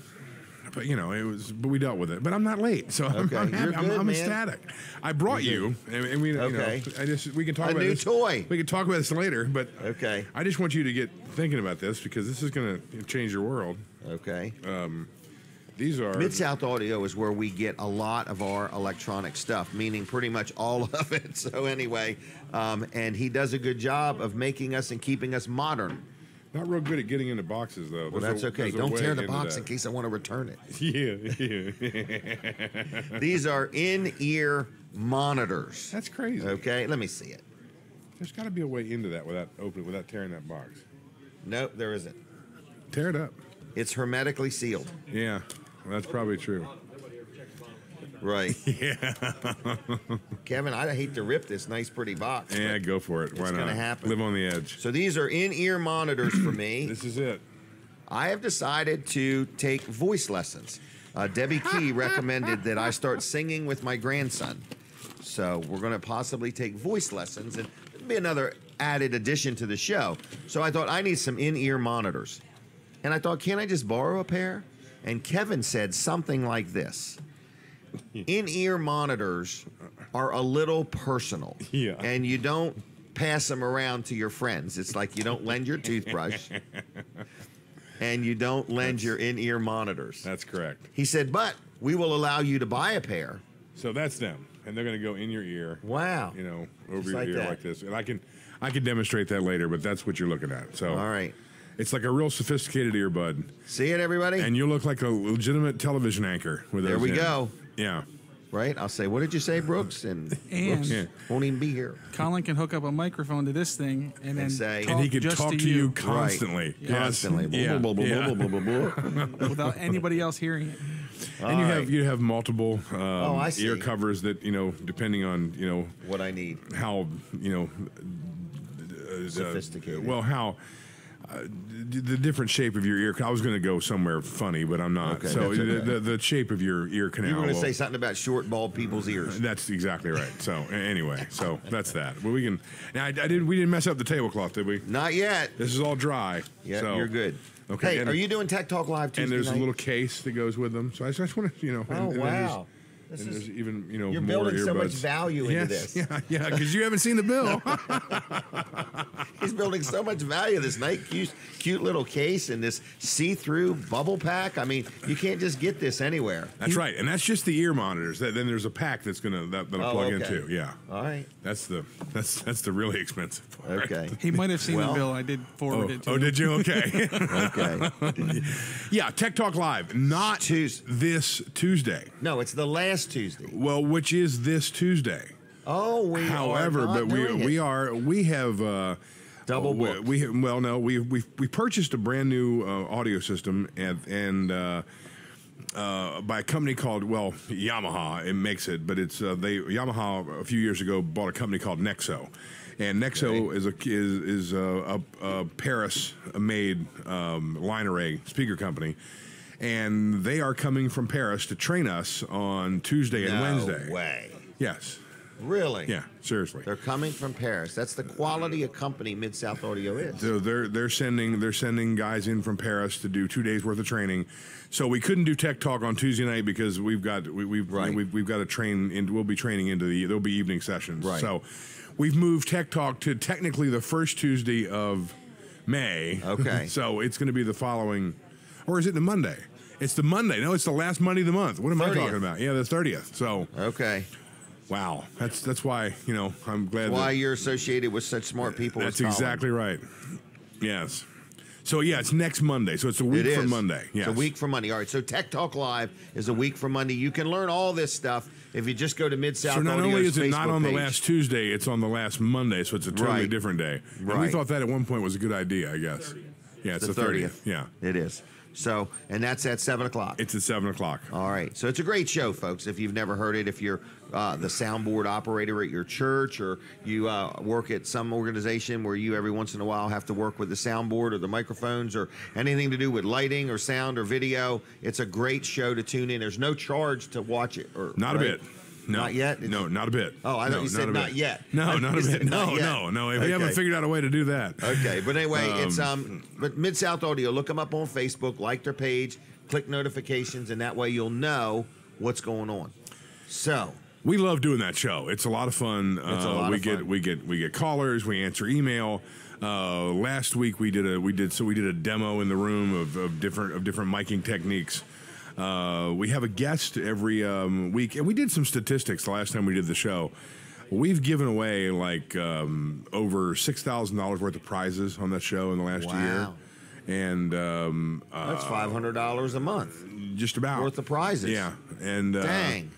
but we dealt with it. But I'm not late, so I'm ecstatic. I brought you, and we we can talk about a new this. toy. We can talk about this later, but okay. I just want you to get thinking about this because this is going to change your world. Okay. These are Mid-South Audio is where we get a lot of our electronic stuff, meaning pretty much all of it. So anyway, and he does a good job of making us and keeping us modern. Not real good at getting into boxes, though. Well, that's okay. Don't tear the box in case I want to return it. Yeah. These are in-ear monitors. That's crazy. Okay, let me see it. There's got to be a way into that without tearing that box. Nope, there isn't. Tear it up. It's hermetically sealed. Yeah, well, that's probably true. Right. Yeah. Kevin, I hate to rip this nice, pretty box. Yeah, go for it. Why not? It's going to happen. Live on the edge. So these are in-ear monitors for me. This is it. I have decided to take voice lessons. Debbie Key recommended that I start singing with my grandson. So we're going to possibly take voice lessons, and it'll be another added addition to the show. So I thought I need some in-ear monitors. And I thought, can I just borrow a pair? And Kevin said something like this. In-ear monitors are a little personal. Yeah. And you don't pass them around to your friends. It's like you don't lend your toothbrush and you don't lend your in-ear monitors. That's correct. He said, but we will allow you to buy a pair. So that's them. And they're going to go in your ear. Wow. You know, over Just your like ear that. like this. And I can demonstrate that later, but that's what you're looking at. So all right. It's like a real sophisticated earbud. See it, everybody? And you look like a legitimate television anchor with those. There we in. go. Yeah. Right? I'll say, what did you say, Brooks? And Brooks won't even be here. Colin can hook up a microphone to this thing and then say, talk and he can just talk to you constantly. Right. Yes. Constantly. Yeah. Blah, blah, blah, blah, blah, blah, blah. without anybody else hearing it. And you have multiple I see. ear covers that, you know, depending on, you know, what I need. How, you know, sophisticated. Well, how the different shape of your ear. I was going to go somewhere funny, but I'm not. Okay, So that's okay. the shape of your ear canal. You were going to will- say something about short, bald people's ears. That's exactly right. So anyway, so that's that. Well, we can. Now we didn't mess up the tablecloth, did we? Not yet. This is all dry. Yeah, so, you're good. Okay. Hey, and, are you doing Tech Talk Live Tuesday And there's night? a little case that goes with them. So I just want to, you know. Oh, and wow. And there's even, you know, You're more building so much earbuds. value into Yes, this. Yeah, because you haven't seen the bill. He's building so much value. This nice, cute little case and this see-through bubble pack. I mean, you can't just get this anywhere. That's right, and that's just the ear monitors. Then there's a pack that'll plug into. Yeah. All right. That's the really expensive part. Okay. He might have seen Well- the bill. I did forward it to him. Did you? Okay. Okay. Yeah, Tech Talk Live, not this Tuesday. No, it's the last Tuesday. Well, which is this Tuesday. Oh, we However, are not but doing it. we have double booked. We purchased a brand new audio system and by a company called Yamaha. It makes it, but it's Yamaha a few years ago bought a company called Nexo. And Nexo is a Paris-made line array speaker company, and they are coming from Paris to train us on Tuesday and Wednesday. No way. Yes. Really? Yeah. Seriously. They're coming from Paris. That's the quality of company Mid-South Audio is. So they're sending guys in from Paris to do 2 days worth of training. So we couldn't do Tech Talk on Tuesday night because we've got to train. We'll be training there'll be evening sessions. Right. So we've moved Tech Talk to technically the first Tuesday of May. Okay. So it's going to be the following, or is it the Monday? It's the Monday. No, it's the last Monday of the month. What am I 30th. talking about? Yeah, the 30th. So Okay. wow, that's why I'm glad. Why you're associated with such smart people. That's as Colin. exactly right. Yes. So yeah, it's next Monday. So it's a week It from is. Monday. Yes. It's a week from Monday. All right. So Tech Talk Live is a week from Monday. You can learn all this stuff if you just go to Mid-South So not Audio's only is it not Facebook on the page. last Tuesday, it's on the last Monday. So it's a totally Right. different day. And we Right. thought that at one point was a good idea, I guess. Yeah, it's the 30th. Yeah. It is. So, and that's at 7 o'clock. It's at 7 o'clock. All right. So it's a great show, folks. If you've never heard it, if you're the soundboard operator at your church or you work at some organization where you every once in a while have to work with the soundboard or the microphones or anything to do with lighting or sound or video, it's a great show to tune in. There's no charge to watch it. Not a right? bit. No. Not yet? No, not a bit. Oh, I thought No, you said a not bit. yet. No, not a You said bit. not yet. No. If we haven't Okay. figured out a way to do that. Okay, but anyway, it's but Mid-South Audio, look them up on Facebook, like their page, click notifications, and that way you'll know what's going on. So We love doing that show. It's a lot of fun. It's a lot of fun. We get callers. We answer email. Last week we did a demo in the room of different miking techniques. We have a guest every week, and we did some statistics the last time we did the show. We've given away like over $6,000 worth of prizes on that show in the last year. And that's $500 a month, just about worth of prizes. Yeah, and dang,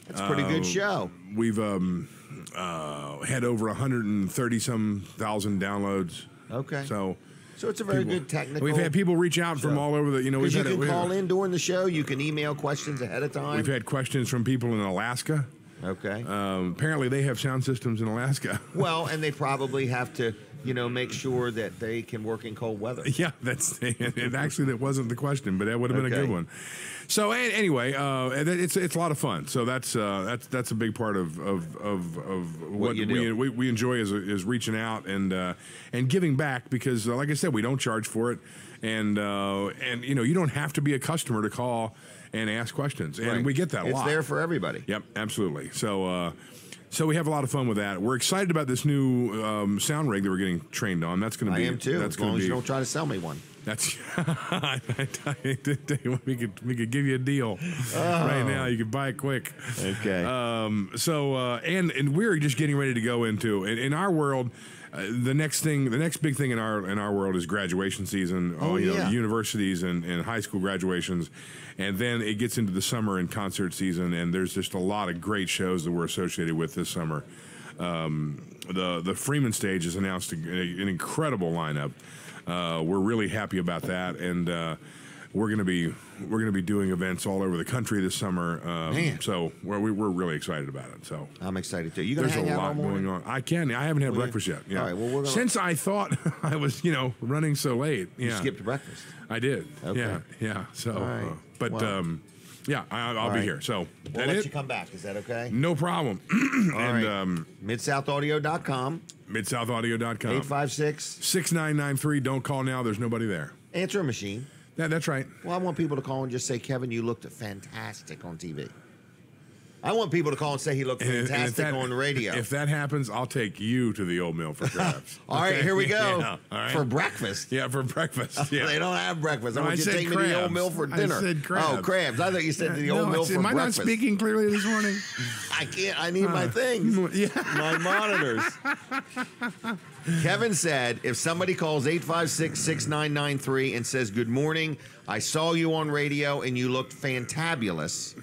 that's a pretty good show. We've had over 130-some thousand downloads. Okay, so it's a very good technical. We've had people reach out from all over the. We've you had can call in during the show. You can email questions ahead of time. We've had questions from people in Alaska. Okay. Apparently, they have sound systems in Alaska. Well, and they probably have to, make sure that they can work in cold weather. Yeah, actually that wasn't the question, but that would have been a Okay. good one. So anyway, it's a lot of fun. So that's a big part of what you we enjoy is reaching out and giving back because, like I said, we don't charge for it, and you don't have to be a customer to call and ask questions, and Right. we get that a lot. It's there for everybody. Yep, absolutely. So So we have a lot of fun with that. We're excited about this new sound rig that we're getting trained on. That's going to be. I am too. That's as long as you don't try to sell me one. That's we could give you a deal right now. You could buy it quick. Okay. And we're just getting ready to go into in our world. The next big thing in our world is graduation season. Universities and high school graduations, and then it gets into the summer and concert season. And there's just a lot of great shows that we're associated with this summer. The Freeman stage has announced an incredible lineup. We're really happy about that, and we're going to be doing events all over the country this summer. So we're really excited about it. So I'm excited too. You gonna There's hang a out lot going on. I haven't had breakfast yet. Yeah. All right. Well, since I thought I was running so late. You skipped breakfast. I did. Okay. Yeah. So, right. I'll be here. So we'll let you come back. Is that okay? No problem. And MidSouthAudio.com. MidSouthAudio.com. 856-6993. Don't call now. There's nobody there. Answer machine. That's right. Well, I want people to call and just say, Kevin, you looked fantastic on TV. I want people to call and say he looked fantastic on the radio. If that happens, I'll take you to the Old Mill for crabs. All right, here we go. Yeah, all right. For breakfast. Yeah, for breakfast. Yeah. They don't have breakfast. I want you to take crabs. me to the Old Mill for dinner. I said crabs. Oh, crabs. I thought you said to the Old Mill for breakfast. Am I not speaking clearly this morning? I can't. I need my things. Yeah. My monitors. Kevin said if somebody calls 856-6993 and says, good morning, I saw you on radio and you looked fantabulous,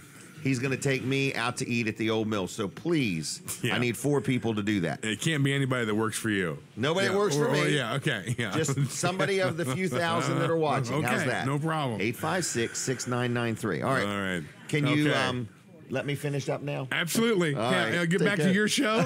he's going to take me out to eat at the Old Mill. So please, I need 4 people to do that. It can't be anybody that works for you. Nobody that works for me. Yeah, okay. Yeah. Just somebody of the few thousand that are watching. Okay, how's that? No problem. 856-6993. All right. All right. Can you let me finish up now? Absolutely. All right. I'll get back to your show.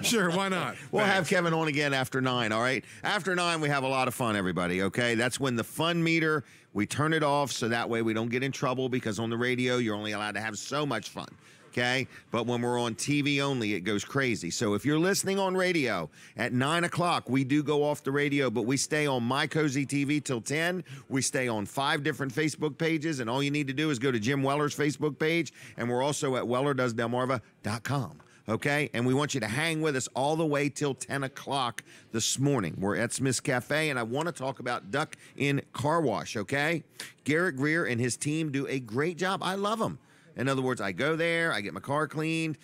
Sure. Why not? We'll have Kevin on again after 9. All right. After 9, we have a lot of fun, everybody. Okay. That's when the fun meter, we turn it off so that way we don't get in trouble, because on the radio, you're only allowed to have so much fun. Okay. But when we're on TV only, it goes crazy. So if you're listening on radio at 9 o'clock, we do go off the radio, but we stay on My Cozy TV till 10. We stay on 5 different Facebook pages, and all you need to do is go to Jim Weller's Facebook page, and we're also at WellerDoesDelmarva.com. Okay, and we want you to hang with us all the way till 10 o'clock this morning. We're at Smith's Cafe, and I want to talk about Duck in Car Wash, okay? Garrett Greer and his team do a great job. I love them. In other words, I go there, I get my car cleaned,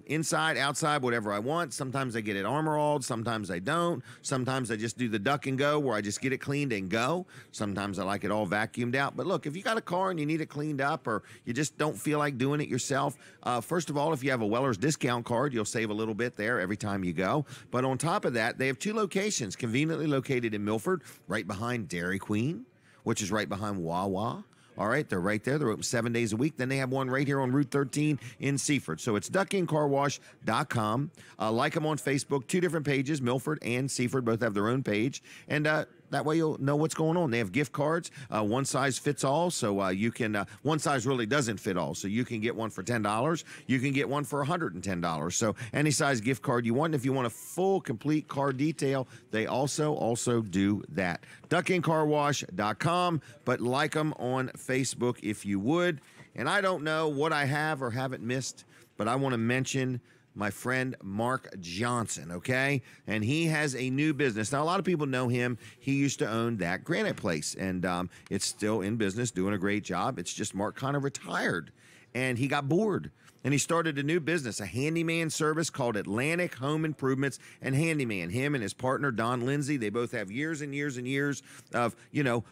inside, outside, whatever I want. Sometimes I get it armor-alled, sometimes I don't. Sometimes I just do the duck and go, where I just get it cleaned and go. Sometimes I like it all vacuumed out. But look, if you got a car and you need it cleaned up, or you just don't feel like doing it yourself, first of all, if you have a Weller's discount card, you'll save a little bit there every time you go. But on top of that, they have 2 locations, conveniently located in Milford, right behind Dairy Queen, which is right behind Wawa. All right, they're right there. They're open 7 days a week. Then they have one right here on Route 13 in Seaford. So it's duckincarwash.com. Like them on Facebook. 2 different pages, Milford and Seaford both have their own page. And that way you'll know what's going on. They have gift cards. One size fits all. So you can, one size really doesn't fit all. So you can get one for $10. You can get one for $110. So any size gift card you want. And if you want a full, complete car detail, they also do that. Duckincarwash.com, but like them on Facebook if you would. And I don't know what I have or haven't missed, but I want to mention my friend Mark Johnson, okay? And he has a new business. Now, a lot of people know him. He used to own that granite place, and it's still in business, doing a great job. It's just Mark kind of retired, and he got bored. And he started a new business, a handyman service called Atlantic Home Improvements and Handyman. Him and his partner, Don Lindsay, they both have years and years and years of,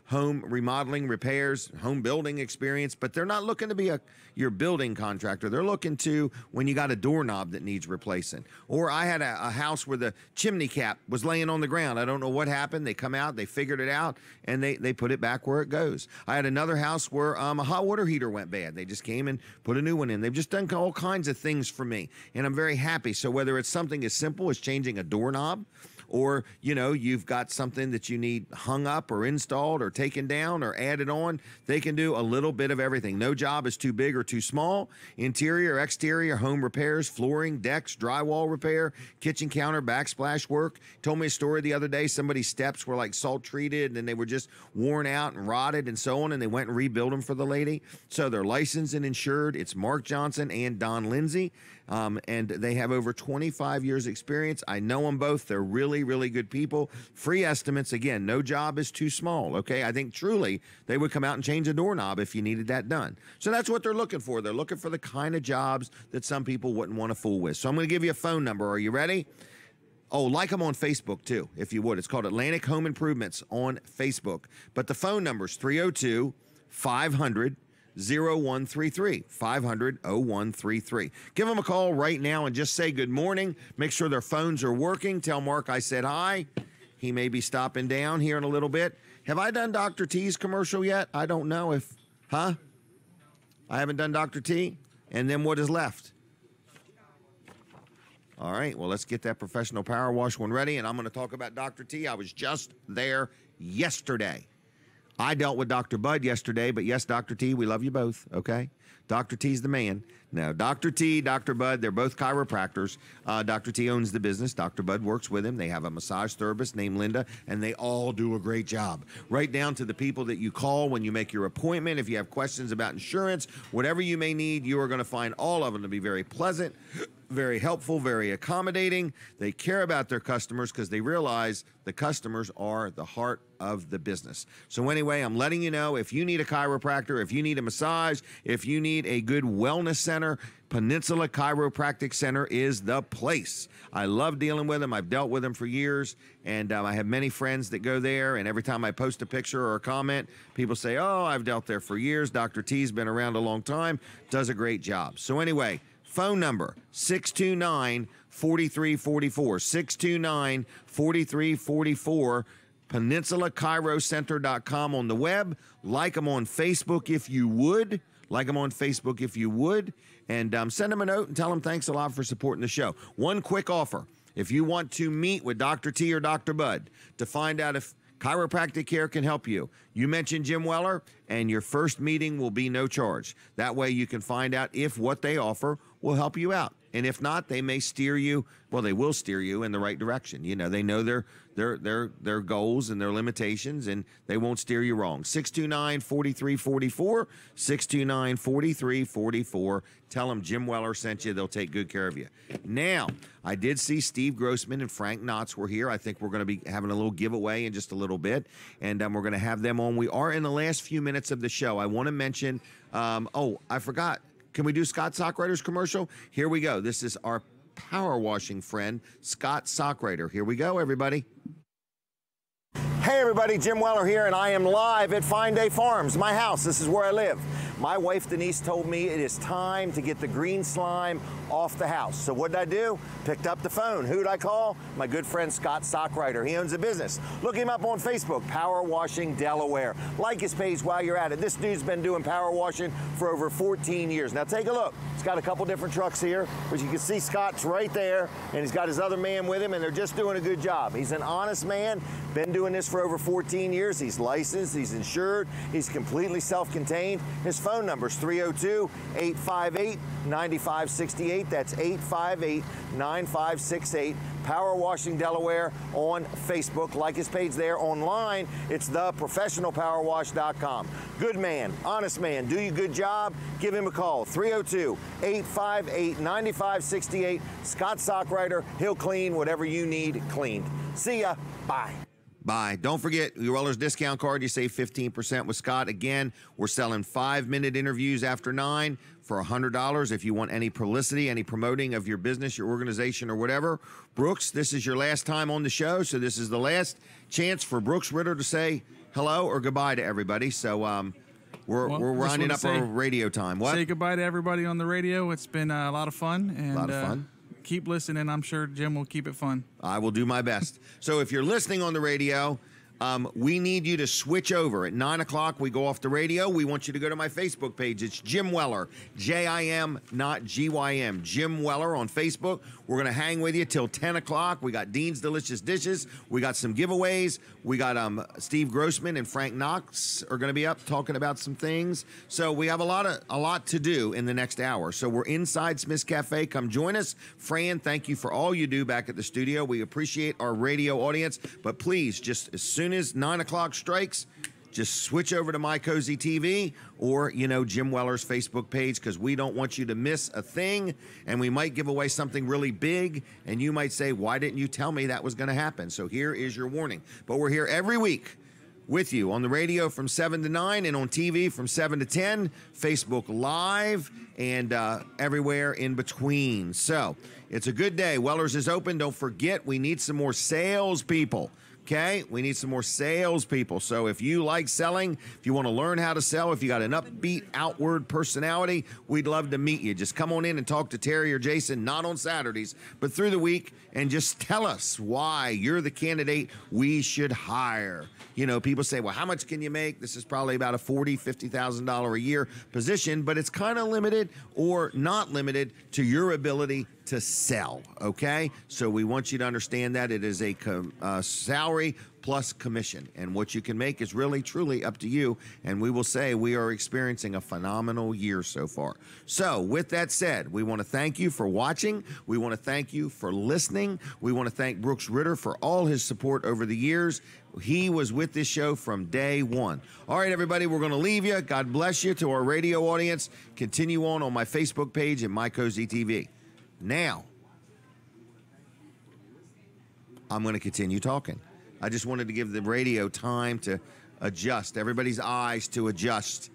home remodeling, repairs, home building experience. But they're not looking to be your building contractor. They're looking to when you got a doorknob that needs replacing. Or I had a house where the chimney cap was laying on the ground. I don't know what happened. They come out, they figured it out, and they put it back where it goes. I had another house where a hot water heater went bad. They just came and put a new one in. They've just done all kinds of things for me, and I'm very happy. So whether it's something as simple as changing a doorknob, or you've got something that you need hung up or installed or taken down or added on, they can do a little bit of everything. No job is too big or too small. Interior, exterior, home repairs, flooring, decks, drywall repair, kitchen counter, backsplash work. Told me a story the other day. Somebody's steps were like salt treated and they were just worn out and rotted and so on, and they went and rebuilt them for the lady. So they're licensed and insured. It's Mark Johnson and and Don Lindsay. And they have over 25 years experience. I know them both. They're really, really good people. Free estimates. Again, no job is too small. Okay. I think truly they would come out and change a doorknob if you needed that done. So that's what they're looking for. They're looking for the kind of jobs that some people wouldn't want to fool with. So I'm going to give you a phone number. Are you ready? Oh, like them on Facebook too, if you would. It's called Atlantic Home Improvements on Facebook. But the phone number is 302 500 0133 500 0133. Give them a call right now and just say good morning. Make sure their phones are working. Tell Mark I said hi. He may be stopping down here in a little bit. Have I done Dr. T's commercial yet? I don't know if, I haven't done Dr. T. And then what is left? All right, well, let's get that professional power wash one ready, and I'm going to talk about Dr. T. I was just there yesterday. I dealt with Dr. Bud yesterday, but yes, Dr. T, we love you both, okay? Dr. T's the man. Now, Dr. T, Dr. Bud, they're both chiropractors. Dr. T owns the business. Dr. Bud works with him. They have a massage therapist named Linda, and they all do a great job. Right down to the people that you call when you make your appointment. If you have questions about insurance, whatever you may need, you are going to find all of them to be very pleasant, very helpful, very accommodating. They care about their customers because they realize the customers are the heart of the business. So anyway, I'm letting you know, if you need a chiropractor, if you need a massage, if you need a good wellness center, Peninsula Chiropractic Center is the place. I love dealing with them. I've dealt with them for years, and I have many friends that go there, and every time I post a picture or a comment, people say, oh, I've dealt there for years. Dr. T's been around a long time, does a great job. So anyway, phone number 629-4344, 629-4344, PeninsulaChiroCenter.com on the web. Like them on Facebook if you would. Like them on Facebook if you would. And send them a note and tell them thanks a lot for supporting the show. One quick offer. If you want to meet with Dr. T or Dr. Bud to find out if chiropractic care can help you, you mention Jim Weller, and your first meeting will be no charge. That way you can find out if what they offer will help you out. And if not, they may steer you, well, they will steer you in the right direction. You know, they know their goals and their limitations, and they won't steer you wrong. 629-4344, 629-4344. Tell them Jim Weller sent you. They'll take good care of you. Now, I did see Steve Grossman and Frank Knotts were here. I think we're going to be having a little giveaway in just a little bit, and we're going to have them on. We are in the last few minutes of the show. I want to mention, I forgot. Can we do Scott Sockrider's commercial? Here we go. This is our power washing friend, Scott Sockrider. Here we go, everybody. Hey, everybody. Jim Weller here, and I am live at Fine Day Farms, my house. This is where I live. My wife, Denise, told me it is time to get the green slime off the house. So what did I do? Picked up the phone. Who did I call? My good friend, Scott Sockrider. He owns a business. Look him up on Facebook, Power Washing Delaware. Like his page while you're at it. This dude's been doing power washing for over 14 years. Now take a look. He's got a couple different trucks here, but you can see Scott's right there, and he's got his other man with him, and they're just doing a good job. He's an honest man, been doing this for over 14 years. He's licensed, he's insured, he's completely self-contained. His phone number is 302-858-9568. That's 858-9568. Power Washing Delaware on Facebook. Like his page there. Online, it's theprofessionalpowerwash.com. Good man, honest man, do you a good job? Give him a call. 302-858-9568. Scott Sockrider. He'll clean whatever you need cleaned. See ya. Bye. Bye. Don't forget your Weller's discount card. You save 15% with Scott. Again, we're selling 5-minute interviews after 9 for $100. If you want any publicity, any promoting of your business, your organization, or whatever. Brooks, this is your last time on the show, so this is the last chance for Brooks Ritter to say hello or goodbye to everybody. So we're rounding up our radio time. What? Say goodbye to everybody on the radio. It's been a lot of fun. And, a lot of fun. Keep listening. I'm sure Jim will keep it fun. I will do my best. So if you're listening on the radio, we need you to switch over. At 9 o'clock, we go off the radio. We want you to go to my Facebook page. It's Jim Weller, J-I-M, not G-Y-M. Jim Weller on Facebook. We're going to hang with you till 10 o'clock. We got Dean's Delicious Dishes. We got some giveaways. We got Steve Grossman and Frank Knox are going to be up talking about some things. So we have a lot to do in the next hour. So we're inside Smith's Cafe. Come join us. Fran, thank you for all you do back at the studio. We appreciate our radio audience. But please, just as soon as 9 o'clock strikes, just switch over to My Cozy TV or, Jim Weller's Facebook page, because we don't want you to miss a thing, and we might give away something really big, and you might say, why didn't you tell me that was going to happen? So here is your warning. But we're here every week with you on the radio from 7 to 9 and on TV from 7 to 10, Facebook Live, and everywhere in between. So it's a good day. Weller's is open. Don't forget, we need some more salespeople. Okay, we need some more salespeople. So if you like selling, if you want to learn how to sell, if you got an upbeat, outward personality, we'd love to meet you. Just come on in and talk to Terry or Jason, not on Saturdays, but through the week, and just tell us why you're the candidate we should hire. People say, well, how much can you make? This is probably about a $40,000, $50,000 a year position, but it's kind of limited or not limited to your ability to sell, okay? So we want you to understand that it is a salary plus commission, and what you can make is really, truly up to you, and we will say we are experiencing a phenomenal year so far. So with that said, we want to thank you for watching. We want to thank you for listening. We want to thank Brooks Ritter for all his support over the years. He was with this show from day one. All right, everybody, we're going to leave you. God bless you. To our radio audience, continue on my Facebook page and My Cozy TV. Now, I'm going to continue talking. I just wanted to give the radio time to adjust, everybody's eyes to adjust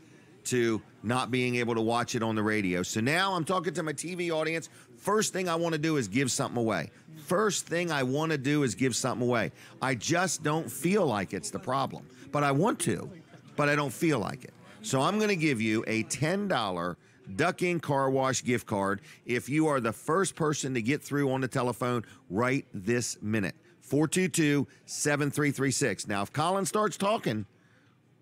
to not being able to watch it on the radio. So now I'm talking to my TV audience. First thing I want to do is give something away. First thing I want to do is give something away. I just don't feel like it's the problem. But I want to, but I don't feel like it. So I'm going to give you a $10 Duck Inn Car Wash gift card if you are the first person to get through on the telephone right this minute. 422-7336. Now, if Colin starts talking,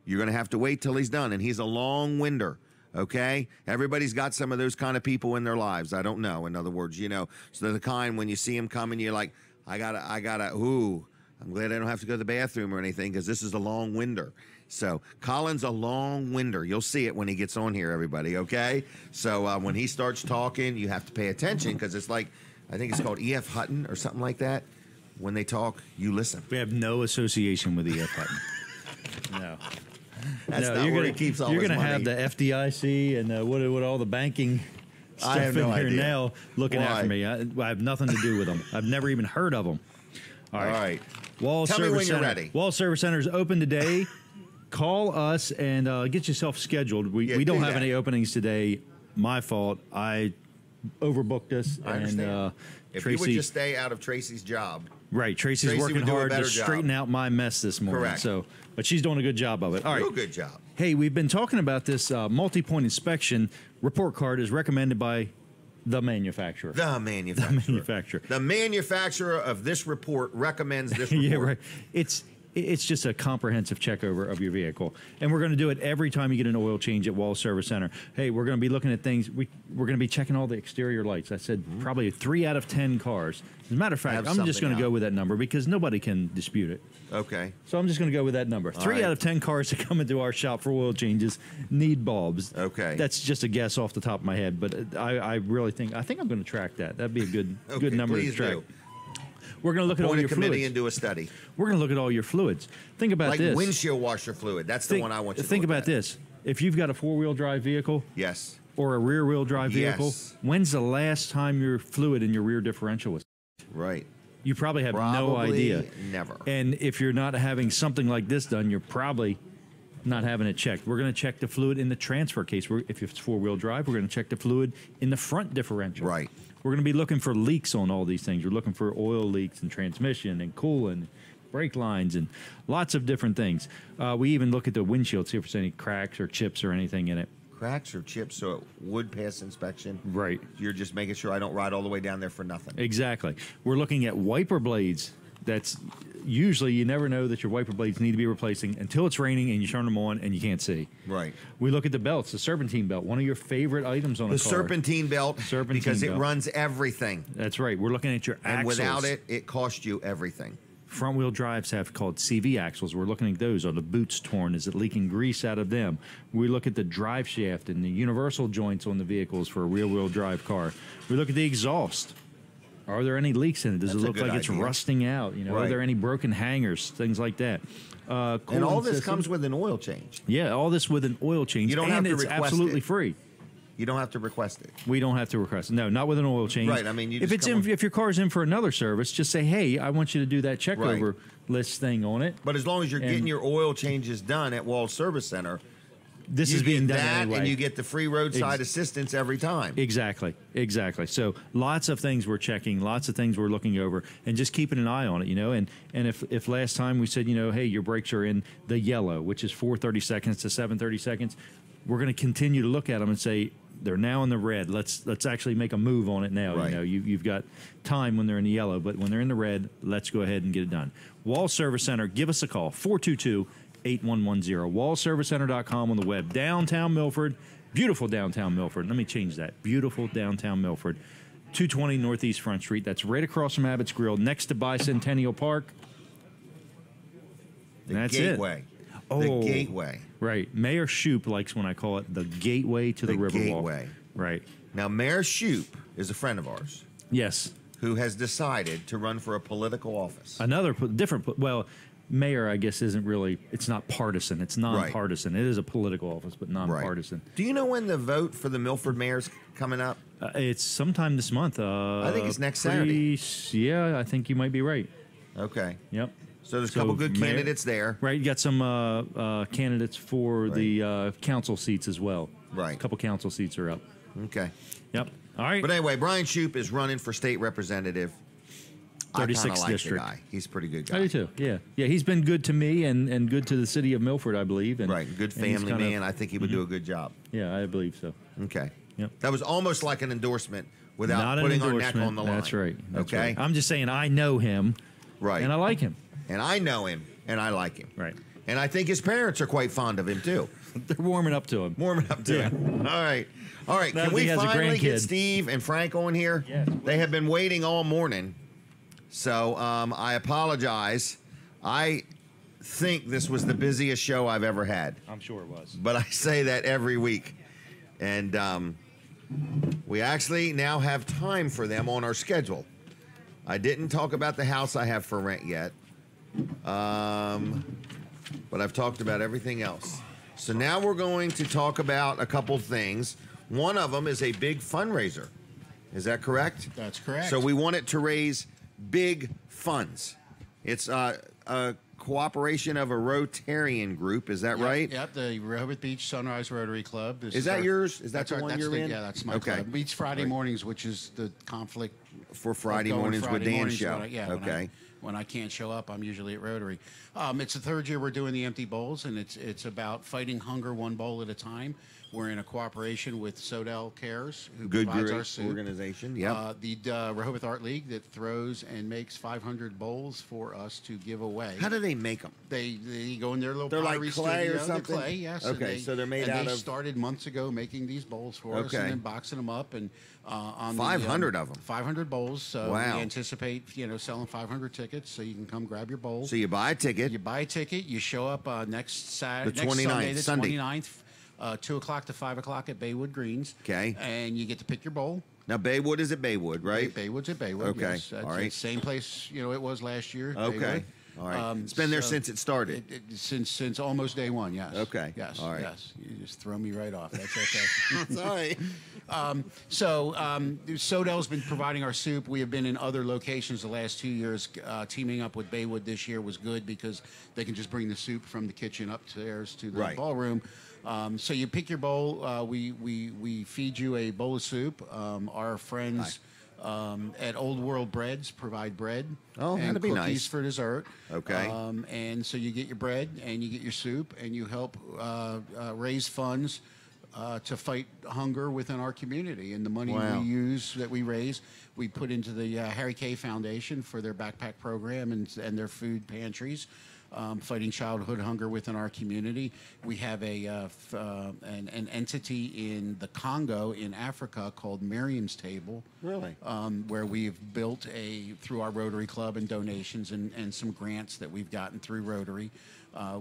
you're going to have to wait till he's done, and he's a long winder, okay? Everybody's got some of those kind of people in their lives. I don't know, in other words, so they're the kind when you see them coming, you're like, I gotta, ooh, I'm glad I don't have to go to the bathroom or anything, because this is a long winder. So Colin's a long winder. You'll see it when he gets on here, everybody, okay? So when he starts talking, you have to pay attention, because it's like, I think it's called E.F. Hutton or something like that. When they talk, you listen. We have no association with E.F. Hutton. No. That's not where he keeps all his money. You're going to have the FDIC and what all the banking stuff in here now looking after me. I have nothing to do with them. I've never even heard of them. All right. Tell me when you're ready. Wall Service Center is open today. Call us and get yourself scheduled. We don't have any openings today. My fault. I overbooked us. I understand. If Tracy, you would just stay out of Tracy's job. Right. Tracy working hard to straighten out my mess this morning. Correct. But she's doing a good job of it. All right. Real good job. Hey, we've been talking about this multi-point inspection report card is recommended by the manufacturer. The manufacturer. The manufacturer of this report recommends this report. Yeah, right. It's just a comprehensive checkover of your vehicle. And we're going to do it every time you get an oil change at Wall Service Center. Hey, we're going to be looking at things. We're going to be checking all the exterior lights. I said probably 3 out of 10 cars. As a matter of fact, I'm just going to go with that number because nobody can dispute it. Okay. So I'm just going to go with that number. 3 out of 10 cars that come into our shop for oil changes need bulbs. Okay. That's just a guess off the top of my head, but I really think I'm going to track that. That'd be a good number to track. Do. We're going to look at all your fluids. Committee and do a study. We're going to look at all your fluids. Think about this. Like windshield washer fluid. That's the one I want you to think look about at. this. If you've got a 4-wheel drive vehicle, yes, or a rear-wheel drive vehicle, yes, when's the last time your fluid in your rear differential was? Right. You probably have no idea. Never. And if you're not having something like this done, you're probably not having it checked. We're going to check the fluid in the transfer case. If it's 4-wheel drive, we're going to check the fluid in the front differential. Right. We're going to be looking for leaks on all these things. We're looking for oil leaks and transmission and coolant, brake lines, and lots of different things. We even look at the windshield, see if there's any cracks or chips or anything in it. Cracks or chips, so it would pass inspection. Right. You're just making sure I don't ride all the way down there for nothing. Exactly. We're looking at wiper blades. That's usually you never know that your wiper blades need to be replacing until it's raining and you turn them on and you can't see. Right. We look at the belts, the serpentine belt, one of your favorite items on a car. The serpentine belt, because it runs everything. That's right. We're looking at your axles. And without it, it costs you everything. Front wheel drives have called CV axles. We're looking at those. Are the boots torn? Is it leaking grease out of them? We look at the drive shaft and the universal joints on the vehicles for a rear wheel drive car. We look at the exhaust. Are there any leaks in it? Does That's it a look good like it's idea. rusting out? You know, Right. are there any broken hangers? Things like that. And all this system. comes with an oil change. Yeah, all this with an oil change. You don't and have to it's request absolutely it. free. You don't have to request it. We don't have to request it. No, not with an oil change. Right, I mean, you if just it's come in, if your car's in for another service, just say, "Hey, I want you to do that checkover list thing on it." But as long as you're getting your oil changes done at Wall Service Center, this you is being get done that, anyway. and you get the free roadside assistance every time. Exactly. So lots of things we're checking, lots of things we're looking over, and just keeping an eye on it, you know. And if last time we said, you know, hey, your brakes are in the yellow, which is 430 seconds to 730 seconds, we're going to continue to look at them and say they're now in the red. Let's actually make a move on it now. Right. You know, you've got time when they're in the yellow, but when they're in the red, let's go ahead and get it done. Wall Service Center, give us a call, 422-8110, wallservicecenter.com on the web. Downtown Milford, beautiful downtown Milford. Let me change that. Beautiful downtown Milford, 220 Northeast Front Street. That's right across from Abbott's Grill, next to Bicentennial Park. That's gateway. it. Oh, The gateway. Right. Mayor Shoup likes when I call it the gateway to the Riverwalk. Gateway. Right. Now, Mayor Shoup is a friend of ours Yes. who has decided to run for a political office. Different. Well, mayor, I guess, isn't really. It's not partisan. It's nonpartisan. It is a political office, but nonpartisan. Do you know when the vote for the Milford mayor's coming up? It's sometime this month. I think it's next Saturday. Yeah, I think you might be right. Okay. Yep. So there's a couple good candidates there. Right. You got some candidates for the council seats as well. Right. A couple council seats are up. Okay. Yep. All right. But anyway, Brian Shoup is running for state representative. 36th like district. The guy. He's a pretty good guy. I do too. Yeah. Yeah. He's been good to me and good to the city of Milford, I believe. And, Right. Good and he's family kind of- man. I think he would do a good job. Yeah, I believe so. Okay. Yep. That was almost like an endorsement without Not an putting our neck endorsement. on the line. That's right. That's okay. right. I'm just saying I know him. Right. And I like him. And I know him, and I like him. Right. And I think his parents are quite fond of him too. They're warming up to him. Warming up to him. All right. All right. Now Can that we he has a finally get grandkid. Steve and Frank on here? Yes, They have been waiting all morning. So I apologize. I think this was the busiest show I've ever had. I'm sure it was. But I say that every week. And we actually now have time for them on our schedule. I didn't talk about the house I have for rent yet. But I've talked about everything else. So now we're going to talk about a couple things. One of them is a big fundraiser. Is that correct? That's correct. So we want it to raise big funds. It's a cooperation of a Rotarian group. Is that right? Yep, the Rehoboth Beach Sunrise Rotary Club. Is that yours? Is that the one you're in? Yeah, that's my Okay. club. Meets Friday mornings, which is the conflict For Friday of going mornings with Friday Dan mornings show. when I- Okay. When I can't show up, I'm usually at Rotary. It's the third year we're doing the empty bowls, and it's about fighting hunger one bowl at a time. We're in a cooperation with Sodell Cares, who Good provides great our soup. organization. Yeah. The Rehoboth Art League that throws and makes 500 bowls for us to give away. How do they make them? They go in their little They're like pottery clay or studio. They're something? clay, yes. Okay, so they're made out they of- started months ago making these bowls for us Okay. and then boxing them up and on 500 of them. 500 bowls. So Wow. we anticipate selling 500 tickets, so you can come grab your bowl. So you buy a ticket. You buy a ticket. You show up next Saturday, The 29th, next Sunday. Sunday, the 29th, 2 o'clock to 5 o'clock at Baywood Greens. Okay. And you get to pick your bowl. Now Baywood is at Baywood, right? Baywood's at Baywood. Okay. Yes. That's All right. the same place it was last year. Okay. Baywood. All right. It's been there since it started. Since almost day one, yes. Okay. Yes. All right. Yes. You just throw me right off. That's okay. That's all right. Sodell's been providing our soup. We have been in other locations the last 2 years. Teaming up with Baywood this year was good because they can just bring the soup from the kitchen upstairs to the Right. ballroom. So you pick your bowl. We feed you a bowl of soup. Our friends at Old World Breads provide bread Oh, and that'd be cookies nice. for dessert. Okay. And so you get your bread and you get your soup and you help raise funds to fight hunger within our community. And the money Wow. we raise, we put into the Harry Kay Foundation for their backpack program and their food pantries. fighting childhood hunger within our community. We have an entity in the Congo in Africa called Miriam's Table. Really? Where we've built through our Rotary Club and donations and some grants that we've gotten through Rotary.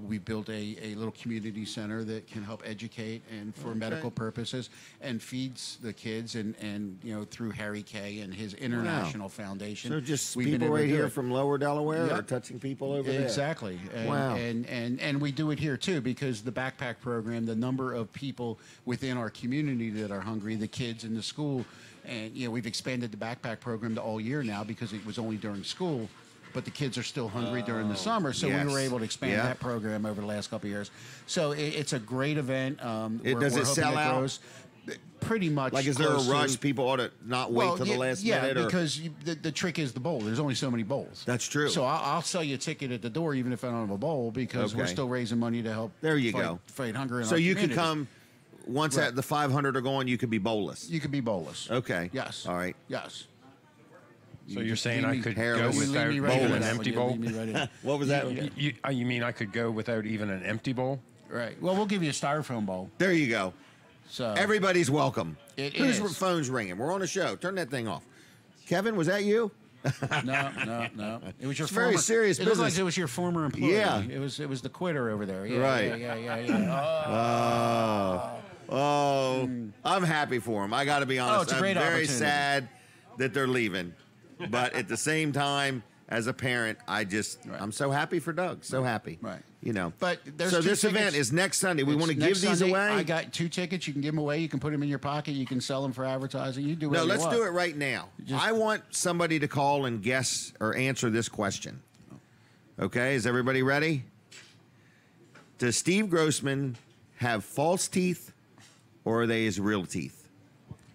We built a little community center that can help educate and for medical purposes and feeds the kids and through Harry Kay and his international foundation. So just people right here from Lower Delaware Yep. are touching people over there. Exactly. And, Wow. And we do it here too because the backpack program, the number of people within our community that are hungry, the kids in the school, and we've expanded the backpack program to all year now because it was only during school. But the kids are still hungry during the summer, so we were able to expand that program over the last couple of years. So it's a great event. Does it sell out? Grows. Pretty much. Like, is there a rush? People ought to not wait till the last minute? Yeah, because the trick is the bowl. There's only so many bowls. That's true. So I'll sell you a ticket at the door even if I don't have a bowl because we're still raising money to help fight hunger in our So you community. could come, once the 500 are gone, you could be bowlless. You could be bowlless. Okay. Yes. All right. Yes. So you're saying I could go hairless. without Leave me even right an in. empty You bowl? leave me right in. What was that? You mean I could go without even an empty bowl? Right. Well, we'll give you a styrofoam bowl. There you go. So Everybody's welcome. Whose phone's ringing? We're on a show. Turn that thing off. Kevin, was that you? No. It was your It's very serious It looked like business. it was your former employee. Yeah. It was the quitter over there. Yeah, Right. Yeah. Oh, I'm happy for them. I got to be honest. it's a great I'm very opportunity. sad that they're leaving, but at the same time, as a parent, I'm so happy for Doug. So happy. Right. But there's so two this event tickets. is next Sunday. We It's want to give next these Sunday. away. I got 2 tickets. You can give them away. You can put them in your pocket. You can sell them for advertising. You do No, whatever let's you want. do it right now. I want somebody to call and guess or answer this question. Okay, is everybody ready? Does Steve Grossman have false teeth or are they his real teeth?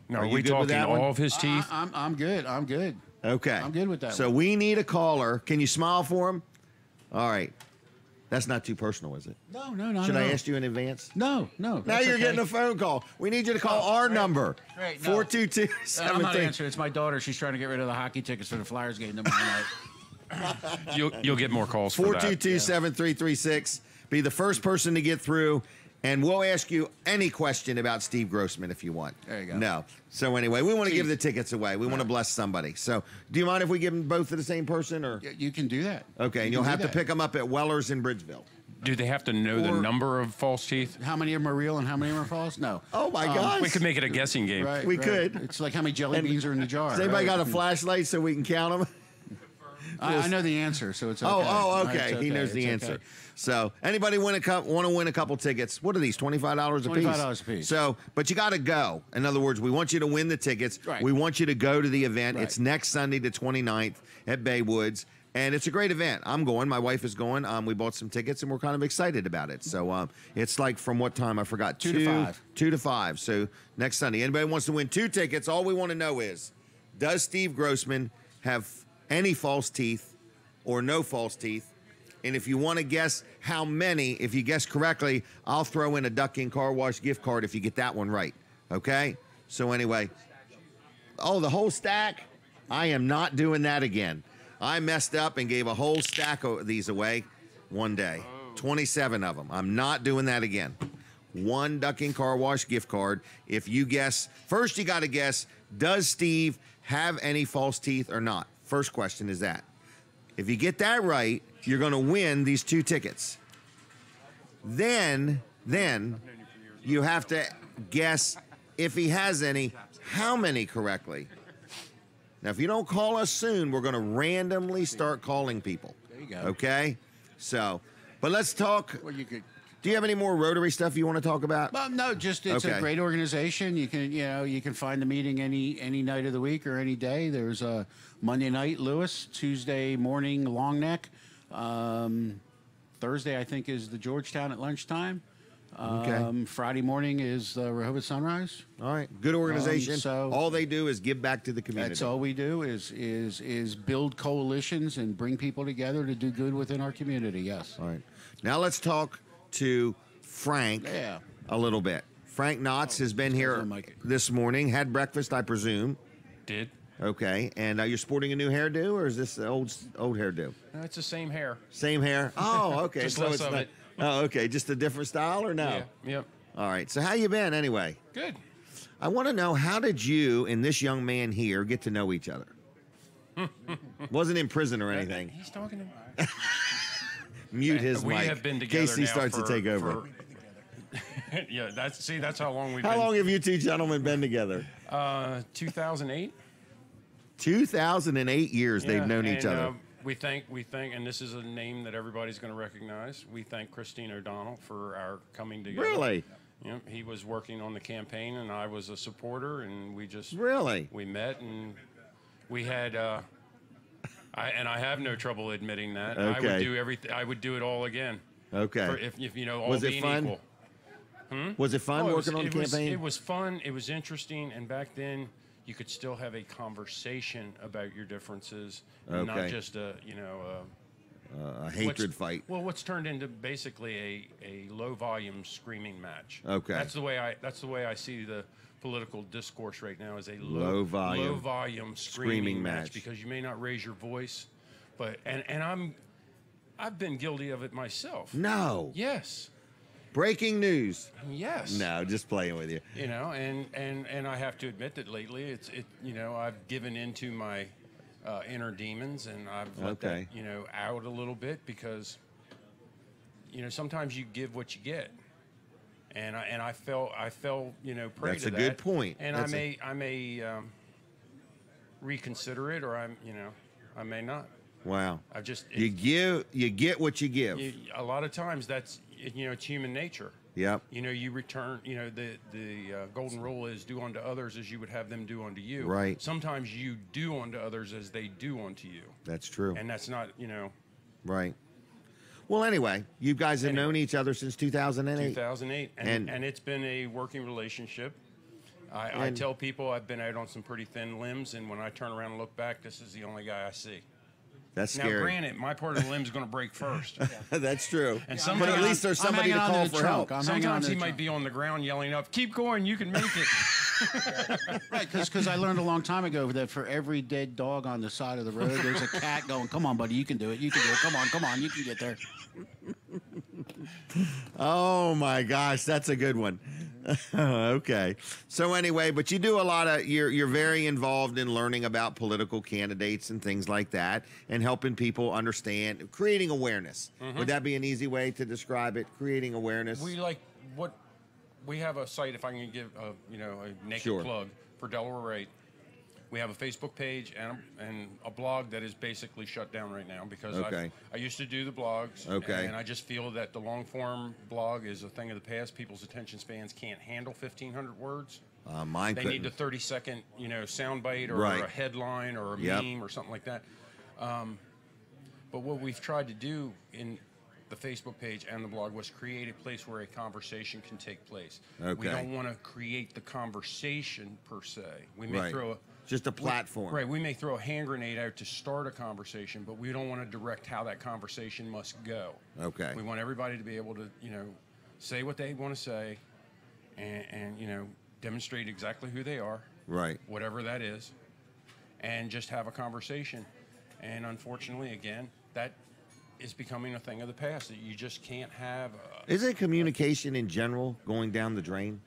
No, are you we good with talking that one? all of his teeth? I'm good. I'm good. Okay. I'm good with that So one. we need a caller. Can you smile for him? All right. That's not too personal, is it? No, not Should at I all. ask you in advance? No. Now that's you're okay. getting a phone call. We need you to call our number. Right, no. 422 I'm not answering. It's my daughter. She's trying to get rid of the hockey tickets for the Flyers game tomorrow night. You'll get more calls for that. 422-7336. Be the first person to get through, and we'll ask you any question about Steve Grossman if you want. There you go. No. So anyway, we want to give the tickets away. We want to bless somebody. So do you mind if we give them both to the same person? Or You can do that. Okay, and You you'll can have do to that. pick them up at Weller's in Bridgeville. Do they have to know the Or- number of false teeth? How many of them are real and how many of them are false? No. Oh, my gosh. We could make it a guessing game. Right, We right. could. It's like how many jelly beans are in the jar. Has anybody right? got a flashlight so we can count them? I know the answer, so it's okay. Okay. It's He knows the It's answer. okay. So, anybody want to win a couple tickets? What are these? $25 a piece. $25 a piece. So, but you got to go. In other words, we want you to win the tickets. Right. We want you to go to the event. Right. It's next Sunday, the 29th, at Baywoods. And it's a great event. I'm going. My wife is going. We bought some tickets, and we're kind of excited about it. So it's like from what time? I forgot. 2 to 5. 2 to 5. So next Sunday. Anybody wants to win 2 tickets, all we want to know is, does Steve Grossman have any false teeth or no false teeth? And if you want to guess how many, if you guess correctly, I'll throw in a Duck Inn Car Wash gift card if you get that one right. Okay? So anyway. Oh, the whole stack? I am not doing that again. I messed up and gave a whole stack of these away one day. 27 of them. I'm not doing that again. 1 Duck Inn Car Wash gift card. If you guess, first you got to guess, does Steve have any false teeth or not? First question is that. If you get that right, you're going to win these 2 tickets. Then you have to guess if he has any, how many correctly. Now, if you don't call us soon, we're going to randomly start calling people. There you go. Okay? So, but let's talk. Well, you could. Do you have any more Rotary stuff you want to talk about? Well, no, just it's Okay. a great organization. You can find the meeting any night of the week or any day. There's a Monday night Lewis, Tuesday morning Long Neck, Thursday I think is the Georgetown at lunchtime. Okay. Friday morning is Rehoboth Sunrise. All right. Good organization. So all they do is give back to the community. that's all we do is build coalitions and bring people together to do good within our community. Yes. All right. Now let's talk to Frank Yeah. a little bit. Frank Knotts has been here this morning. Had breakfast, I presume. Did. Okay, and you're sporting a new hairdo, or is this the old hairdo? No, it's the same hair. Same hair. Oh, okay. Just so less it's of not, it. Oh, okay. Just a different style, or no? Yeah. Yep. All right. So how you been anyway? Good. I want to know, how did you and this young man here get to know each other? Wasn't in prison or anything. He's talking to me. Mute his we mic. have been together in case he now starts to take over. Yeah, that's how long we've How been. long have you two gentlemen been together? 2008. 2008 years they've known each other. We thank, and this is a name that everybody's going to recognize. We thank Christine O'Donnell for our coming together. Really? Yeah, he was working on the campaign, and I was a supporter, and we just we met, and we had. I have no trouble admitting that. Okay. I would do everything. I would do it all again. Okay. If you know, all was it being fun? equal. Was it fun working on the campaign? It was fun. It was interesting, and back then you could still have a conversation about your differences, and not just a hatred fight. Well, what's turned into basically a low volume screaming match. Okay. That's the way I see the political discourse right now, is a low volume screaming match, because you may not raise your voice, but and I've been guilty of it myself. No. Yes. Breaking news. Yes. No, just playing with you. You know, and I have to admit that lately I've given into my inner demons, and I've let that out a little bit, because sometimes you give what you get, and I fell prey to that. That's a good point. And I may reconsider it, or I may not. Wow. You get what you give. A lot of times that's it's human nature. Yep. You return. The golden rule is do unto others as you would have them do unto you. Right. Sometimes you do unto others as they do unto you. That's true. And that's not Right. Well, anyway, you guys have known each other since 2008. 2008, and it's been a working relationship. I tell people I've been out on some pretty thin limbs, and when I turn around and look back, this is the only guy I see. That's scary. Now, granted, my part of the limb is going to break first. That's true. And but at least there's somebody to call for help. Sometimes he might be on the ground yelling up, "Keep going, you can make it." Right, because I learned a long time ago that for every dead dog on the side of the road, there's a cat going, "Come on, buddy, you can do it. You can do it. Come on, you can get there." Oh my gosh, that's a good one. Okay. So anyway, but you do a lot of you're very involved in learning about political candidates and things like that, and helping people understand, creating awareness. Mm-hmm. Would that be an easy way to describe it? Creating awareness. We have a site, if I can give a naked plug for Delaware Rate. We have a Facebook page and a blog that is basically shut down right now, because I used to do the blogs. Okay. And I just feel that the long form blog is a thing of the past. People's attention spans can't handle 1,500 words. Mine They need the 30-second soundbite, or a headline, or a meme, or something like that. But what we've tried to do in the Facebook page and the blog was create a place where a conversation can take place. Okay. We don't want to create the conversation per se. We may throw just a platform. Right. We may throw a hand grenade out to start a conversation, but we don't want to direct how that conversation must go. Okay. We want everybody to be able to, say what they want to say, and demonstrate exactly who they are. Right. Whatever that is, and just have a conversation. And unfortunately, again, that is becoming a thing of the past, that you just can't have. Isn't communication in general going down the drain?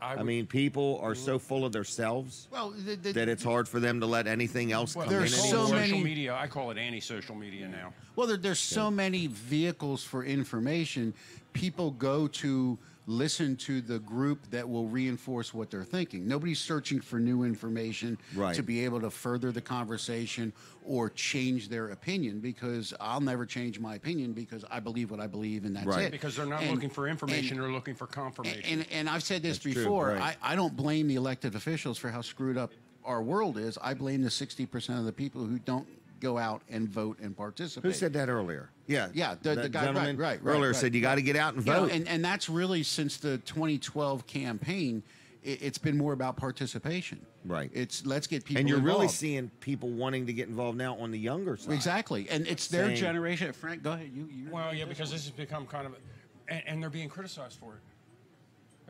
I mean, people are so full of themselves that it's hard for them to let anything else come in. There's so many social media. I call it anti-social media now. Well, there's so many vehicles for information. People go to listen to the group that will reinforce what they're thinking. Nobody's searching for new information to be able to further the conversation or change their opinion, because I'll never change my opinion, because I believe what I believe, and that's it. Because they're not looking for information, they're looking for confirmation. And I've said this before, I don't blame the elected officials for how screwed up our world is. I blame the 60% of the people who don't go out and vote and participate. Who said that earlier? Yeah, the guy earlier said you got to get out and vote. And that's really, since the 2012 campaign, it's been more about participation. Right. It's let's get people involved. And you're involved. really seeing people wanting to get involved now on the younger side. Exactly. And it's their generation. Frank, go ahead. Well, yeah, because this has become kind of, and they're being criticized for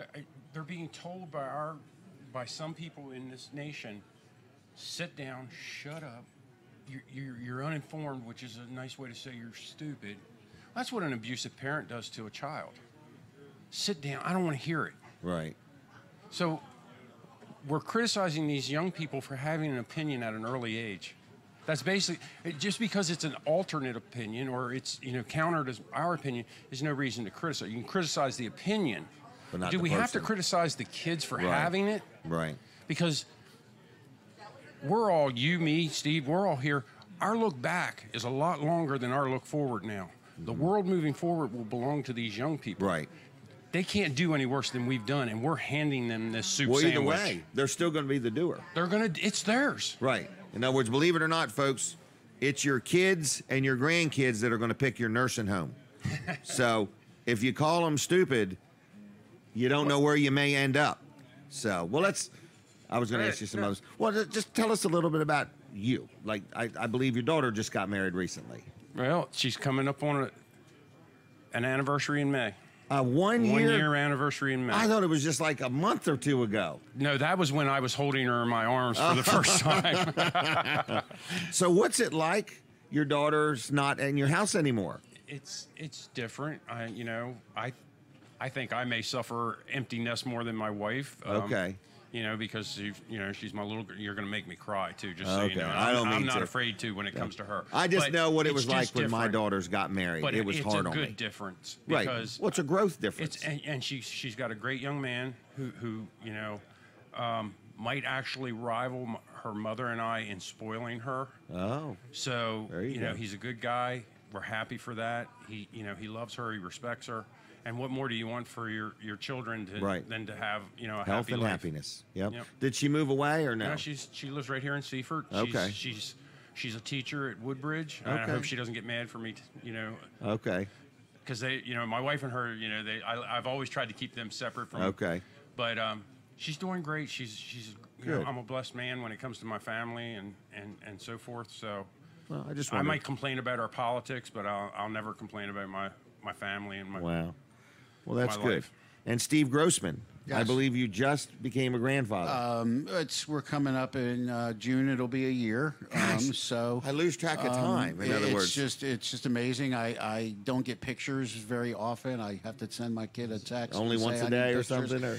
it. They're being told by some people in this nation sit down, shut up. You're uninformed, which is a nice way to say you're stupid. That's what an abusive parent does to a child. Sit down. I don't want to hear it. Right. So we're criticizing these young people for having an opinion at an early age. That's basically, just because it's an alternate opinion or it's, counter to our opinion is no reason to criticize. You can criticize the opinion. But not Do the we have to person. criticize the kids for Right. having it? Right. Because we're all, you, me, Steve, we're all here. Our look back is a lot longer than our look forward now. The world moving forward will belong to these young people. Right. They can't do any worse than we've done, and we're handing them this soup Well, either sandwich. way, they're still going to be the doer. It's theirs. Right. In other words, believe it or not, folks, it's your kids and your grandkids that are going to pick your nursing home. So if you call them stupid, you don't know where you may end up. So, well, I was going to ask you some others. Well, just tell us a little bit about you. Like, I believe your daughter just got married recently. Well, she's coming up on an anniversary in May. 1 year? 1 year anniversary in May. I thought it was just like a month or two ago. No, that was when I was holding her in my arms for the first time. So what's it like? Your daughter's not in your house anymore. It's different. I think I may suffer empty nest more than my wife. Okay. Because she's my little girl. You're going to make me cry too. Just so you know, I'm not afraid to when it comes to her. I just know what it was it's like just when my different. daughters got married. But it was hard on me. It's a good difference Right. because Well, it's a growth difference. And she's got a great young man who might actually rival her mother and I in spoiling her. Oh. So There you go. he's a good guy. We're happy for that. He loves her. He respects her. And what more do you want for your children than to have a Health happy and life? Yep. Yep. Did she move away or no? No, she lives right here in Seaford. Okay. She's a teacher at Woodbridge. Okay. I hope she doesn't get mad for me. Okay. Because my wife and her, I've always tried to keep them separate from. Okay. But she's doing great. She's Good. I'm a blessed man when it comes to my family and so forth. So. Well, I might complain about our politics, but I'll never complain about my family and my. Wow. Well, that's my good. life. And Steve Grossman, I Yes. believe you just became a grandfather. We're coming up in June. It'll be a year. So I lose track of time. In other words, it's just amazing. I don't get pictures very often. I have to send my kid a text. Only and say once a I need day or pictures. something? Or?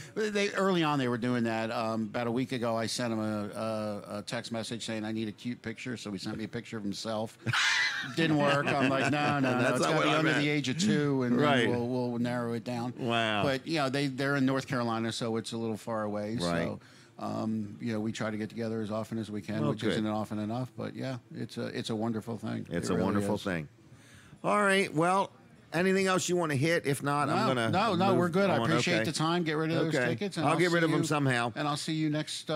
Early on, they were doing that. About a week ago, I sent him a text message saying I need a cute picture. So he sent me a picture of himself. Didn't work. I'm like, no. That's It's not got to what be I under meant. the age of 2, and Right. then we'll narrow it down. Wow. But they're in North Carolina, so it's a little far away. Right. So, we try to get together as often as we can, Well, which good. isn't often enough. But yeah, it's a wonderful thing. It's It a really wonderful is. thing. All right. Well, anything else you want to hit? If not, I'm going to. No, we're good. I on. appreciate Okay. the time. Get rid of those Okay. tickets. And I'll get rid see of them you- somehow. And I'll see you next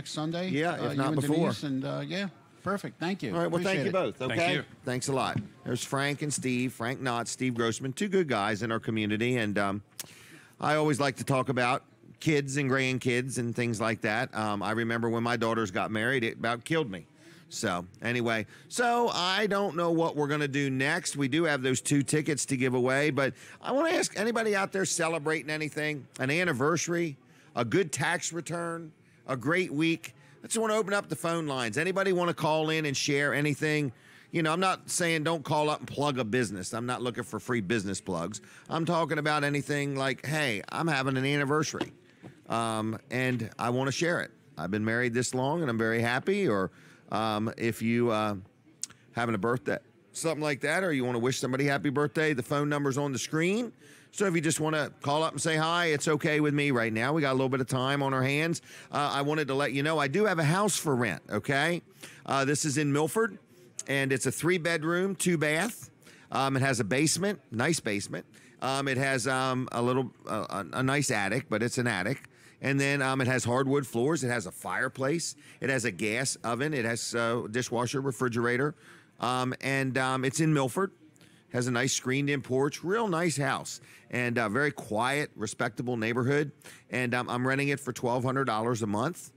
Sunday. Yeah, if you not and before. Denise, and yeah, perfect. Thank you. All right. Well, thank Appreciate you it. both. Okay. Thank you. Thanks a lot. There's Frank and Steve. Frank Knott, Steve Grossman, two good guys in our community, and I always like to talk about kids and grandkids and things like that. I remember when my daughters got married, it about killed me. So anyway, I don't know what we're going to do next. We do have those 2 tickets to give away, but I want to ask anybody out there celebrating anything, an anniversary, a good tax return, a great week. I just want to open up the phone lines. Anybody want to call in and share anything? I'm not saying don't call up and plug a business. I'm not looking for free business plugs. I'm talking about anything like, hey, I'm having an anniversary, and I want to share it. I've been married this long, and I'm very happy. Or if you having a birthday, something like that, or you want to wish somebody happy birthday, the phone number's on the screen. So if you just want to call up and say hi, it's okay with me right now. We got a little bit of time on our hands. I wanted to let you know I do have a house for rent, okay? This is in Milford. And it's a 3-bedroom, 2-bath. It has a basement, nice basement. It has a nice attic, but it's an attic. And then it has hardwood floors. It has a fireplace. It has a gas oven. It has a dishwasher, refrigerator. And it's in Milford. Has a nice screened-in porch. Real nice house. And very quiet, respectable neighborhood. And I'm renting it for $1,200 a month.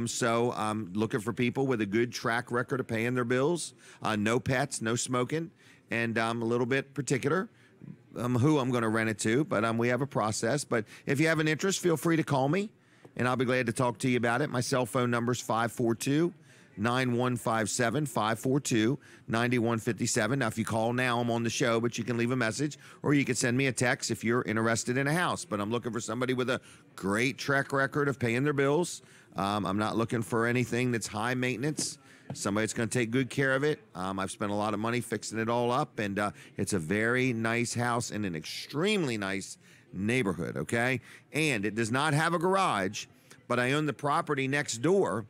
So I'm looking for people with a good track record of paying their bills, no pets, no smoking, and I'm a little bit particular who I'm going to rent it to, but we have a process. But if you have an interest, feel free to call me, and I'll be glad to talk to you about it. My cell phone number is 9157, 542-9157. Now, if you call now, I'm on the show, but you can leave a message, or you can send me a text if you're interested in a house. But I'm looking for somebody with a great track record of paying their bills. I'm not looking for anything that's high maintenance. Somebody that's going to take good care of it. I've spent a lot of money fixing it all up, and it's a very nice house in an extremely nice neighborhood, okay? And it does not have a garage, but I own the property next door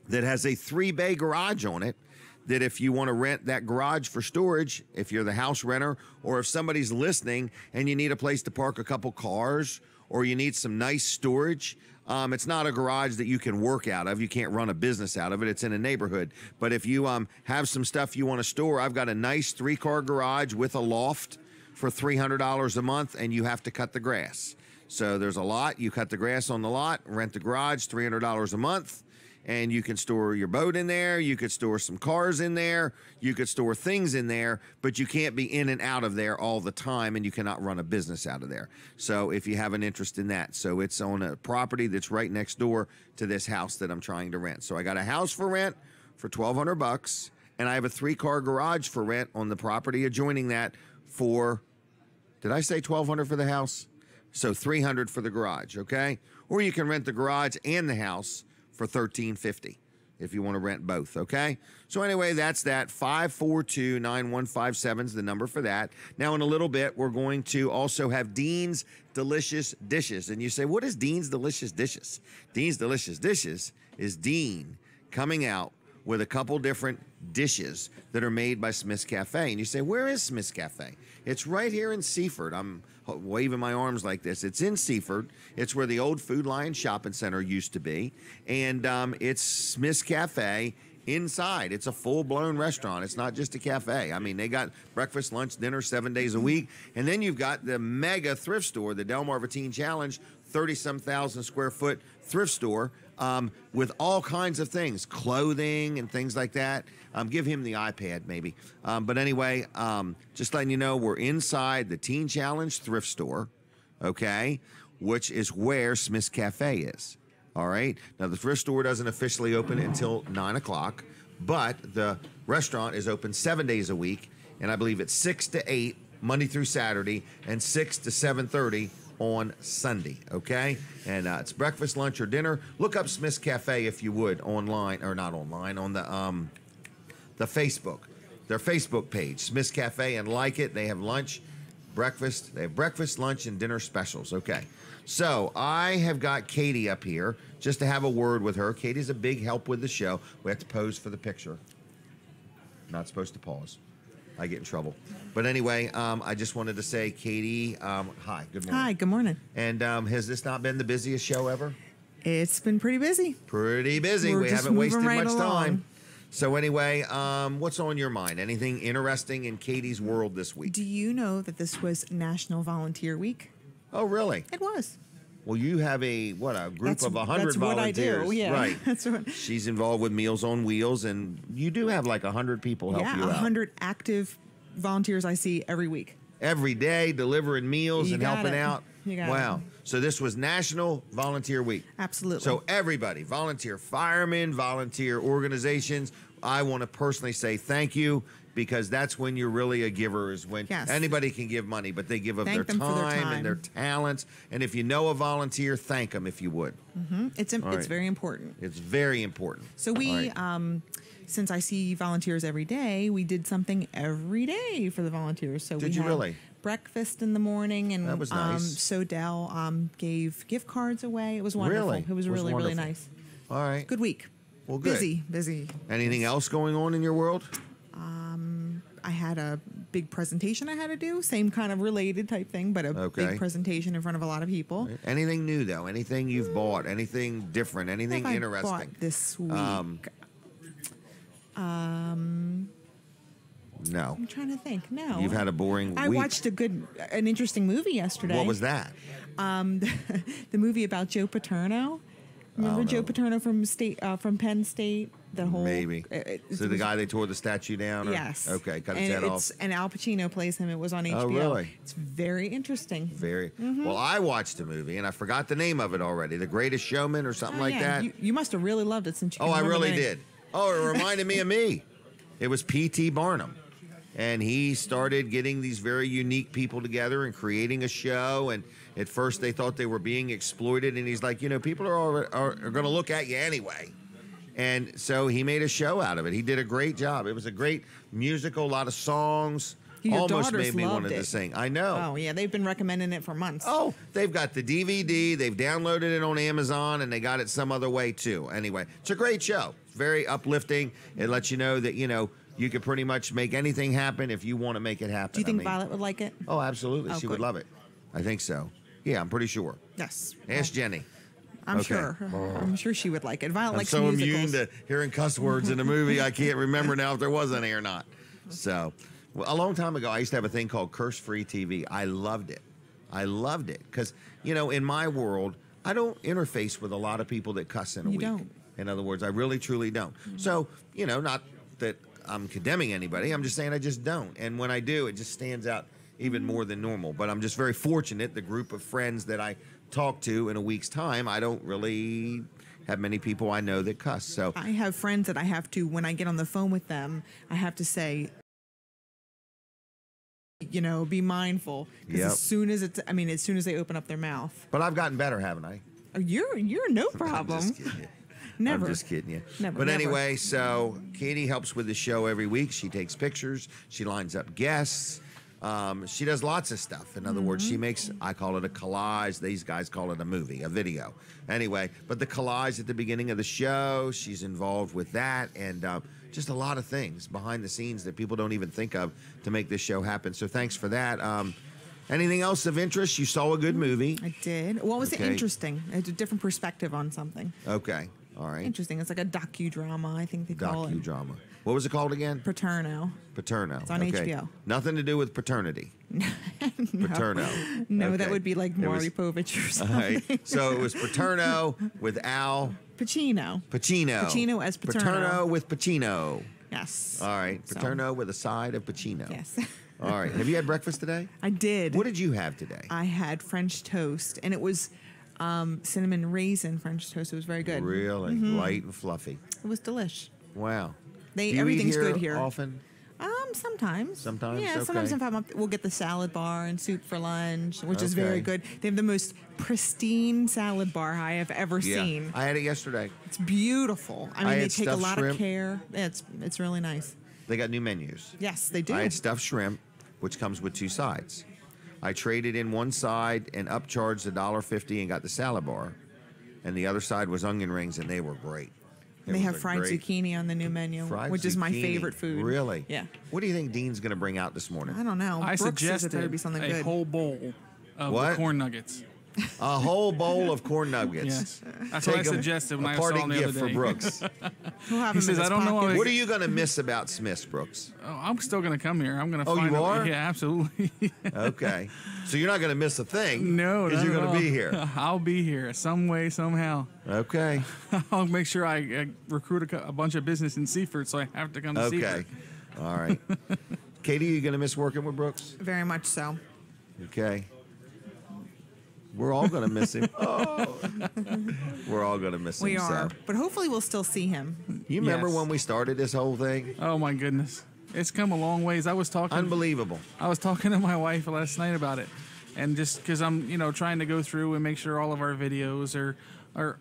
that has a 3-bay garage on it, that if you want to rent that garage for storage, if you're the house renter, or if somebody's listening and you need a place to park a couple cars, or you need some nice storage, it's not a garage that you can work out of. You can't run a business out of it. It's in a neighborhood. But if you have some stuff you want to store, I've got a nice 3-car garage with a loft for $300 a month, and you have to cut the grass. So there's a lot. You cut the grass on the lot, rent the garage, $300 a month, and you can store your boat in there. You could store some cars in there. You could store things in there, but you can't be in and out of there all the time, and you cannot run a business out of there. So if you have an interest in that. So it's on a property that's right next door to this house that I'm trying to rent. So I got a house for rent for $1,200, and I have a 3-car garage for rent on the property adjoining that for, did I say $1,200 for the house? So $300 for the garage, okay? Or you can rent the garage and the house for $1,350 if you want to rent both, okay? So anyway, that's that. 542-9157 is the number for that. Now, in a little bit, we're going to also have Dean's Delicious Dishes. And you say, what is Dean's Delicious Dishes? Dean's Delicious Dishes is Dean coming out with a couple different dishes that are made by Smith's Cafe. And you say, where is Smith's Cafe? It's right here in Seaford. I'm waving my arms like this. It's in Seaford. It's where the old Food Lion Shopping Center used to be. And it's Smith's Cafe inside. It's a full-blown restaurant. It's not just a cafe. I mean, they got breakfast, lunch, dinner 7 days a week. And then you've got the mega thrift store, the Delmarva Teen Challenge, 30-some thousand square foot thrift store with all kinds of things, clothing and things like that. Give him the iPad maybe. But anyway, just letting you know, we're inside the Teen Challenge thrift store, okay, which is where Smith's Cafe is. All right. Now, the thrift store doesn't officially open until 9 o'clock, but the restaurant is open 7 days a week, and I believe it's 6 to 8 Monday through Saturday and 6 to 7:30 on Sunday, okay? And it's breakfast, lunch, or dinner. Look up Smith's Cafe if you would online, or not online, on the Facebook, their Facebook page, Smith's Cafe, and like it. They have lunch, breakfast. They have breakfast, lunch, and dinner specials, okay? So I have got Katie up here just to have a word with her. Katie's a big help with the show. We have to pose for the picture. Not supposed to pause. I get in trouble. But anyway, I just wanted to say, Katie, hi, good morning. Hi, good morning. And has this not been the busiest show ever? It's been pretty busy. Pretty busy. We haven't wasted much time. So anyway, what's on your mind? Anything interesting in Katie's world this week? Do you know that this was National Volunteer Week? Oh, really? It was. Well, you have a group of 100 volunteers. That's what I do, yeah. Right. That's what. She's involved with Meals on Wheels, and you do have like 100 people help you out. 100 active volunteers I see every week. Every day, delivering meals and helping out. You got wow. So this was National Volunteer Week. Absolutely. So everybody, volunteer firemen, volunteer organizations, I want to personally say thank you, because that's when you're really a giver, is when anybody can give money, but they give of their time and their talents. And if you know a volunteer, thank them if you would. Mm-hmm. It's very important. It's very important. So we, since I see volunteers every day, we did something every day for the volunteers. So did you really? Breakfast in the morning, and that was nice. Sodell gave gift cards away. It was wonderful. Really? It was really, really nice. All right. Good week. Well, good. Busy. Anything else going on in your world? I had a big presentation I had to do, same kind of related type thing, but a big presentation in front of a lot of people. Right. Anything new, though? Anything you've bought? Anything different? Anything interesting? Bought this week? No. I'm trying to think. No. You've had a boring week. I watched an interesting movie yesterday. What was that? The movie about Joe Paterno. Remember Joe Paterno from Penn State? The whole maybe. So the guy they tore the statue down? Or? Yes. Okay, cut his head off. And Al Pacino plays him. It was on HBO. Oh, really? It's very interesting. Very. Well, I watched a movie, and I forgot the name of it already. The Greatest Showman or something like that. You must have really loved it since you. I really did. Oh, it reminded me of me. It was P.T. Barnum. And he started getting these very unique people together and creating a show. And at first they thought they were being exploited. And he's like, people are going to look at you anyway. And so he made a show out of it. He did a great job. It was a great musical, a lot of songs. Your Almost daughters made me loved wanted to it. sing. I know. Oh, yeah. They've been recommending it for months. Oh, they've got the DVD. They've downloaded it on Amazon, and they got it some other way, too. Anyway, it's a great show. Very uplifting. It lets you know that, you could pretty much make anything happen if you want to make it happen. Do you think Violet would like it? Oh, absolutely. Oh, She would good. love it. I think so. Yeah, I'm pretty sure. Yes. Ask Jenny. I'm Okay. sure. I'm sure she would like it. Violet I'm likes so musicals. immune to hearing cuss words in a movie, I can't remember now if there was any or not. So, a long time ago, I used to have a thing called Curse-Free TV. I loved it. I loved it because, in my world, I don't interface with a lot of people that cuss in a week. don't. In other words, I really, truly don't. So, not that I'm condemning anybody. I'm just saying I just don't. And when I do, it just stands out even more than normal. But I'm just very fortunate. The group of friends that I talk to in a week's time, I don't really have many people I know that cuss. So I have friends that I have to, when I get on the phone with them, I have to say, be mindful. Because Yep. as soon as they open up their mouth. But I've gotten better, haven't I? You're no problem. I'm just kidding you. Never. I'm just kidding you. Never, But never. anyway, so Katie helps with the show every week. She takes pictures. She lines up guests. She does lots of stuff. In other words, she makes, I call it a collage. These guys call it a movie, a video. Anyway, but the collage at the beginning of the show, she's involved with that. And just a lot of things behind the scenes that people don't even think of to make this show happen. So thanks for that. Anything else of interest? You saw a good movie. I did. What was it Okay. interesting? It's a different perspective on something. Okay. All right. Interesting. It's like a docudrama, I think they call it. Docudrama. What was it called again? Paterno. Paterno. It's on HBO. Nothing to do with paternity. Paterno. No, Okay. that would be like It Maury was- Povich or All something. right. So it was Paterno with Al Pacino. Pacino. Pacino as Paterno. Paterno with Pacino. Yes. All right. So- Paterno with a side of Pacino. Yes. All right. Have you had breakfast today? I did. What did you have today? I had French toast, and it was cinnamon raisin French toast. It was very good. Really light and fluffy. It was delish. Wow. They Do you everything's eat here good here. often? Sometimes. Sometimes? Yeah, Okay. sometimes if I'm up, we'll get the salad bar and soup for lunch, which is very Okay. good. They have the most pristine salad bar I have ever Yeah. seen. I had it yesterday. It's beautiful. I mean, they had take a stuffed lot shrimp. of care. Yeah, it's really nice. They got new menus. Yes, they do. I had stuffed shrimp, which comes with 2 sides. I traded in one side and upcharged $1.50 and got the salad bar. And the other side was onion rings, and they were great. It They was have a fried great- zucchini on the new menu, fried which is my zucchini. favorite food. Really? Yeah. What do you think Dean's going to bring out this morning? I don't know. I Brooks says it suggested better be something a good. whole bowl of What? the corn nuggets. A whole bowl of corn nuggets. Yes. That's what I Take 'em- suggested when a I saw parting him the gift other for day. Brooks. We'll have He him says, in his "I don't know pocket." how What are you going to miss about Smith's, Brooks? Oh, I'm still going to come here. I'm going to Oh, find you out- are? Yeah, absolutely. Okay. So you're not going to miss a thing. No, Because you're not going at to be all. here. I'll be here some way, somehow. Okay. I'll make sure I recruit a bunch of business in Seaford, so I have to come to Okay. Seaford. All right. Katie, you going to miss working with Brooks? Very much so. Okay. We're all going to miss him. Oh. We're all going to miss We him. are, So. but hopefully we'll still see him. You remember Yes. when we started this whole thing? Oh my goodness, it's come a long ways. I was talking. Unbelievable. I was talking to my wife last night about it, and just because I'm, trying to go through and make sure all of our videos are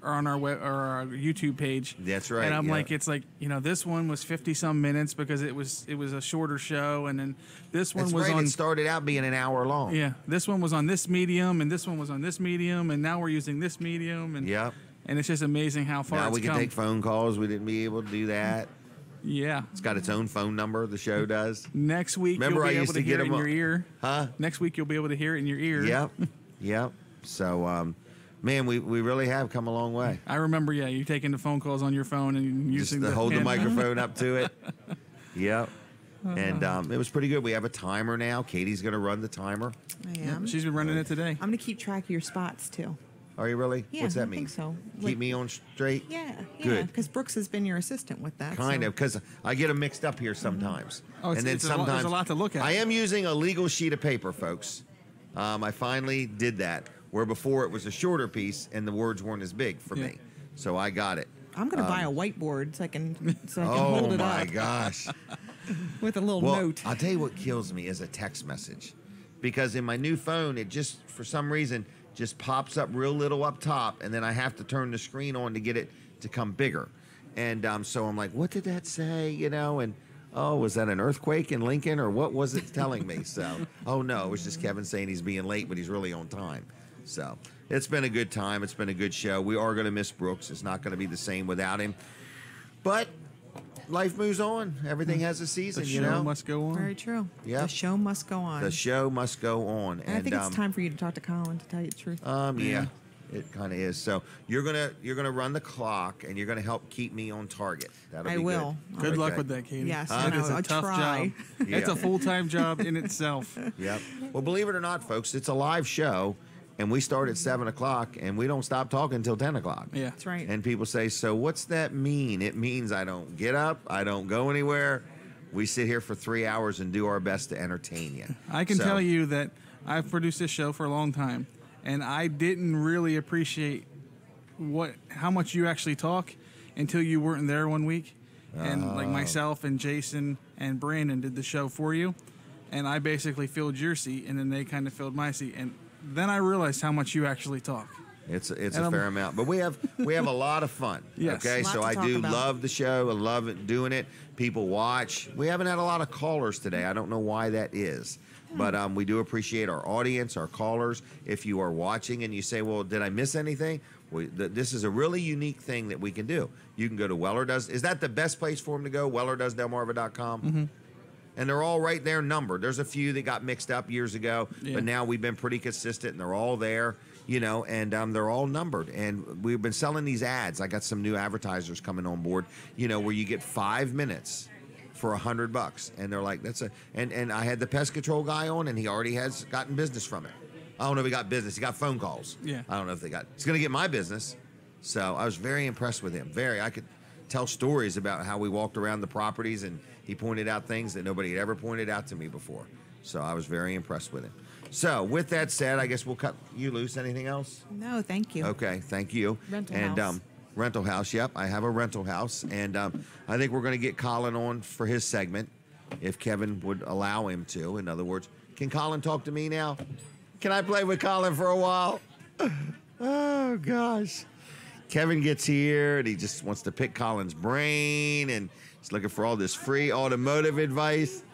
on our web or our YouTube page. That's right. And I'm yeah. like, it's like, this one was 50 some minutes because it was a shorter show, and then this one That's was right. on. It started out being an hour long. Yeah, this one was on this medium, and this one was on this medium, and now we're using this medium, and Yep. and it's just amazing how far Now it's we can come. take phone calls. We didn't be able to do that. Yeah. It's got its own phone number. The show does. Next week Remember you'll I be used able to to hear get it in 'em your ear. Huh? Next week you'll be able to hear it in your ear. Yep. Yep. So, man, we really have come a long way. I remember, you taking the phone calls on your phone and Just using to hold the hand- microphone up to it. Yep. And it was pretty good. We have a timer now. Katie's going to run the timer. I am. She's been running it today. I'm going to keep track of your spots too. Are you really? Yeah, What's that I mean? think so. Keep Like- me on straight? Yeah. Good. Because Brooks has been your assistant with that. Kind so. of, because I get them mixed up here sometimes. Oh, it's- and then it's a lot- sometimes there's a lot to look at. I am using a legal sheet of paper, folks. I finally did that, where before it was a shorter piece and the words weren't as big for Yeah. me. So I got it. I'm going to buy a whiteboard so I can oh hold it my up gosh. with a little Well, note. I'll tell you what kills me is a text message. Because in my new phone, it just, for some reason, just pops up real little up top, and then I have to turn the screen on to get it to come bigger. And so I'm like, what did that say? You know, and oh, was that an earthquake in Lincoln, or what was it telling me? So, oh no, it was just Kevin saying he's being late, but he's really on time. So it's been a good time. It's been a good show. We are going to miss Brooks. It's not going to be the same without him. But life moves on. Everything has a season, The you know. show must go on. Very true. Yep. The show must go on. The show must go on. And I think it's time for you to talk to Colin, to tell you the truth. Yeah, it kind of is. So you're gonna run the clock, and you're gonna help keep me on target. That'll I be will. Good luck with that, Katie. Yes, It is a I'll tough try. job. It's a full-time job in itself. Yep. Well, believe it or not, folks, it's a live show, and we start at 7 o'clock, and we don't stop talking until 10 o'clock. Yeah, that's right. And people say, so what's that mean? It means I don't get up, I don't go anywhere. We sit here for 3 hours and do our best to entertain you. I can tell you that I've produced this show for a long time, and I didn't really appreciate how much you actually talk until you weren't there one week. And like myself and Jason and Brandon did the show for you, and I basically filled your seat, and then they kind of filled my seat, and then I realized how much you actually talk. It's a fair amount, but we have a lot of fun. Yes. Okay, Lot so to I talk do about. love the show. I love it, doing it. People watch. We haven't had a lot of callers today. I don't know why that is, but we do appreciate our audience, our callers. If you are watching and you say, "Well, did I miss anything?" This is a really unique thing that we can do. You can go to Weller Does. Is that the best place for them to go? WellerDoesDelmarva.com. Mm-hmm. And they're all right there numbered. There's a few that got mixed up years ago, but now we've been pretty consistent, and they're all there, you know, and they're all numbered. And we've been selling these ads. I got some new advertisers coming on board, you know, where you get 5 minutes for $100, and they're like, that's a. And I had the pest control guy on, and he already has gotten business from it. I don't know if he got business. He got phone calls. Yeah. I don't know if they got. He's going to get my business. So I was very impressed with him. I could tell stories about how we walked around the properties, and he pointed out things that nobody had ever pointed out to me before. So I was very impressed with him. So with that said, I guess we'll cut you loose. Anything else? No, thank you. Okay, thank you. Rental house. Rental house. Yep, I have a rental house, and I think we're going to get Colin on for his segment, if Kevin would allow him to. In other words, can Colin talk to me now? Can I play with Colin for a while? Oh gosh. Kevin gets here and he just wants to pick Colin's brain, and he's looking for all this free automotive advice.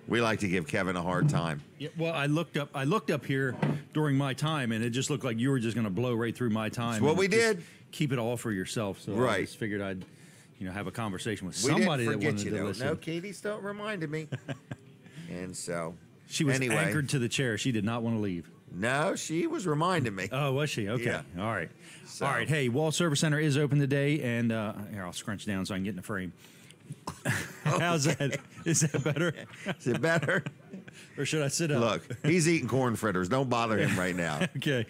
We like to give Kevin a hard time. Yeah, well, I looked up here during my time, and it just looked like you were just going to blow right through my time. That's what and we just did. Keep it all for yourself. So I just figured I'd, have a conversation with somebody that wanted to listen. No, Katie still reminded me. And so she was anyway, anchored to the chair. She did not want to leave. No, she was reminding me. Oh, was she? Okay. Yeah. All right. So. All right. Hey, Wall Service Center is open today, and here, I'll scrunch down so I can get in the frame. How's that? Is that better? Is it better? Or should I sit up? Look, he's eating corn fritters. Don't bother him right now. Okay.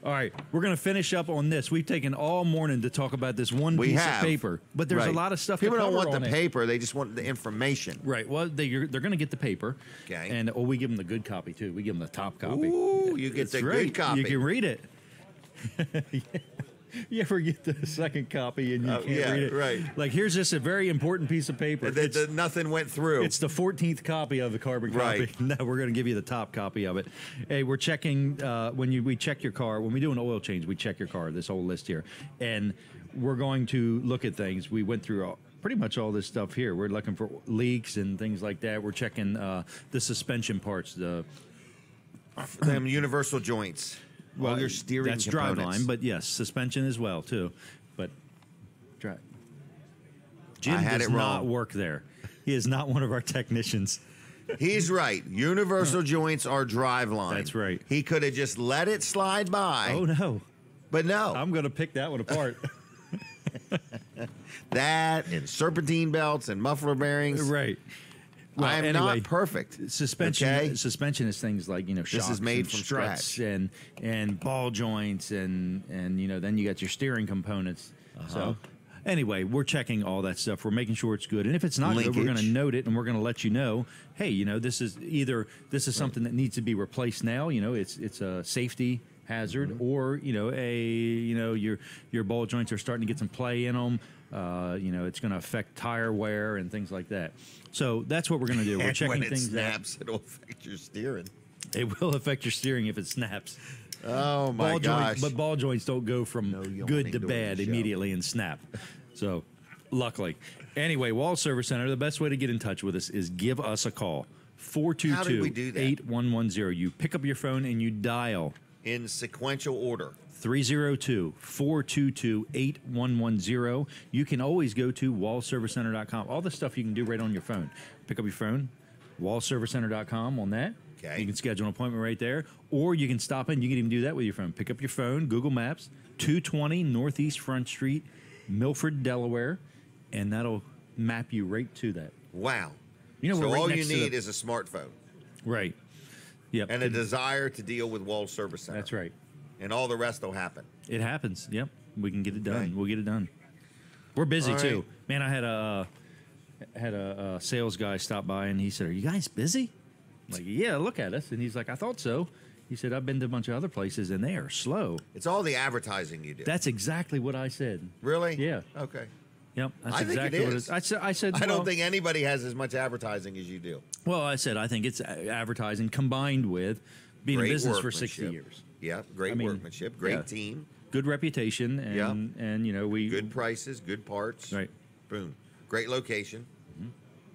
All right. We're going to finish up on this. We've taken all morning to talk about this one piece of paper, but there's a lot of stuff. People to don't cover want the on paper. They just want the information. Right. Well, they're going to get the paper. Okay. And we give them the good copy, too. We give them the top copy. Ooh, you get the good copy. You can read it. You ever get the second copy and you can't read it? Right. Like, here's just a very important piece of paper. Nothing went through. It's the 14th copy of the carbon copy. Right. No, we're going to give you the top copy of it. Hey, we're checking we check your car. When we do an oil change, we check your car, this whole list here. And we're going to look at things. We went through pretty much all this stuff here. We're looking for leaks and things like that. We're checking the suspension parts, them universal joints. Well, your steering that's components. driveline, but yes, suspension as well too. But Jim does not work there. He is not one of our technicians. He's right. Universal joints are driveline. That's right. He could have just let it slide by. Oh no! But no, I'm going to pick that one apart. That and serpentine belts and muffler bearings. Right. Well, I am not perfect. Suspension. Okay? Suspension is things like shocks, this is made and from struts scratch. and ball joints and then you got your steering components. So anyway, we're checking all that stuff. We're making sure it's good, and if it's not good, we're going to note it and we're going to let you know. Hey, this is something that needs to be replaced now. It's a safety hazard, or your ball joints are starting to get some play in them. It's going to affect tire wear and things like that. So that's what we're going to do. We're checking when things snaps, it'll affect your steering. It will affect your steering if it snaps. Oh my gosh! But ball joints don't go from good to bad immediately and snap. So, luckily, anyway, Wall Service Center. The best way to get in touch with us is give us a call. 422-8110. You pick up your phone and you dial in sequential order. 302-422-8110. You can always go to wallservicecenter.com. All the stuff you can do right on your phone. Pick up your phone, wallservicecenter.com on that. Okay. You can schedule an appointment right there, or you can stop in. You can even do that with your phone. Pick up your phone, Google Maps, 220 Northeast Front Street, Milford, Delaware, and that'll map you right to that. Wow. So we're right all you need is a smartphone. Right. Yep. And a desire to deal with Wall Service Center. That's right. And all the rest will happen. It happens. Yep. We can get it done. We'll get it done. We're busy All too. right. Man, I had a sales guy stop by and he said, "Are you guys busy?" I'm like, yeah, look at us. And he's like, "I thought so." He said, "I've been to a bunch of other places and they are slow." It's all the advertising you do. That's exactly what I said. Really? Yeah. Okay. Yep. That's I exactly think it what is. I said. I don't think anybody has as much advertising as you do. Well, I said I think it's advertising combined with being in business for 60 years. Yeah, great workmanship, great team, good reputation, and we good prices, good parts. Right. Boom. Great location. Mm-hmm.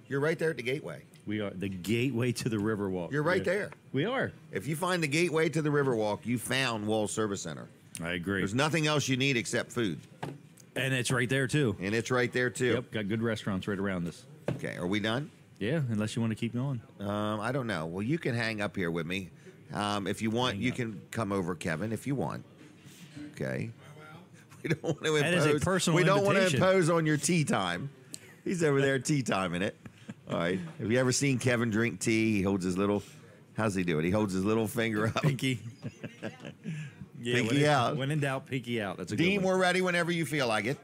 You're right there at the gateway. We are the gateway to the Riverwalk. You're right there. We are. If you find the gateway to the Riverwalk, you found Wall Service Center. I agree. There's nothing else you need except food. And it's right there too. Yep, got good restaurants right around us. Okay, are we done? Yeah, unless you want to keep going. I don't know. Well, you can hang up here with me. If you want, you can come over, Kevin, if you want. Okay. We don't want to impose. That is a personal We don't want to invitation. impose on your tea time. He's over there tea timing it. All right. Have you ever seen Kevin drink tea? He holds his little. How's he do it? He holds his little finger up. Pinky. Yeah, Pinky out. When in doubt, pinky out. That's a Dean, good one. we're ready whenever you feel like it.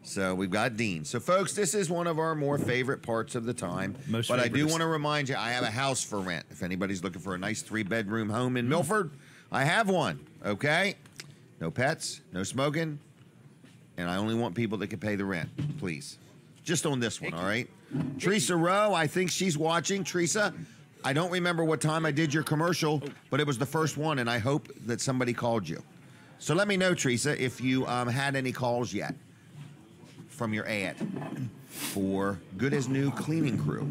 So we've got Dean. So, folks, this is one of our more favorite parts of the time. But I do want to remind you, I have a house for rent. If anybody's looking for a nice 3-bedroom home in Milford, I have one. Okay? No pets, no smoking, and I only want people that can pay the rent, please. Just on this one, all right? Teresa Rowe, I think she's watching. Teresa, I don't remember what time I did your commercial, but it was the first one, and I hope that somebody called you. So let me know, Teresa, if you had any calls yet from your ad for Good as New Cleaning Crew.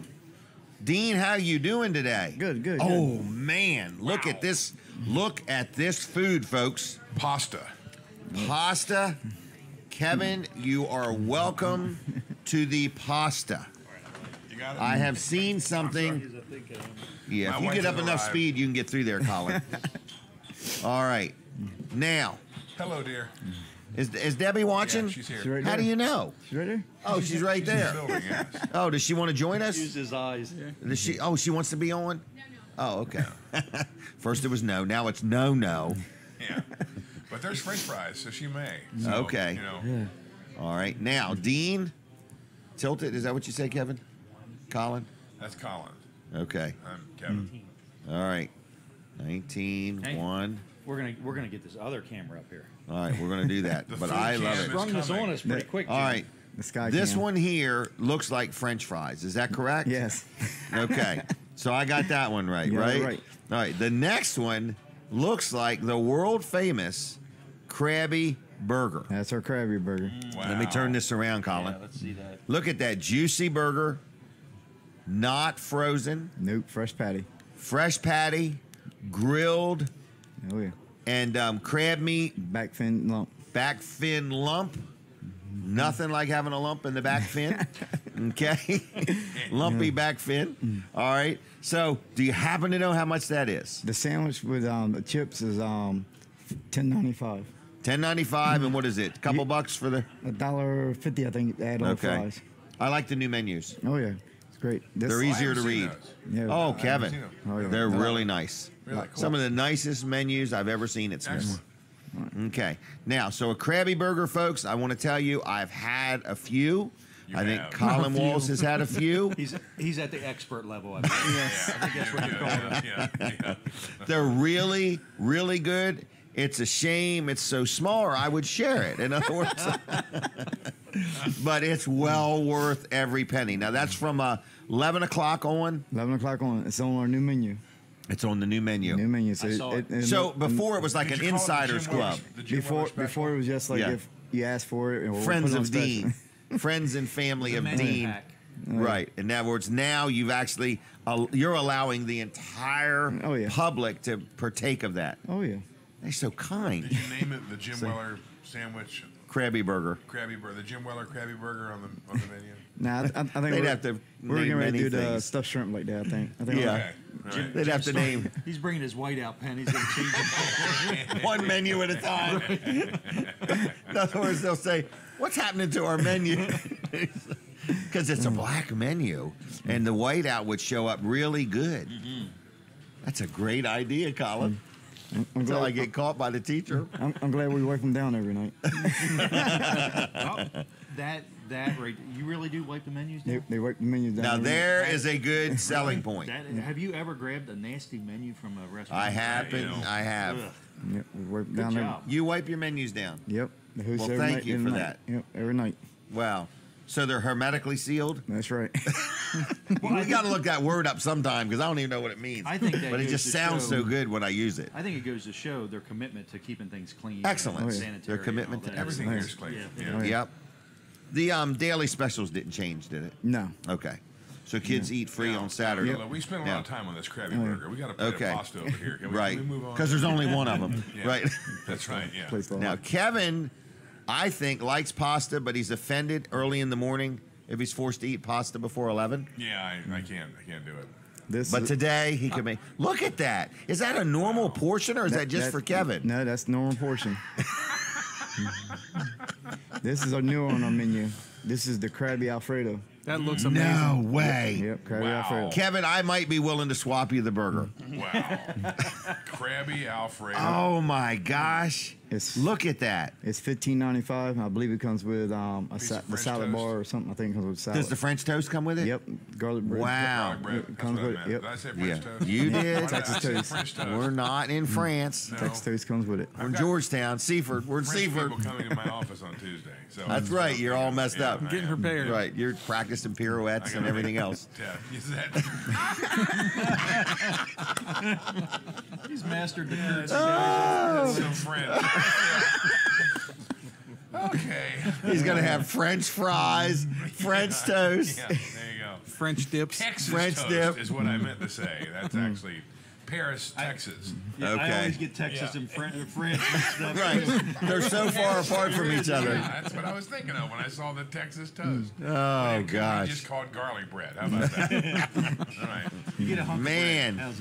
Dean, how you doing today? Good. Oh, man. Look at this. Look at this food, folks. Pasta. Kevin, you are welcome to the pasta. You got it? I have seen something. Yeah, if you get up enough speed, you can get through there, Colin. All right. Now. Hello, dear. Is Debbie watching? Yeah, she's here. She's right How there. do you know? She's right there. Oh, she's right there. Building, yes. Oh, does she want to join us? Use his eyes. Does she? Oh, she wants to be on? Oh, okay. First it was no. Now it's no. Yeah. But there's French fries, so she may. So, Okay. You know. Yeah. All right. Now, Dean, tilted. Is that what you said, Kevin? Colin? That's Colin. Okay. I'm Kevin. All right. 19, Hey. 1. We're gonna get this other camera up here. All right, we're going to do that. The But food I love cam it. is Sprung this coming. on us pretty quick. All right. The sky This cam. one here looks like French fries. Is that correct? Yes. Okay. So I got that one right, Yeah, right? right. All right. The next one looks like the world famous Krabby Burger. That's our Krabby Burger. Wow. Let me turn this around, Colin. Yeah, let's see that. Look at that juicy burger, not frozen, Nope. Fresh patty. fresh patty, grilled, Oh yeah. and crab meat, Back fin lump. back fin lump. Nothing like having a lump in the back fin. Okay? Lumpy back fin. All right. So, do you happen to know how much that is? The sandwich with the chips is $10.95. $10.95, and what is it? A couple bucks for the. $1.50, I think. Add on Okay. fries. I like the new menus. Oh yeah, it's great. This, They're easier to haven't seen read. those. Yeah. Oh, I Kevin. haven't seen them. Oh, yeah. They're really nice. Really cool. Some of the nicest menus I've ever seen at Smith's. Excellent. Okay. Now, so a Krabby Burger, folks, I want to tell you, I've had a few. I think Colin Walls has had a few. He's at the expert level. I think that's what you call it. They're really, really good. It's a shame it's so small, or I would share it. In other words, but it's well worth every penny. Now that's from 11 o'clock on. 11 o'clock on. It's on our new menu. It's on the new menu. New menu. So before it was like an insiders club. Before it was just like if you asked for it. Or Friends of Dean. Friends and family of Dean. Right. In other words, now you've actually you're allowing the entire public to partake of that. Oh yeah. They're so kind. Did you name it the Jim Weller sandwich? Krabby Burger. Krabby Burger. The Jim Weller Krabby Burger on the menu. Nah, I think they'd have to. We're getting ready to do the stuffed shrimp like that. I think. Yeah. Right. They'd have to name. He's bringing his whiteout pen. He's going to change it. One menu at a time. In other words, they'll say, "What's happening to our menu?" Because it's a black menu, and the whiteout would show up really good. That's a great idea, Colin. Until I get caught by the teacher. I'm glad we wipe them down every night. That right. You really do wipe the menus down? They wipe the menus down. Now there is a good selling point. Have you ever grabbed a nasty menu from a restaurant? I have. I have. Yep, we wipe Good down job. You wipe your menus down. Yep. Well, thank you for that. Yep, every night. Wow. So they're hermetically sealed? That's right. Well, we got to look that word up sometime because I don't even know what it means. I think that but it goes just to sounds show- so good when I use it. I think it goes to show their commitment to keeping things clean. Excellent. And Oh, yeah. sanitary. Their commitment and all to that. Everything here is clean. Yeah. Yep. The daily specials didn't change, did it? No. Okay. So kids eat free on Saturday. Look, we spent a lot of time on this Krabby Burger. We got to put Okay. a pasta over here. Can we, Right. Can we move on? Because there's only one of them. Yeah. Right. That's right. Yeah. Now, Kevin, I think, likes pasta, but he's offended early in the morning if he's forced to eat pasta before 11. Yeah, I can't do it. But today he could make. Look at that. Is that a normal portion or is that just for Kevin? No, that's normal portion. This is a new one on our menu. This is the Krabby Alfredo. That looks amazing. No way. Yep, Krabby Alfredo. Kevin, I might be willing to swap you the burger. Wow. Krabby Alfredo. Oh my gosh. Look at that. It's $15.95. I believe it comes with the French salad toast. bar or something. I think it comes with salad. Does the French toast come with it? Yep. Garlic bread. Wow. Garlic bread. It That's comes what I with meant. it. Yep. Did I say French toast? You did. Why did I Texas say toast. French toast? We're not in France. No. Texas toast comes with it. We're in Georgetown, Seaford. We're in French Seaford. people coming to my office on Tuesday. So That's right. You're all messed up. I Getting am. prepared. Right. You're practicing pirouettes and everything else. Yeah. Is that? He's mastered the currency. That's so French. Okay. He's going to have French fries, French toast. Yeah, there you go. French dips. Texas French toast dip. is what I meant to say. That's actually Paris, Texas. Yeah, Okay. I always get Texas and France mixed up. Right. They're so far apart from each other. Yeah, that's what I was thinking of when I saw the Texas toast. Oh, We gosh. just called garlic bread. How about that? All right. You get a hunk of Man, bread. How's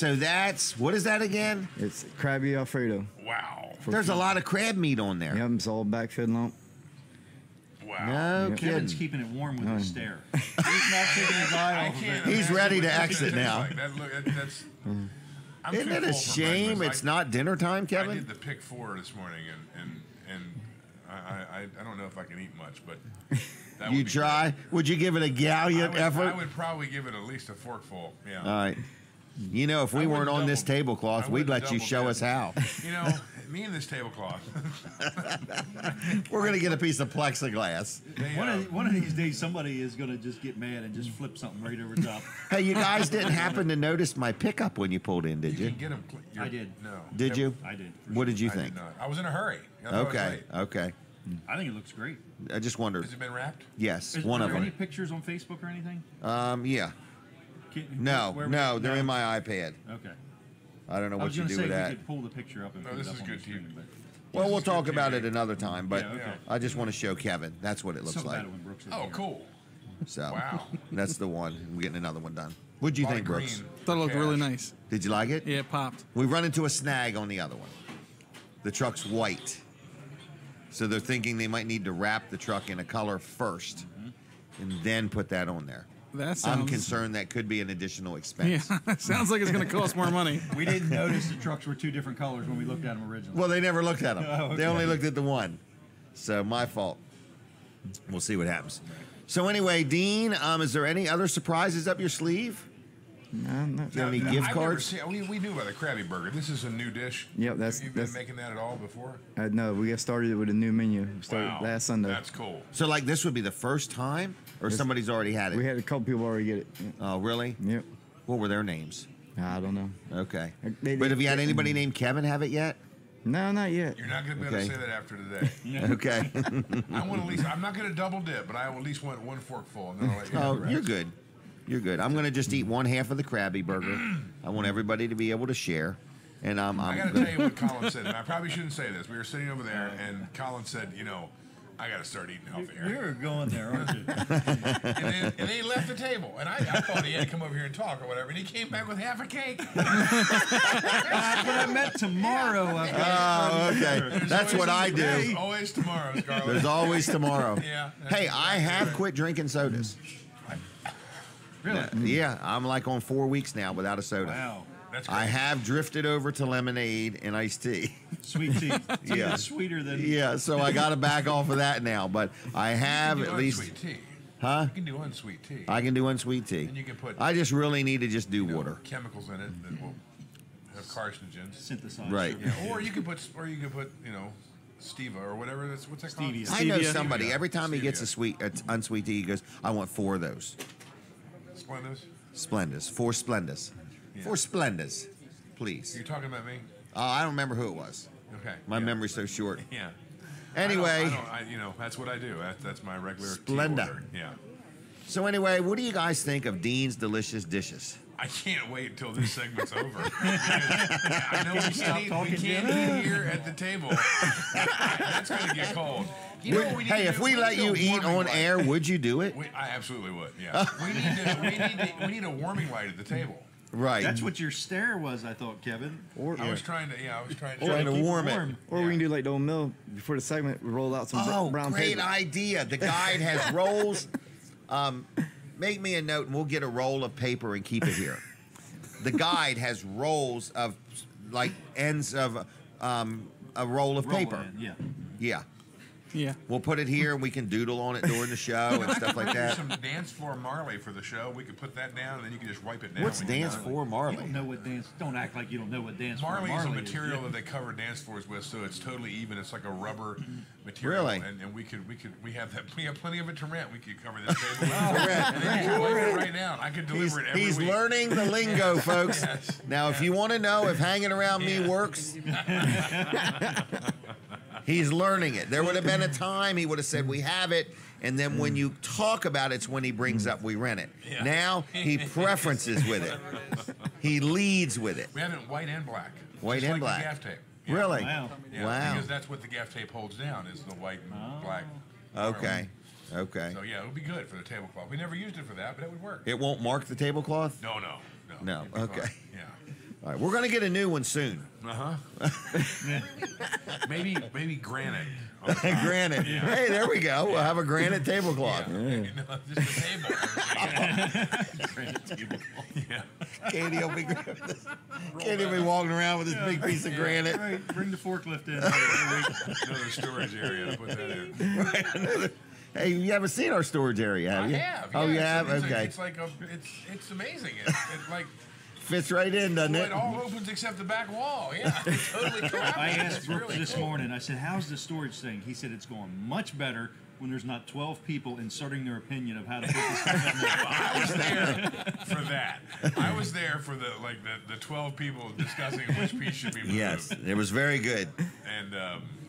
that? that's what is that again? It's Krabby Alfredo. Wow. There's a lot of crab meat on there. Yep, it's all back-fed lump. Wow. No Kevin's kidding. keeping it warm with his stare. He's not taking his eye off of it. He's ready to exit now. Like that, look, that's, I'm Isn't too it a full for shame breakfast. it's not dinner time, I Kevin? did the pick 4 this morning, and I don't know if I can eat much, but that You would be try? Would you give it a great. gallant effort? I would probably give it at least a forkful. Yeah. All right. You know, if we I weren't wouldn't on this double- tablecloth, I we'd wouldn't let you double show dip. us how. You know, me and this tablecloth. We're going to get a piece of plexiglass. One of these days, somebody is going to just get mad and just flip something right over top. Hey, you guys didn't happen to notice my pickup when you pulled in, did you? You can get them. I did. No. Did you? I did. What did you I think? did not. I was in a hurry. I thought it was Okay, late. okay. I think it looks great. I just wondered. Has it been wrapped? Yes, Is, one are of there any them. pictures on Facebook or anything? Yeah. Can- No, where- no, they're in my iPad. Okay. I don't know I what was you going to do say with we that. could pull the picture up and No, put this it up is on good the screen, TV. but Well, we'll is talk good about TV. it another time, but Yeah, okay. I just want to show Kevin. That's what it looks something like. about it when Brooks is Oh, here. cool. So Wow. that's the one. We're getting another one done. What'd you Lot think, of Brooks? green Thought it looked for really cash. nice. Did you like it? Yeah, it popped. We run into a snag on the other one. The truck's white. So they're thinking they might need to wrap the truck in a color first and then put that on there. That I'm sounds. concerned that could be an additional Yeah, expense. sounds like it's going to cost more money. We didn't notice the trucks were two different colors when we looked at them originally. Well, they never looked at them. Oh, okay. They only looked at the one. So my fault. We'll see what happens. So anyway, Dean, is there any other surprises up your sleeve? No, not. Do you have any gift cards? We knew about the Krabby Burger. This is a new dish. Yep, You've been making that at all before? No, we got started with a new menu. We started last Sunday. That's cool. So like this would be the first time, or somebody's already had it? We had a couple people already get it. Oh, really? Yep. What were their names? I don't know. Okay. But have you had anybody named Kevin have it yet? No, not yet. You're not going to be able to say that after today. Okay. I want at least. I'm not going to double dip, but I will at least want one forkful, and then I'll let you. Oh, you're good. You're good. I'm going to just eat one half of the Krabby Burger. I want everybody to be able to share. And I'm I got to tell you what Colin said. And I probably shouldn't say this. We were sitting over there, and Colin said, I got to start eating healthier. You're going there, aren't you? and then he left the table. And I thought he had to come over here and talk or whatever. And he came back with half a cake. But I meant tomorrow. Oh, okay. That's what I do. There's always tomorrow, Scarlett. There's always tomorrow. Yeah. Hey, I have quit drinking sodas. Really? Yeah, I'm like on 4 weeks now without a soda. Wow. That's great. I have drifted over to lemonade and iced tea. Sweet tea. It's Yeah. even sweeter than. Yeah, so I got to back off of that now. But I have at least. Unsweet tea. Huh? You can do unsweet tea. I can do unsweet tea. And you can put. I just really need to just do water. Chemicals in it that will have carcinogens. Synthesized. Right. Yeah. Or you could put Steva or whatever. What's that called? I know somebody. Every time he gets a unsweet tea, he goes, "I want 4 of those." Splendas. Splendas. 4 Splendas. Yeah. 4 Splendas, please. You're talking about me? I don't remember who it was. Okay. My memory's so short. Yeah. Anyway. That's what I do. That's my regular Splenda. tea order. Yeah. So anyway, what do you guys think of Dean's Delicious Dishes? I can't wait until this segment's over. I know we can't eat here at the table. That's going to get cold. Hey, if we let you eat on air, would you do it? I absolutely would. Yeah. we need a warming light at the table. Right. That's what your stare was, I thought, Kevin. I was trying to warm it. Or we can do like the old mill before the segment. We roll out some brown great paper. idea. The guide has rolls. Make me a note, and we'll get a roll of paper and keep it here. The guide has rolls of, like, ends of a roll of paper. Yeah. Yeah. We'll put it here, and we can doodle on it during the show and stuff like that. Some dance floor Marley for the show. We could put that down, and then you can just wipe it down. What's dance floor Marley? You don't know what dance. Don't act like you don't know what dance Marley floor is a Marley material is. that they cover dance floors with, so it's totally even. It's like a rubber material. Really? And we have plenty of it to rent. We could cover this table. And then you can wipe it right down. I could deliver it every week. He's learning the lingo, folks. Yes. Now, if you want to know if hanging around me works, he's learning it. There would have been a time he would have said, "We have it," and then when you talk about it's when he brings up, "We rent it." Yeah. Now he preferences with it. He leads with it. We have it in white and black. White just and like black. The gaff tape. Yeah. Really? Wow. Yeah, Wow. Because that's what the gaff tape holds down is the white and black. Okay. Okay. So yeah, it would be good for the tablecloth. We never used it for that, but it would work. It won't mark the tablecloth? No. No. It'd be Okay. fine. Yeah. All right. We're going to get a new one soon. Maybe granite. Granite. Yeah. Hey, there we go. We'll have a granite tablecloth. No, just a table. Granite tablecloth. Yeah. Katie will be walking around with this big piece of granite. Right. Bring the forklift in. Another storage area to put that in. Hey, you haven't seen our storage area, have you? I have. Oh, yeah. you have? Okay. It's like it's amazing. It's like fits right in, doesn't well, it? it all opens except the back wall. Yeah, it totally collapses. I asked It's Brooke really this cool. morning, I said, how's the storage thing? He said it's going much better when there's not 12 people inserting their opinion of how to put this stuff in there. I was there for that. I was there for the 12 people discussing which piece should be moved. Yes, it was very good. And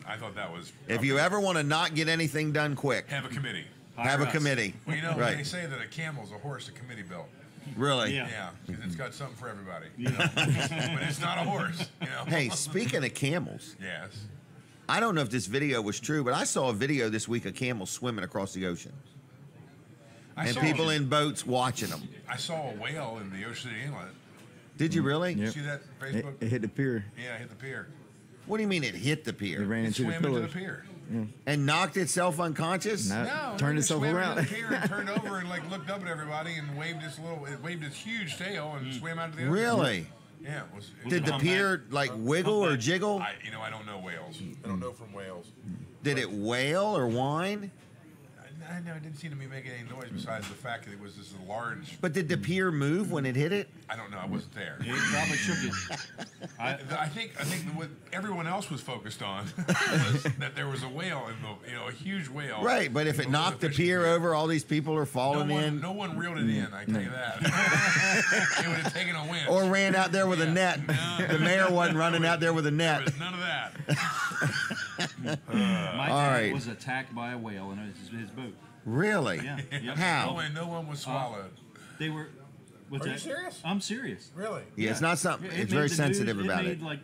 I thought that was. If you ever want to not get anything done quick, have a committee. Have a committee. Well, you know, right. they say that a camel's a horse a committee built. Really? Yeah, because it's got something for everybody. But it's not a horse. You know? Hey, speaking of camels. Yes. I don't know if this video was true, but I saw a video this week of camels swimming across the ocean. And people in boats watching them. I saw a whale in the Ocean City Inlet. Did you really? Yep. See that Facebook? It hit the pier. Yeah, it hit the pier. What do you mean it hit the pier? It ran into the swam pillars. into the pier. And knocked itself unconscious? No, it turned itself swam around. into the pier and turned over and looked up at everybody and waved its huge tail and swam out to the ocean. Really? Yeah. Did the pier wiggle or jiggle? I don't know whales. I don't know from whales. Did it wail or whine? I know it didn't seem to be making any noise besides the fact that it was this large. But did the pier move when it hit it? I don't know. I wasn't there. It probably shook it. I think what everyone else was focused on was that there was a whale in the, a huge whale. Right, but if it knocked the pier over, all these people are falling in. No one reeled it in. I can tell you that. It would have taken a winch. Or ran out there with a net. No. The mayor wasn't running out there with a net. There was none of that. My dad was attacked by a whale in his boat. Really? Yeah. Yep. How? No one was swallowed. They were. What's Are that? you serious? I'm serious. Really? Yeah, it's not something. It's very sensitive about it. It made like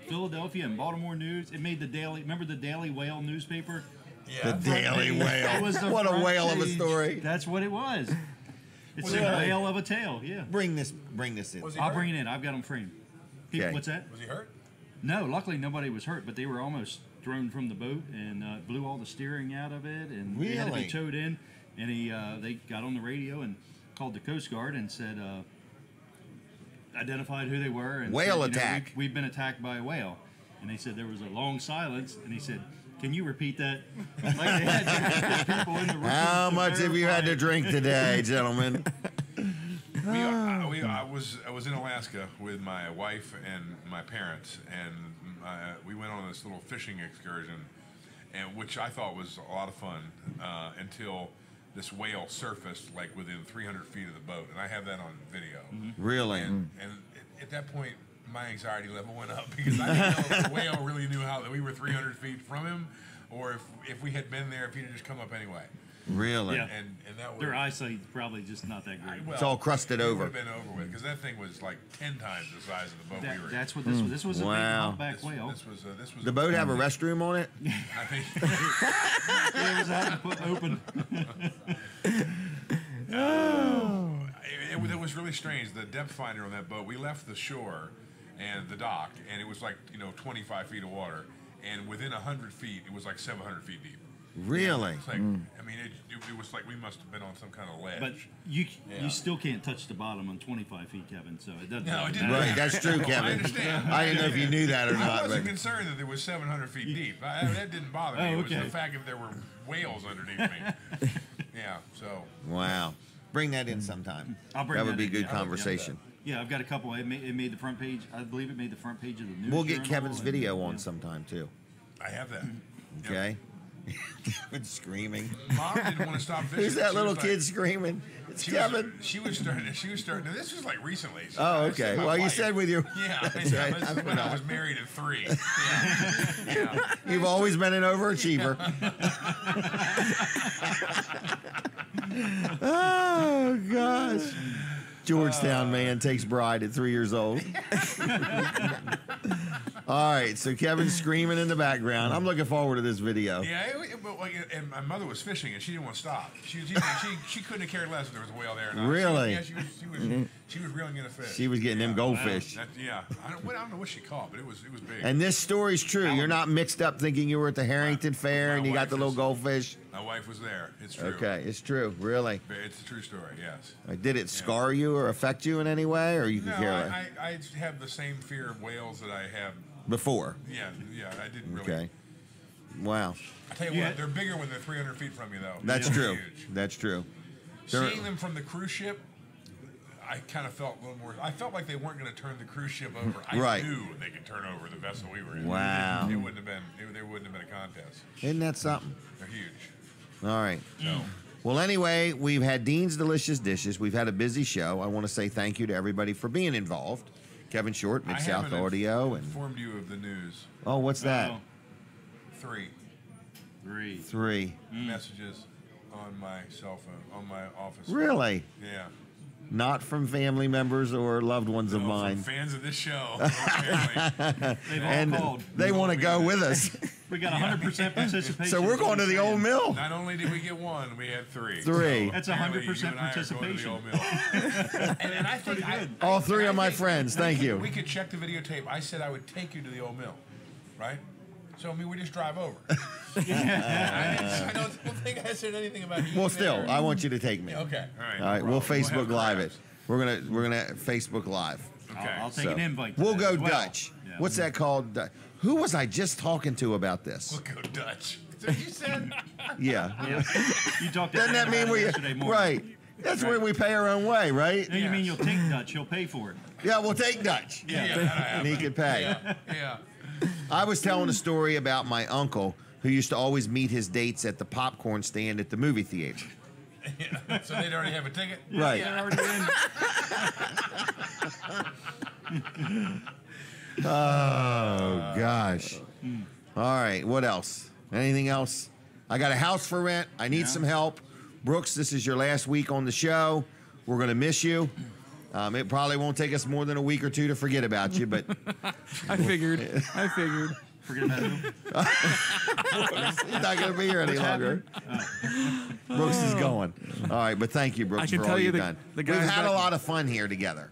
Philadelphia and Baltimore News. It made the Daily. Remember the Daily Whale newspaper? Yeah. The Daily Whale. What a whale of a story. That's what it was. It's a whale of a tale. Yeah. Bring this in. I'll bring it in. I've got them framed. Okay. What's that? Was he hurt? No, luckily nobody was hurt, but they were almost thrown from the boat and blew all the steering out of it, and they had to be towed in. And they got on the radio and called the Coast Guard and said, identified who they were. And whale said, attack. We've been attacked by a whale. And they said there was a long silence, and he said, can you repeat that? Like they had people in the room. How much have you had to drink today, gentlemen? I was in Alaska with my wife and my parents, and we went on this little fishing excursion, and which I thought was a lot of fun until this whale surfaced like within 300 feet of the boat, and I have that on video. Really? And at that point, my anxiety level went up because I didn't know if the whale really knew that we were 300 feet from him, or if we had been there, if he'd have just come up anyway. Really? Yeah. And that was, their eyesight's probably just not that great. It's all crusted over. It would have been over with because that thing was like 10 times the size of the boat we were in. That's what this was. This was a big humpback whale. This was the boat have a restroom on it? I think it was out put open. It was really strange. The depth finder on that boat, we left the shore and the dock, and it was like 25 feet of water, and within 100 feet, it was like 700 feet deep. Really? It's like, I mean, it was like we must have been on some kind of ledge. But you still can't touch the bottom on 25 feet, Kevin. So it doesn't. No, it didn't. Right, that's true, Kevin. I understand. I didn't know if you knew that or not. I wasn't concerned that it was 700 feet deep. That didn't bother me. It was the fact that there were whales underneath me. Yeah. So. Wow. Bring that in sometime. I'll bring that would be in. good conversation. Yeah, I've got a couple. It made the front page. I believe it made the front page of the news. We'll get Kevin's video on sometime too. I have that. Okay. Kevin screaming. Mom didn't want to stop fishing. Who's that little kid screaming? It's Kevin. She was starting. Now, this was like recently. So oh, okay. Well, you said with your. Yeah, that's right. When I was married at 3. Yeah. You've always been an overachiever. Oh gosh. Georgetown man takes bride at 3 years old. All right, so Kevin's screaming in the background. I'm looking forward to this video. Yeah, and my mother was fishing, and she didn't want to stop. She couldn't have cared less if there was a whale there or not. Really? She was reeling in a fish. She was getting them goldfish. Yeah, I don't know what she caught, but it was big. And this story's true. You're not mixed up thinking you were at the Harrington Fair and you got the little goldfish. My wife was there. It's true. Okay, it's true. Really? It's a true story. Yes. Did it scar you or affect you in any way, or you could care less? I have the same fear of whales that I have before. Yeah, I didn't really. Okay. Wow. I tell you what, they're bigger when they're 300 feet from you, though. That's true. Huge. That's true. Seeing them from the cruise ship, I kind of felt a little more. I felt like they weren't going to turn the cruise ship over. I knew they could turn over the vessel we were in. Wow. It wouldn't have been. There wouldn't have been a contest. Isn't that something? They're huge. All right. So. Well, anyway, we've had Dean's Delicious Dishes. We've had a busy show. I want to say thank you to everybody for being involved. Kevin Short, Mid-South Audio. I informed you of the news. Oh, what's that? 3 messages on my cell phone, on my office. Really? Yeah. Not from family members or loved ones of mine. From fans of this show. And they want to go with us. We got 100% participation. So we're going to the old mill. Not only did we get 1, we had 3. That's 100% participation. And I think all 3 of my friends. Thank you. We could check the videotape. I said I would take you to the old mill, right? So I mean, we just drive over. I don't think I said anything about you. Well, still, I want you to take me. Okay. All right. We'll Facebook Live it. We're gonna Facebook Live. Okay. I'll take an invite. We'll go Dutch. Yeah. What's that called? Who was I just talking to about this? We'll go Dutch. That's what you said. Yeah. You talked to Doesn't that mean we yesterday morning. right? That's where we pay our own way, right? No, you mean you'll take Dutch? He'll pay for it. Yeah, we'll take Dutch. And he could pay. Yeah. I was telling a story about my uncle who used to always meet his dates at the popcorn stand at the movie theater. Yeah. So they'd already have a ticket? Right. They're already in. Oh, gosh. All right, what else? Anything else? I got a house for rent. I need some help. Brooks, this is your last week on the show. We're going to miss you. It probably won't take us more than a week or two to forget about you, but... I figured. Forget about him. He's not going to be here any longer. Brooks is going. All right, but thank you, Brooks, I can for tell all you you've the- done. the We've guys had a back- lot of fun here together.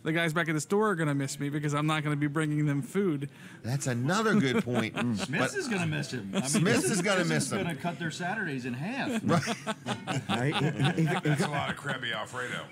The guys back at the store are going to miss me because I'm not going to be bringing them food. That's another good point. Smith is going to miss him. I mean, Smith is going to miss Smith him. is going to cut their Saturdays in half. That's a lot of crabby Alfredo.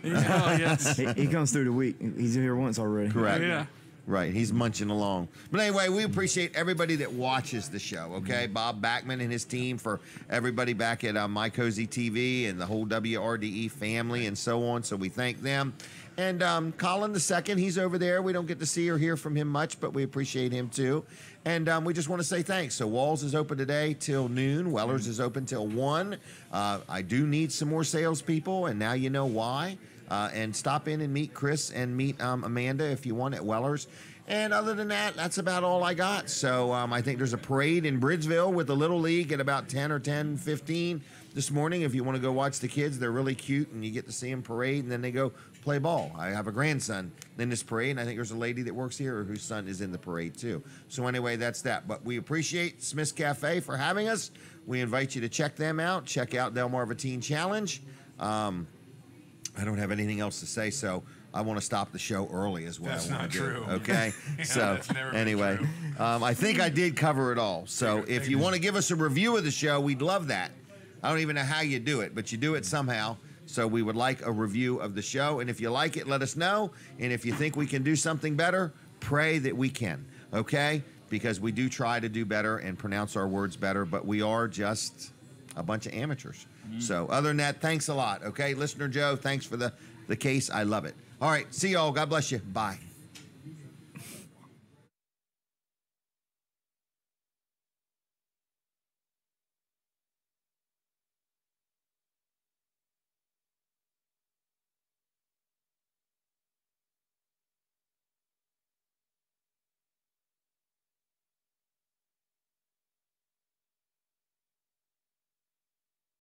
He comes through the week. He's here once already. Correct. Right, he's munching along. But anyway, we appreciate everybody that watches the show, okay? Bob Backman and his team, for everybody back at My Cozy TV and the whole WRDE family and so on, so we thank them. And Colin II, he's over there. We don't get to see or hear from him much, but we appreciate him too. And we just want to say thanks. So Walls is open today till noon. Weller's is open till 1. I do need some more salespeople, and now you know why. And stop in and meet Chris and meet Amanda if you want at Weller's. And other than that, that's about all I got. So I think there's a parade in Bridgeville with the Little League at about 10 or 10:15 this morning. If you want to go watch the kids, they're really cute, and you get to see them parade, and then they go play ball. I have a grandson in this parade, and I think there's a lady that works here whose son is in the parade too. So anyway, that's that. But we appreciate Smith's Cafe for having us. We invite you to check them out. Check out Delmarva Teen Challenge. I don't have anything else to say, so I want to stop the show early is what That's I want not to do. true. Okay? Yeah, So that's never been anyway, true. I think I did cover it all. So if you want to give us a review of the show, we'd love that. I don't even know how you do it, but you do it somehow. So we would like a review of the show. And if you like it, let us know. And if you think we can do something better, pray that we can. Okay? Because we do try to do better and pronounce our words better, but we are just a bunch of amateurs. So other than that, thanks a lot. Okay? Listener Joe, thanks for the case. I love it. All right. See y'all. God bless you. Bye.